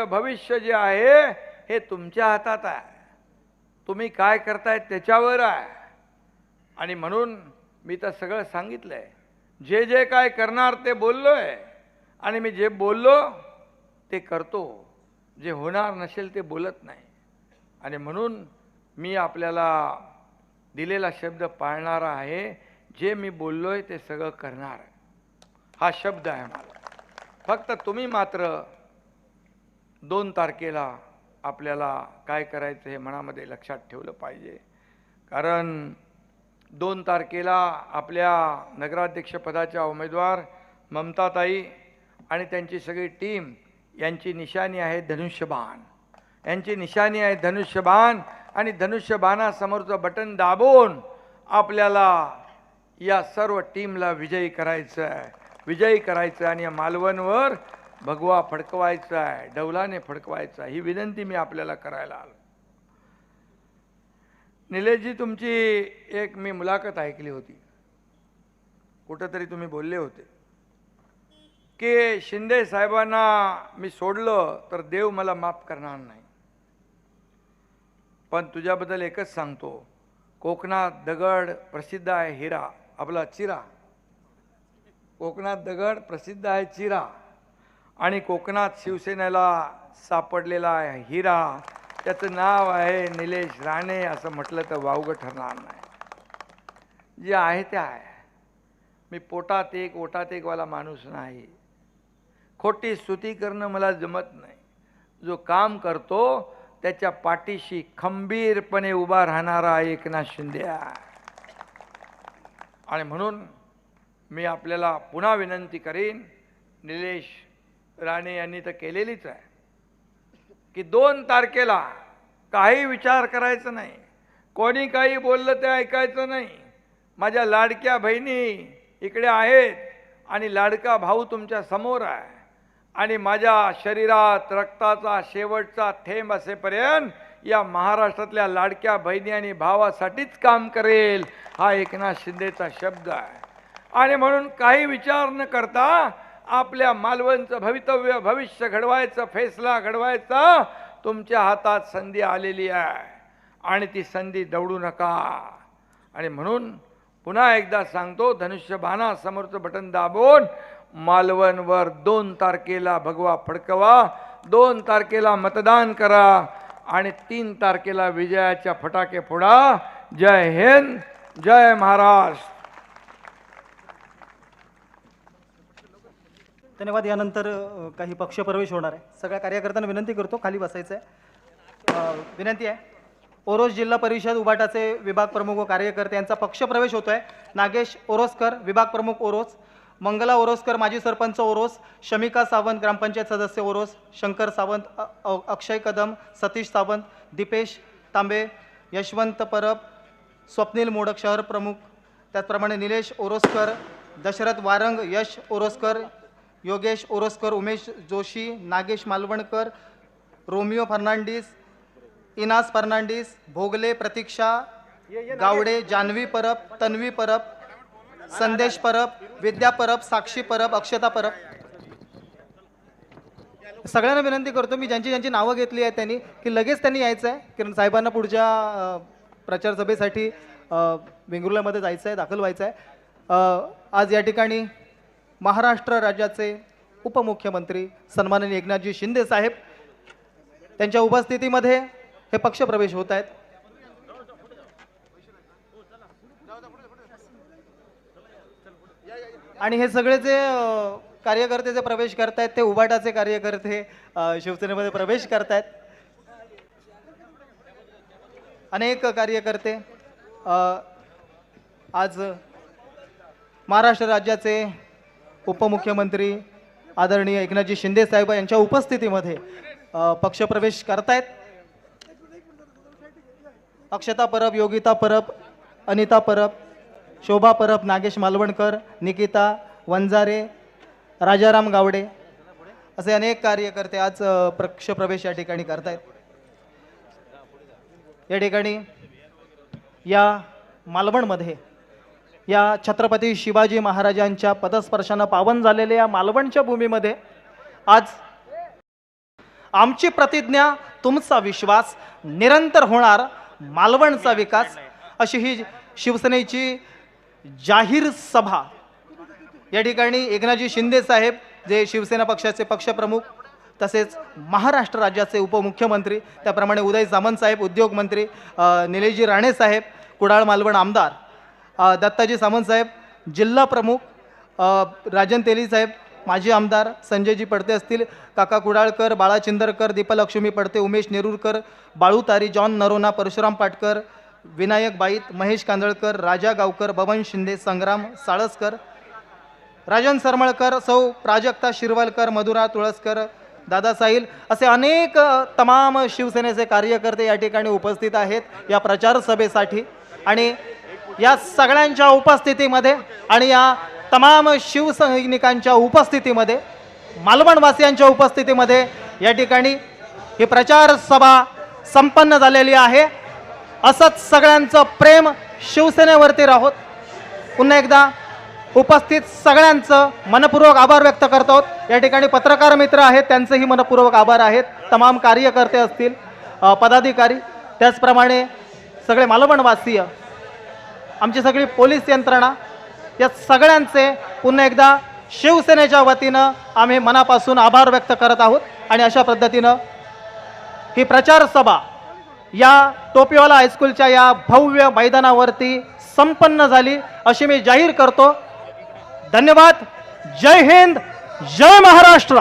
भविष्य जे आहे हे तुमच्या हातात आहे. तुम्ही काय करताय त्याच्यावर आहे. आणि म्हणून मी तर सगळं सांगितलं आहे. जे जे काय करणार ते बोललो आहे, आणि मी जे बोललो ते करतो. जे होणार नसेल ते बोलत नाही. आणि म्हणून मी आपल्याला दिलेला शब्द पाळणारा आहे. जे मी बोललोय ते सगळं करणार आहे, हा शब्द आहे मला. फक्त तुम्ही मात्र 2 तारखेला आपल्याला काय करायचं हे मनामध्ये लक्षात ठेवलं पाहिजे. कारण 2 तारखेला आपल्या नगराध्यक्षपदाच्या उमेदवार ममताताई आणि त्यांची सगळी टीम यांची निशाणी आहे धनुष्यबाण. यांची निशाणी आहे धनुष्यबाण. आणि धनुष्यबाणासमोरचं बटन दाबून आपल्याला या सर्व टीमला विजयी करायचं आहे. आणि या मालवणवर भगवा फडकवायचा आहे, डौलाने फडकवायचा. ही विनंती मी आपल्याला करायला आलो. निलेशजी, तुमची एक मी मुलाखत ऐकली होती. कुठंतरी तुम्ही बोलले होते की शिंदे साहेबांना मी सोडलं तर देव मला माफ करणार नाही. पण तुझ्याबद्दल एकच सांगतो, कोकणात दगड प्रसिद्ध आहे हिरा, आपला चिरा. कोकणात दगड प्रसिद्ध आहे चिरा. आणि कोकणात शिवसेनेला सापडलेला आहे हिरा, त्याचं नाव आहे निलेश राणे. असं म्हटलं तर वावगं ठरणार नाही. जे आहे ते आहे. मी पोटात एक ओटात एक वाला माणूस नाही. खोटी स्तुती करणं मला जमत नाही. जो काम करतो त्याच्या पाठीशी खंबीरपणे उभा राहणारा एकनाथ शिंदे आहे. आणि म्हणून मी आपल्याला पुन्हा विनंती करीन, निलेश राणे यांनी तर केलेलीच आहे, की 2 तारखेला काही विचार करायचं नाही. कोणी काही बोललं ते ऐकायचं नाही. माझ्या लाडक्या बहिणी इकडे आहेत आणि लाडका भाऊ तुमच्या समोर आहे. आणि माझ्या शरीरात रक्ताचा शेवटचा थेंब असेपर्यंत या महाराष्ट्रातल्या लाडक्या बहिणी आणि भावासाठीच काम करेल, हा एकनाथ शिंदेचा शब्द आहे. आणि म्हणून काही विचार न करता आपल्या मालवणचं भवितव्य भविष्य घडवायचं फैसला घडवायचा तुमच्या हातात संधी आलेली आहे आणि ती संधी दवडू नका. आणि म्हणून पुन्हा एकदा सांगतो, धनुष्यबाणा समोरचं बटन दाबून मालवणवर 2 तारखेला भगवा फडकवा, 2 तारखेला मतदान करा आणि 3 तारखेला विजयाच्या फटाके फोडा. जय हिंद, जय महाराष्ट्र. धन्यवाद. यानंतर काही पक्षप्रवेश होणार आहे. सगळ्या कार्यकर्त्यांना विनंती करतो खाली बसायचं आहे. विनंती आहे, ओरोस जिल्हा परिषद उबाटाचे विभाग प्रमुख व कार्यकर्ते यांचा पक्षप्रवेश होतोय. नागेश ओरोसकर विभाग प्रमुख ओरोस, मंगला ओरोसकर माजी सरपंच ओरोस, शमिका सावंत ग्रामपंचायत सदस्य ओरोस, शंकर सावंत, अक्षय कदम, सतीश सावंत, दीपेश तांबे, यशवंत परब, स्वप्नील मोडक शहर प्रमुख, त्याचप्रमाणे निलेश ओरोसकर, दशरथ वारंग, यश ओरोसकर, योगेश ओरोसकर, उमेश जोशी, नागेश मालवणकर, रोमिओ फर्नांडिस, इनास फर्नांडिस, भोगले प्रतीक्षा गावडे, जान्हवी परब, तन्वी परब, संदेश परब, विद्या परब, साक्षी परब, अक्षता परब. सगळ्यांना विनंती करतो, मी ज्यांची ज्यांची नावं घेतली आहेत त्यांनी की लगेच त्यांनी यायचं आहे, कारण साहेबांना पुढच्या प्रचार सभेसाठी वेंगुर्ल्यामध्ये जायचं आहे, दाखल व्हायचं आहे. आज या ठिकाणी महाराष्ट्र राज्याचे उपमुख्यमंत्री सन्माननीय एकनाथजी शिंदे साहेब त्यांच्या उपस्थितीमध्ये हे पक्षप्रवेश होत आहेत. आणि हे सगळे जे कार्यकर्ते जे प्रवेश करतायत ते उबाटाचे कार्यकर्ते शिवसेनेमध्ये प्रवेश करतायत. अनेक कार्यकर्ते आज महाराष्ट्र राज्याचे उपमुख्यमंत्री आदरणीय एकनाथजी शिंदे साहेब यांच्या उपस्थितीमध्ये पक्षप्रवेश करतायत. अक्षता परब, योगिता परब, अनिता परब, शोभा परब, नागेश मालवणकर, निकिता वंजारे, राजाराम गावडे असे अनेक कार्यकर्ते आज पक्षप्रवेश या ठिकाणी करतायत. या ठिकाणी या मालवणमध्ये या छत्रपती शिवाजी महाराजांच्या पदस्पर्शानं पावन झालेल्या या मालवणच्या भूमीमध्ये आज आमची प्रतिज्ञा, तुमचा विश्वास, निरंतर होणार मालवणचा विकास अशी ही शिवसेनेची जाहीर सभा या ठिकाणी एकनाथजी शिंदे साहेब जे शिवसेना पक्षाचे पक्षप्रमुख तसेच महाराष्ट्र राज्याचे उपमुख्यमंत्री, त्याप्रमाणे उदय सामंत साहेब उद्योगमंत्री, निलेशजी राणे साहेब कुडाळ मालवण आमदार, दत्ताजी सामंत साहेब जिल्हा प्रमुख, राजन तेली साहेब माजी आमदार, संजयजी पडते असतील, काका कुडाळकर, बाळा चिंदरकर, दीपलक्ष्मी पडते, उमेश नेरुरकर, बाळू तारी, जॉन नरोना, परशुराम पाटकर, विनायक बाईत, महेश कांदळकर, राजा गावकर, बबन शिंदे, संग्राम साळसकर, राजन सरमळकर, सौ प्राजक्ता शिरवालकर, मधुरा तुळसकर, दादा साहिल असे अनेक तमाम शिवसेनेचे कार्यकर्ते या ठिकाणी उपस्थित आहेत या प्रचार सभेसाठी. आणि या सगळ्यांच्या उपस्थितीमध्ये आणि या तमाम शिवसैनिकांच्या उपस्थितीमध्ये, मालवणवासियांच्या उपस्थितीमध्ये या ठिकाणी ही प्रचार सभा संपन्न झालेली आहे. असंच सगळ्यांचं प्रेम शिवसेनेवरती राहोत. पुन्हा एकदा उपस्थित सगळ्यांचं मनपूर्वक आभार व्यक्त करतो. या ठिकाणी पत्रकार मित्र आहेत, त्यांचेही मनपूर्वक आभार आहेत. तमाम कार्यकर्ते असतील, पदाधिकारी, त्याचप्रमाणे सगळे मालवणवासीय, आमची सगळी पोलीस यंत्रणा, या सगळ्यांचे पुन्हा एकदा शिवसेनेच्या वतीनं आम्ही मनापासून आभार व्यक्त करत आहोत. आणि अशा पद्धतीनं ही प्रचार सभा या टोपीवाला हायस्कूलच्या या भव्य मैदानावरती संपन्न झाली अशी मी जाहीर करतो. धन्यवाद. जय हिंद, जय महाराष्ट्र.